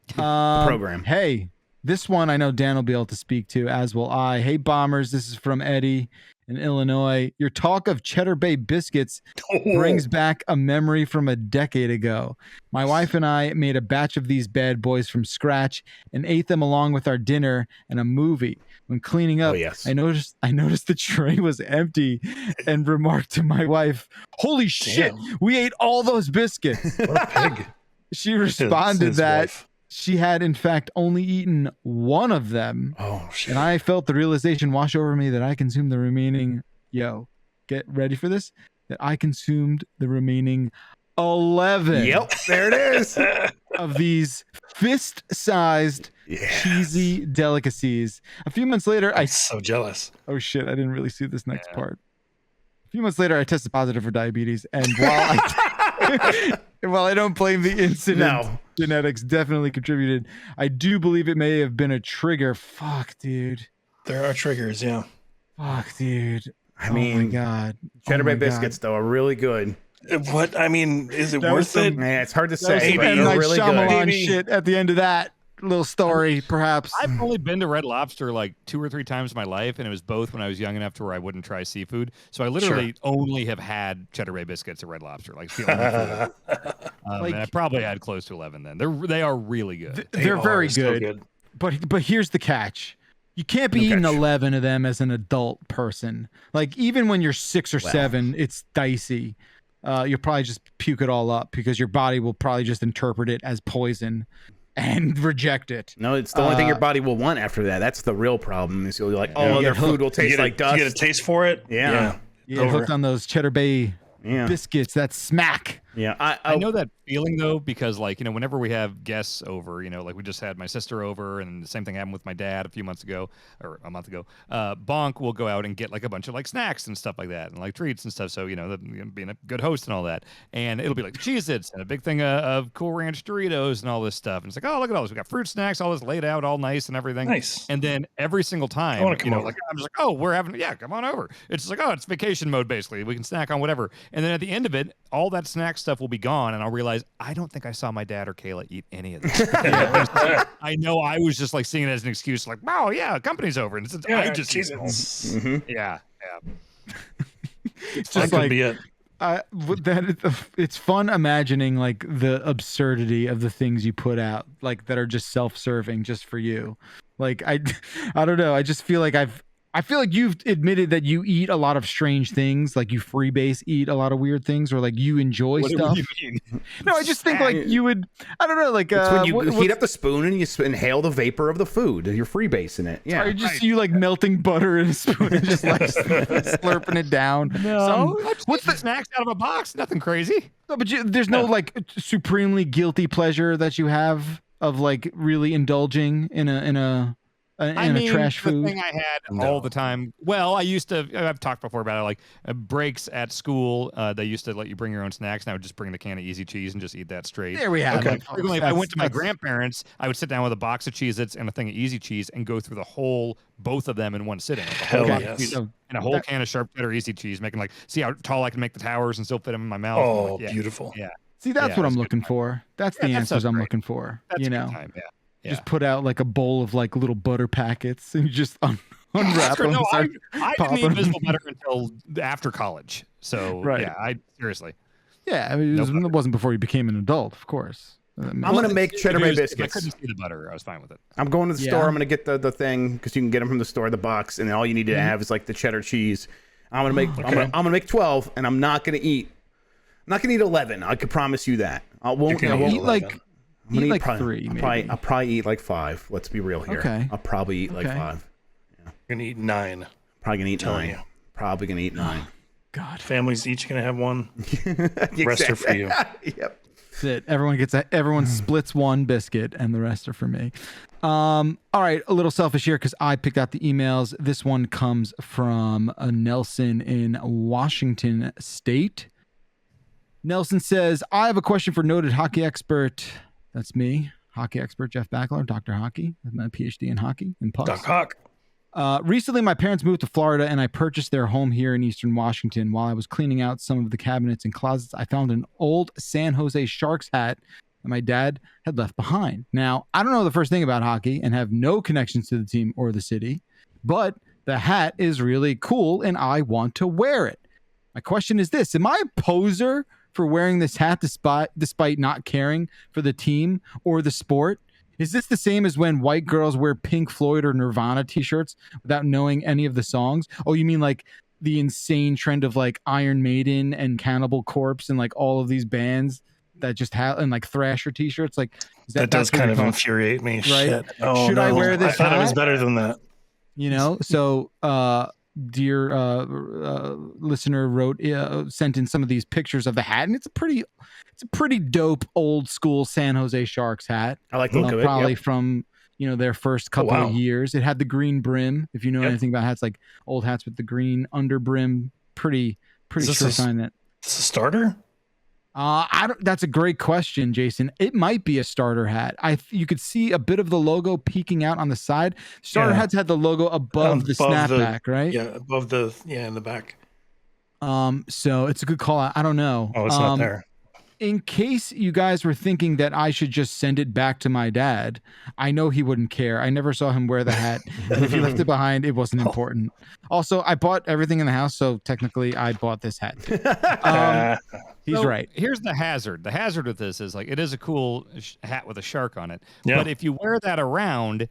The program. Hey, this one I know Dan will be able to speak to, as will I. Hey, Bombers, this is from Eddie in Illinois. Your talk of Cheddar Bay biscuits brings back a memory from a decade ago. My wife and I made a batch of these bad boys from scratch and ate them along with our dinner and a movie. When cleaning up, I noticed the tray was empty and remarked to my wife, "Holy shit, we ate all those biscuits." What a pig. She responded that she had, in fact, only eaten one of them. Oh, shit. And I felt the realization wash over me that I consumed the remaining, get ready for this, that I consumed the remaining 11. Yep, there it is. Of these fist-sized, cheesy delicacies. A few months later, I'm so jealous. Oh, shit, I didn't really see this next part. A few months later, I tested positive for diabetes, and while I don't blame the incident, genetics definitely contributed. I do believe it may have been a trigger. Fuck, dude. There are triggers, yeah. Fuck, dude. I mean, my God. Cheddar Bay biscuits, though, are really good. What? I mean, is it worth it? Yeah, it's hard to say, but they're really Shyamalan good. shit at the end of that little story, perhaps. I've only been to Red Lobster like 2 or 3 times in my life, and it was both when I was young enough to where I wouldn't try seafood. So I literally only have had Cheddar Bay biscuits at Red Lobster, like the only food. And I probably had close to 11 then. They are really good. They're very good. But here's the catch. You can't be eating 11 of them as an adult person. Like, even when you're 6 or 7, it's dicey. You'll probably just puke it all up because your body will probably just interpret it as poison and reject it. No, it's the only thing your body will want after that. That's the real problem. Is you'll be like, their food will taste like dust. You get a taste for it? Yeah. You get hooked on those Cheddar Bay biscuits. That smack. Yeah, I know that feeling though, because whenever we have guests over, like we just had my sister over, and the same thing happened with my dad a month ago. Bonk will go out and get like a bunch of like snacks and stuff like that, and like treats and stuff. So being a good host and all that, and it'll be like Cheez-Its and a big thing of Cool Ranch Doritos and all this stuff. And it's like, oh, look at all this. We got fruit snacks, all this laid out, all nice and everything. Nice. And then every single time, I'm just like, oh, we're having, come on over. It's just like, oh, it's vacation mode basically. We can snack on whatever. And then at the end of it, all that snack stuff will be gone, and I'll realize I don't think I saw my dad or Kayla eat any of that. I know I was just like seeing it as an excuse, like, oh yeah, company's over, and I just it's just like it's fun imagining like the absurdity of the things you put out, like that are just self-serving just for you. Like I don't know. I just feel like I feel like you've admitted that you eat a lot of strange things, like you freebase eat a lot of weird things, or like you enjoy stuff. What do you mean? No, I just think like you would, I don't know, like it's when you heat up the spoon and you inhale the vapor of the food. You're freebasing it. Yeah, or just you like melting butter in a spoon and just like slurping it down. No, what's the snacks out of a box? Nothing crazy. No, but there's no like supremely guilty pleasure that you have of like really indulging in a and a trash food. The thing I had all the time. Well, I've talked before about it, like breaks at school. They used to let you bring your own snacks, and I would just bring the can of Easy Cheese and just eat that straight. There we have it. Frequently, if I went to my grandparents, I would sit down with a box of Cheez-Its and a thing of Easy Cheese and go through both of them in one sitting. Like Hell yes. And a whole can of sharp cheddar Easy Cheese, making see how tall I can make the towers and still fit them in my mouth. Oh, beautiful. Yeah. See, that's what I'm looking for. That's the answers I'm looking for. That's you a know. good time. Yeah. Just put out like a bowl of like little butter packets and you just unwrap them. No, I didn't eat Visible Butter until after college. So yeah, seriously. Yeah, I mean, it wasn't before you became an adult, of course. I'm gonna make cheddar bay biscuits. I couldn't see the butter. I was fine with it. I'm going to the store. I'm gonna get the thing because you can get them from the store, the box, and then all you need to have is like the cheddar cheese. I'm gonna make I'm gonna make 12, and I'm not gonna eat 11. I can promise you that. I won't eat like. I'm gonna eat probably 3. I'll probably eat like 5. Let's be real here. Okay. I'll probably eat like 5. Yeah. You're gonna eat 9. Probably gonna eat 9. Probably gonna eat 9. God. Families each gonna have one. The rest are for you. Yep. That's it. Everyone splits one biscuit, and the rest are for me. All right, a little selfish here because I picked out the emails. This one comes from Nelson in Washington State. Nelson says, I have a question for noted hockey expert. That's me, hockey expert Jeff Backler, Dr. Hockey. I have my PhD in hockey and pucks. Doc Hawk. Recently, my parents moved to Florida, and I purchased their home here in Eastern Washington. While I was cleaning out some of the cabinets and closets, I found an old San Jose Sharks hat that my dad had left behind. Now, I don't know the first thing about hockey and have no connections to the team or the city, but the hat is really cool, and I want to wear it. My question is this. Am I a poser for wearing this hat despite not caring for the team or the sport? Is this the same as when white girls wear Pink Floyd or Nirvana t-shirts without knowing any of the songs? Oh, you mean like the insane trend of like Iron Maiden and Cannibal Corpse and like all of these bands that just have, and like Thrasher t-shirts? Like that does kind of infuriate me. Right? Shit. Oh, Should I wear this I thought hat? it was better than that. You know, so dear listener sent in some of these pictures of the hat, and it's a pretty dope old school San Jose Sharks hat. I like the look of it. Probably from their first couple of years. It had the green brim. If you know anything about hats, like old hats with the green under brim, pretty sure sign that. Is this a starter? That's a great question, Jason. It might be a starter hat. You could see a bit of the logo peeking out on the side. Starter hats had the logo above the snapback, right? Yeah, in the back. So it's a good call out. I don't know. Oh, it's not there. In case you guys were thinking that I should just send it back to my dad, I know he wouldn't care. I never saw him wear the hat. If he left it behind, it wasn't important. Also, I bought everything in the house, so technically I bought this hat too. He's right. Here's the hazard. The hazard with this is like it is a cool hat with a shark on it. Yeah. But if you wear that around,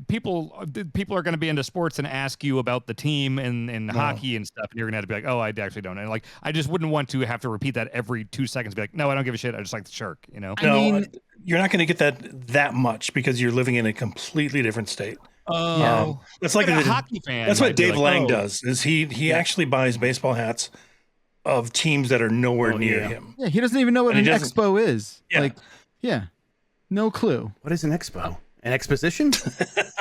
people are going to be into sports and ask you about the team and hockey and stuff, and you're going to have to be like, oh, I actually don't. And like, I just wouldn't want to have to repeat that every 2 seconds. Be like, no, I don't give a shit. I just like the shark. You know? No, you're not going to get that much because you're living in a completely different state. It's like a hockey fan. That's what Dave Lang does. Is he actually buys baseball hats of teams that are nowhere near him. Yeah, he doesn't even know what an expo is. Yeah. No clue. What is an expo? An exposition?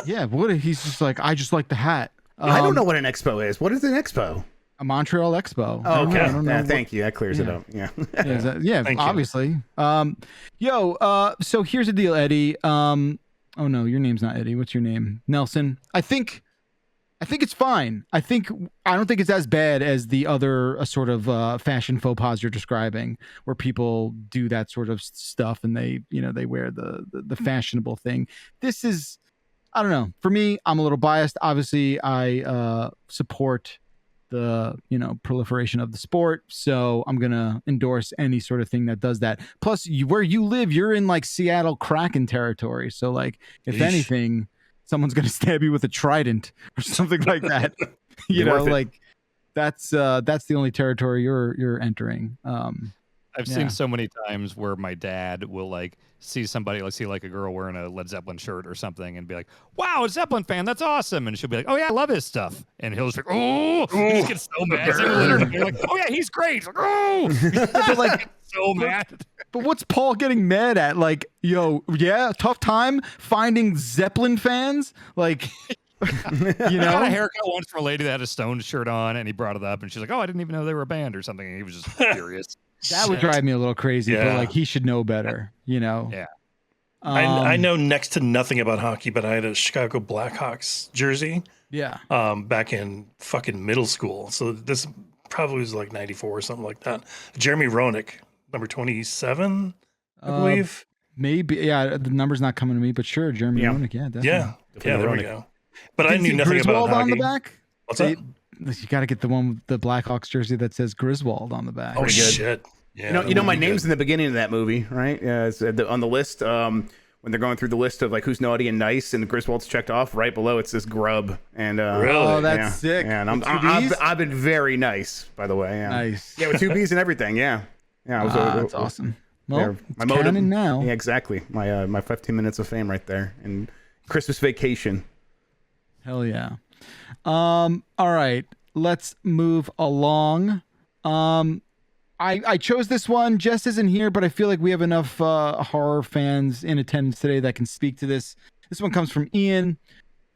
Yeah, he's just like, I just like the hat. I don't know what an expo is. What is an expo? A Montreal Expo. Oh, okay. I don't know thank you. That clears it up. Yeah. Obviously. So here's the deal, Eddie. Oh no, your name's not Eddie. What's your name? Nelson. I think it's fine. I don't think it's as bad as the other sort of fashion faux pas you're describing, where people do that sort of stuff and they wear the fashionable thing. This is, I don't know. For me, I'm a little biased. Obviously, I support the proliferation of the sport, so I'm gonna endorse any sort of thing that does that. Plus, where you live, you're in like Seattle Kraken territory, so like if anything, someone's gonna stab you with a trident or something like that. Like that's the only territory you're entering. I've seen so many times where my dad will like see somebody, like see like a girl wearing a Led Zeppelin shirt or something, and be like, "Wow, a Zeppelin fan, that's awesome!" And she'll be like, "Oh yeah, I love his stuff," and he'll just be like, "Oh," he just gets so mad. They're like, "Oh yeah, he's great!" Like, "Oh," But like, so mad. But what's Paul getting mad at? Like, yo, yeah, tough time finding Zeppelin fans. Like, I got a haircut once from a lady that had a Stones shirt on, and he brought it up, and she's like, "Oh, I didn't even know they were a band or something." And he was just furious. That would drive me a little crazy, but like he should know better, you know? Yeah. I know next to nothing about hockey, but I had a Chicago Blackhawks jersey. Yeah. Back in fucking middle school. So this probably was like 94 or something like that. Jeremy Roenick, number 27, I believe. Maybe. Yeah. The number's not coming to me, but sure. Jeremy Roenick. Yeah. Definitely. Yeah. There we go. But I knew nothing Griswold about hockey. On the back? What's that? You got to get the one with the Blackhawks jersey that says Griswold on the back. Oh, shit. Yeah, you know, my name's in the beginning of that movie, right? Yeah, it's on the list. When they're going through the list of like who's naughty and nice, and Griswold's checked off, right below it says Grub. And really? Oh, that's sick. Yeah, and I've been very nice, by the way. Yeah. Nice. Yeah, with 2 B's and everything. Yeah. Yeah. That's awesome. Well, my it's canon now. Yeah, exactly. My 15 minutes of fame right there, and Christmas Vacation. Hell yeah. All right, let's move along. I chose this one. Jess isn't here, but I feel like we have enough horror fans in attendance today that can speak to this. This one comes from Ian.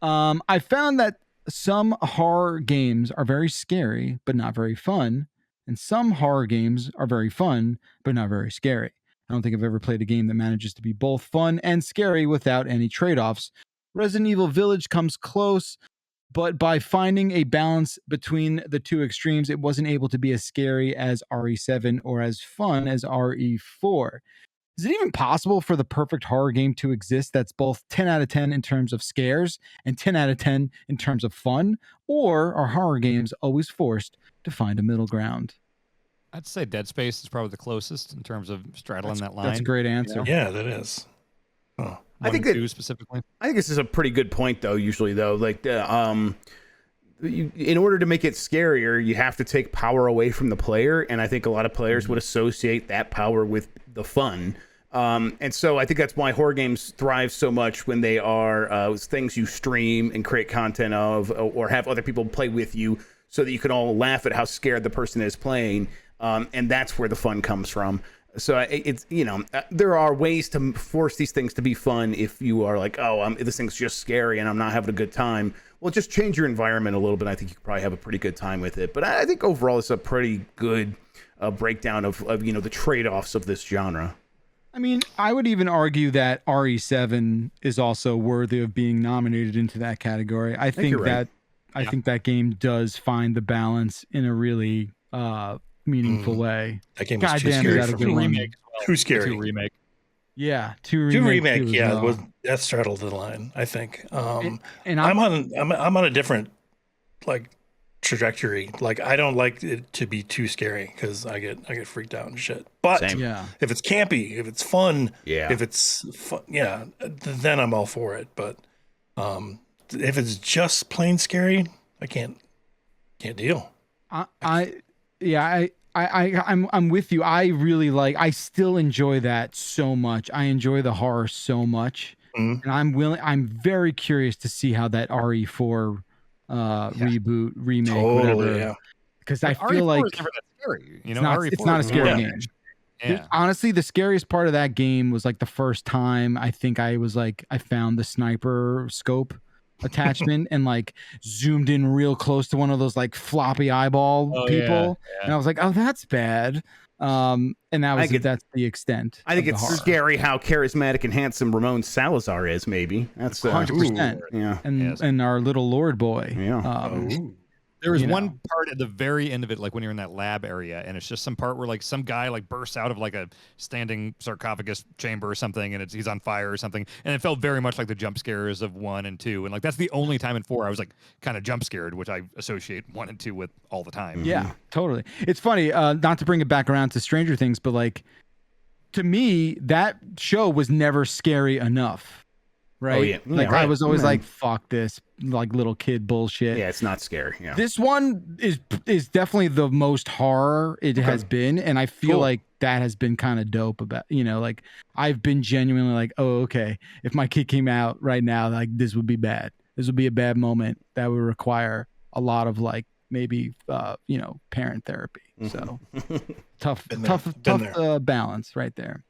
I found that some horror games are very scary, but not very fun. And some horror games are very fun, but not very scary. I don't think I've ever played a game that manages to be both fun and scary without any trade-offs. Resident Evil Village comes close, but by finding a balance between the two extremes, it wasn't able to be as scary as RE7 or as fun as RE4. Is it even possible for the perfect horror game to exist that's both 10 out of 10 in terms of scares and 10 out of 10 in terms of fun? Or are horror games always forced to find a middle ground? I'd say Dead Space is probably the closest in terms of straddling that line. That's a great answer. Yeah, that is. Oh. I think two specifically. I think this is a pretty good point, though. Usually, though, like in order to make it scarier, you have to take power away from the player, and I think a lot of players would associate that power with the fun. And so I think that's why horror games thrive so much when they are things you stream and create content of, or have other people play with you, so that you can all laugh at how scared the person is playing, and that's where the fun comes from. So it's, there are ways to force these things to be fun if you are like, this thing's just scary and I'm not having a good time. Well, just change your environment a little bit. I think you could probably have a pretty good time with it. But I think overall it's a pretty good breakdown of the trade-offs of this genre. I mean, I would even argue that RE7 is also worthy of being nominated into that category. I think that I think that game does find the balance in a really meaningful way. That game was too scary for me. Remake. Too scary. Two remake. Yeah, two remake. Yeah, that straddled the line, I think. And I'm on a different trajectory. Like, I don't like it to be too scary because I get freaked out and shit. But if it's campy, if it's fun, if it's fun, then I'm all for it. But if it's just plain scary, I can't deal. I'm with you. I still enjoy that so much. I enjoy the horror so much. And I'm very curious to see how that RE4 reboot, remake, whatever. Because I feel like it's never that scary. It's not a scary game. Yeah. Honestly, the scariest part of that game was like the first time I think I found the sniper scope attachment and like zoomed in real close to one of those like floppy eyeball people. And I was like, oh, that's bad. And that's the extent. I think it's scary how charismatic and handsome Ramon Salazar is. Maybe that's 100%. Yeah, and our little Lord boy. Yeah. There was one part at the very end of it, like when you're in that lab area, and it's just some part where like some guy like bursts out of like a standing sarcophagus chamber or something, and he's on fire or something, and it felt very much like the jump scares of 1 and 2, and like that's the only time in 4 I was like kind of jump scared, which I associate 1 and 2 with all the time. Yeah, totally. It's funny, not to bring it back around to Stranger Things, but like to me that show was never scary enough. right? Oh, yeah. Like I was always like, fuck this, like little kid bullshit. Yeah, it's not scary. Yeah. This one is definitely the most horror it has been, and I feel like that has been kind of dope about, like I've been genuinely like, oh, okay, if my kid came out right now, like this would be bad. This would be a bad moment that would require a lot of like maybe parent therapy. So tough balance right there.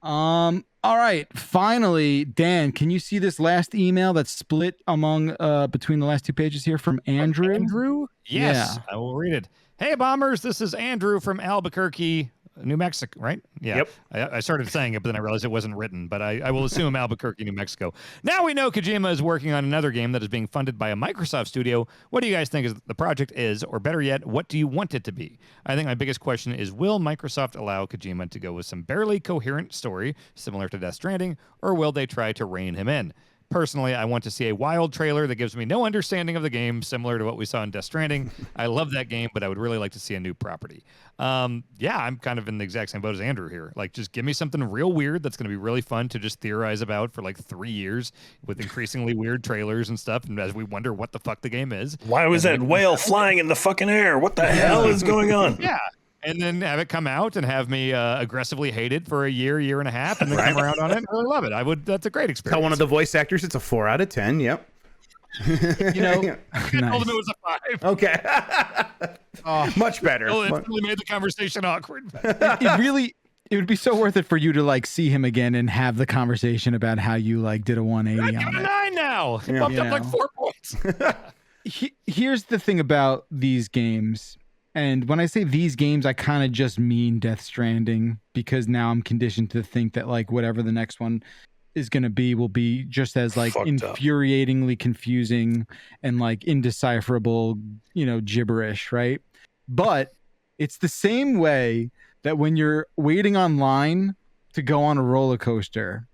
All right, finally, Dan, can you see this last email that's split among between the last two pages here from Andrew? Andrew? Yes, Yeah. I will read it. Hey, Bombers, this is Andrew from Albuquerque, New Mexico, right? Yeah. Yep. I started saying it, but then I realized it wasn't written, but I will assume Albuquerque, New Mexico. Now we know Kojima is working on another game that is being funded by a Microsoft studio. What do you guys think the project is, or better yet, what do you want it to be? I think my biggest question is, will Microsoft allow Kojima to go with some barely coherent story, similar to Death Stranding, or will they try to rein him in? Personally, I want to see a wild trailer that gives me no understanding of the game, similar to what we saw in Death Stranding. I love that game, but I would really like to see a new property. I'm kind of in the exact same boat as Andrew here. Like, just give me something real weird that's going to be really fun to just theorize about for like 3 years with increasingly weird trailers and stuff, and as we wonder what the fuck the game is. Why was that whale flying in the fucking air? What the hell is going on? Yeah. And then have it come out and have me aggressively hate it for a year and a half, and then come around on it and really love it. That's a great experience. Tell one of the voice actors it's a 4 out of 10. Yep. I told him it was a 5. Okay. Much better. Oh, it really made the conversation awkward. It would be so worth it for you to like see him again and have the conversation about how you like did a 180 on it. 9 now. It bumped up like 4 points. Here's the thing about these games. And when I say these games, I kind of just mean Death Stranding, because now I'm conditioned to think that like whatever the next one is going to be will be just as like infuriatingly confusing and like indecipherable, gibberish, right? But it's the same way that when you're waiting online to go on a roller coaster,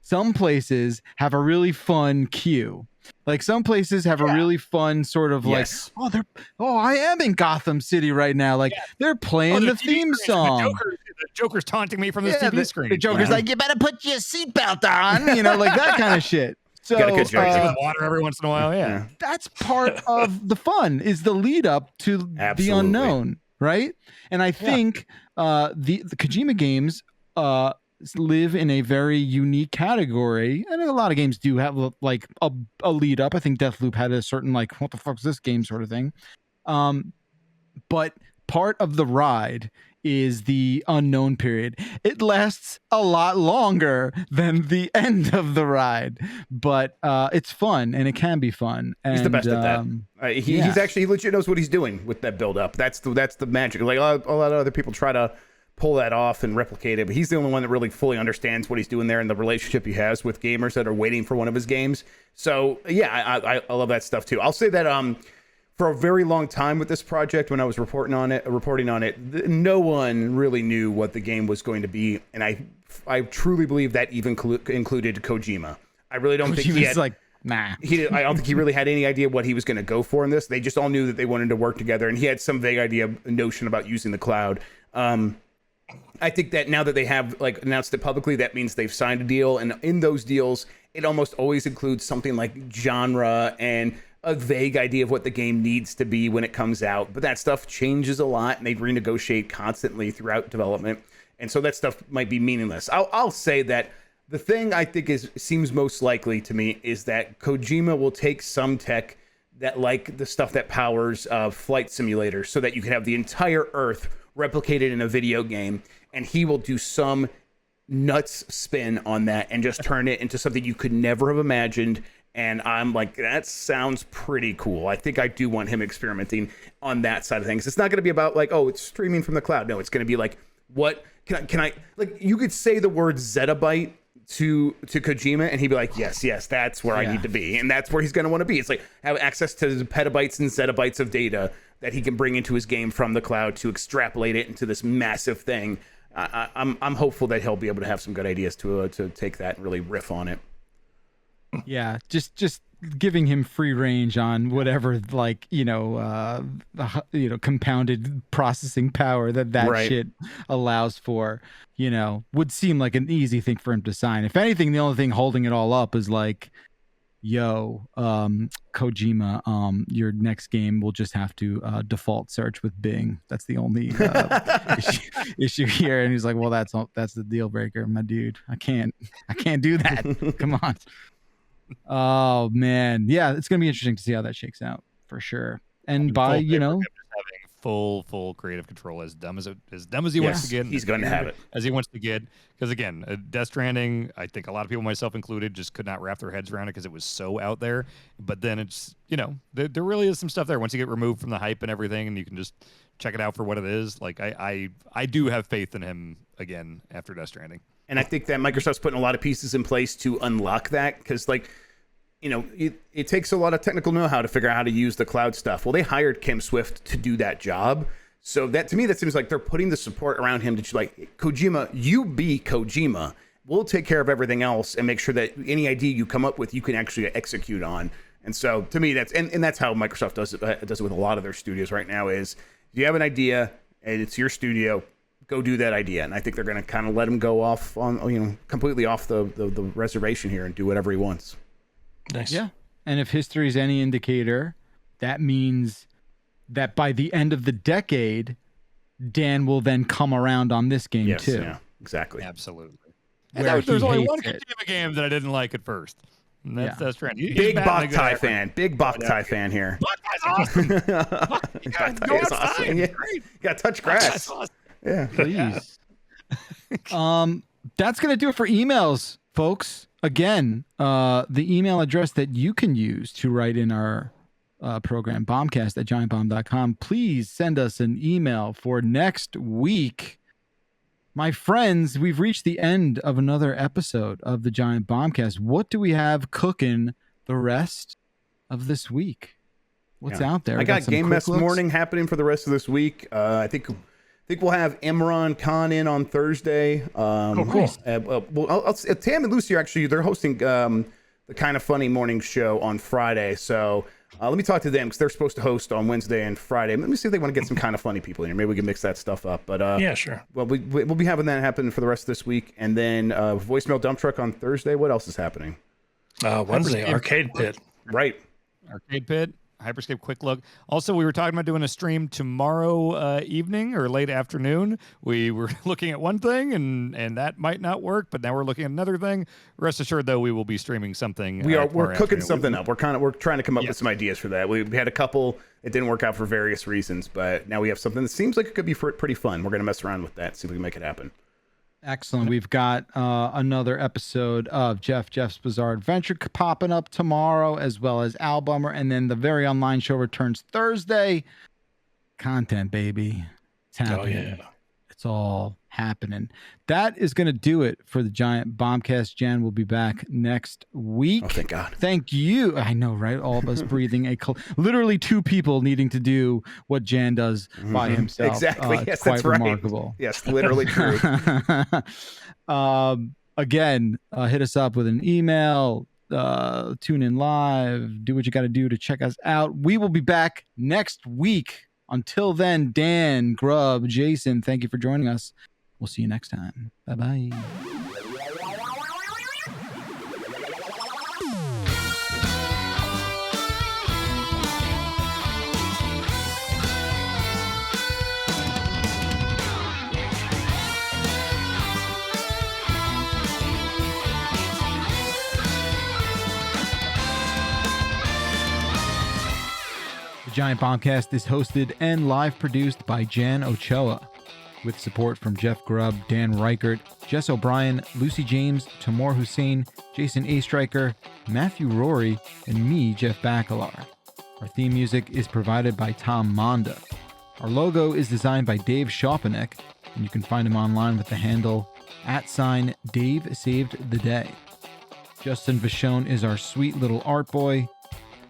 some places have a really fun queue. Like some places have a really fun sort of like, I am in Gotham City right now. Like they're playing the theme song. The Joker's taunting me from this TV screen. The Joker's like, you better put your seatbelt on, like that kind of shit. So with water every once in a while. Yeah. That's part of the fun, is the lead up to the unknown. Right. And I think the Kojima games live in a very unique category, and a lot of games do have like a lead up. I think Deathloop had a certain like, what the fuck's this game sort of thing. But part of the ride is the unknown period. It lasts a lot longer than the end of the ride, but it's fun, and it can be fun. And, he's the best at that. He's actually, he legit knows what he's doing with that build up. That's the magic. Like a lot of other people try to pull that off and replicate it, but he's the only one that really fully understands what he's doing there and the relationship he has with gamers that are waiting for one of his games. So I love that stuff too. I'll say that for a very long time with this project, when I was reporting on it, no one really knew what the game was going to be, and I truly believe that even included Kojima. I really don't think he had like, nah. I don't think he really had any idea what he was going to go for in this. They just all knew that they wanted to work together, and he had some vague notion about using the cloud. I think that now that they have like announced it publicly, that means they've signed a deal, and in those deals, it almost always includes something like genre and a vague idea of what the game needs to be when it comes out. But that stuff changes a lot, and they renegotiate constantly throughout development, and so that stuff might be meaningless. I'll say that the thing I think seems most likely to me is that Kojima will take some tech that, like the stuff that powers flight simulators, so that you can have the entire Earth replicated in a video game, and he will do some nuts spin on that and just turn it into something you could never have imagined. And I'm like, that sounds pretty cool. I think I do want him experimenting on that side of things. It's not going to be about like, oh, it's streaming from the cloud. No, it's going to be like, what can I like, you could say the word zettabyte to Kojima, and he'd be like, yes, that's where I need to be. And that's where he's going to want to be. It's like have access to petabytes and zettabytes of data that he can bring into his game from the cloud to extrapolate it into this massive thing. I'm hopeful that he'll be able to have some good ideas to take that and really riff on it. Yeah, just giving him free range on whatever, like, compounded processing power that shit allows for, would seem like an easy thing for him to sign. If anything, the only thing holding it all up is like, yo, Kojima, your next game will just have to default search with Bing. That's the only issue here. And he's like, well, that's the deal breaker, my dude. I can't do that. Come on. Oh man, yeah, it's gonna be interesting to see how that shakes out for sure. And by having full creative control, as dumb as he wants to get, he's going to have it as he wants to get. Because again, Death Stranding, I think a lot of people, myself included, just could not wrap their heads around it because it was so out there. But then it's there really is some stuff there once you get removed from the hype and everything, and you can just check it out for what it is. Like I do have faith in him again after Death Stranding. And I think that Microsoft's putting a lot of pieces in place to unlock that because, it takes a lot of technical know-how to figure out how to use the cloud stuff. Well, they hired Kim Swift to do that job. So that, to me, that seems like they're putting the support around him to Kojima, you be Kojima. We'll take care of everything else and make sure that any idea you come up with, you can actually execute on. And so to me, that's how Microsoft does it with a lot of their studios right now is if you have an idea and it's your studio, go do that idea. And I think they're going to kind of let him go off on, completely off the reservation here and do whatever he wants. Nice. Yeah. And if history is any indicator, that means that by the end of the decade, Dan will then come around on this game too. Yeah, exactly. Absolutely. There's only one Kojima game that I didn't like at first. And that's trend. Big Boktai fan. Big Boktai fan here. Boktai's awesome. Boktai is awesome. Yeah. You got to touch grass. Awesome. Yeah, please. That's going to do it for emails, folks. Again, the email address that you can use to write in our program, bombcast@giantbomb.com. Please send us an email for next week. My friends, we've reached the end of another episode of the Giant Bombcast. What do we have cooking the rest of this week? What's out there? I got Game Mess Morning happening for the rest of this week. I think we'll have Imran Khan in on Thursday. Cool. Tam and Lucy actually, they're hosting the Kind of Funny morning show on Friday. So let me talk to them because they're supposed to host on Wednesday and Friday. Let me see if they want to get some Kind of Funny people in here. Maybe we can mix that stuff up. But yeah, sure. Well, we'll be having that happen for the rest of this week. And then Voicemail Dump Truck on Thursday. What else is happening? Wednesday, Arcade Pit. Right. Arcade Pit. Hyperscape Quick Look. Also, we were talking about doing a stream tomorrow evening or late afternoon. We were looking at one thing, and that might not work, but now we're looking at another thing. Rest assured, though, we will be streaming something. We're cooking something up. We're trying to come up with some ideas for that. We had a couple. It didn't work out for various reasons, but now we have something that seems like it could be pretty fun. We're going to mess around with that, see if we can make it happen. Excellent. We've got another episode of Jeff's Bizarre Adventure popping up tomorrow, as well as Al Bummer, and then the Very Online Show returns Thursday. Content, baby. It's happening. Oh, yeah. It's all happening. That is going to do it for the Giant Bombcast. Jan will be back next week. Oh, thank God. Thank you. I know, right? All of us breathing literally two people needing to do what Jan does by himself. Exactly. Yes, quite that's right. Remarkable. Yes, literally true. Again, hit us up with an email, tune in live, do what you got to do to check us out. We will be back next week. Until then, Dan, Grubb, Jason, thank you for joining us. We'll see you next time. Bye-bye. The Giant Bombcast is hosted and live produced by Jan Ochoa, with support from Jeff Grubb, Dan Reichert, Jess O'Brien, Lucy James, Tamor Hussein, Jason A. Stryker, Matthew Rory, and me, Jeff Bacalar. Our theme music is provided by Tom Monda. Our logo is designed by Dave Schopenek, and you can find him online with the handle @Dave Saved the Day. Justin Vachon is our sweet little art boy.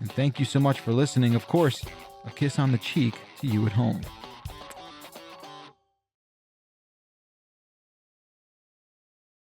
And thank you so much for listening. Of course, a kiss on the cheek to you at home.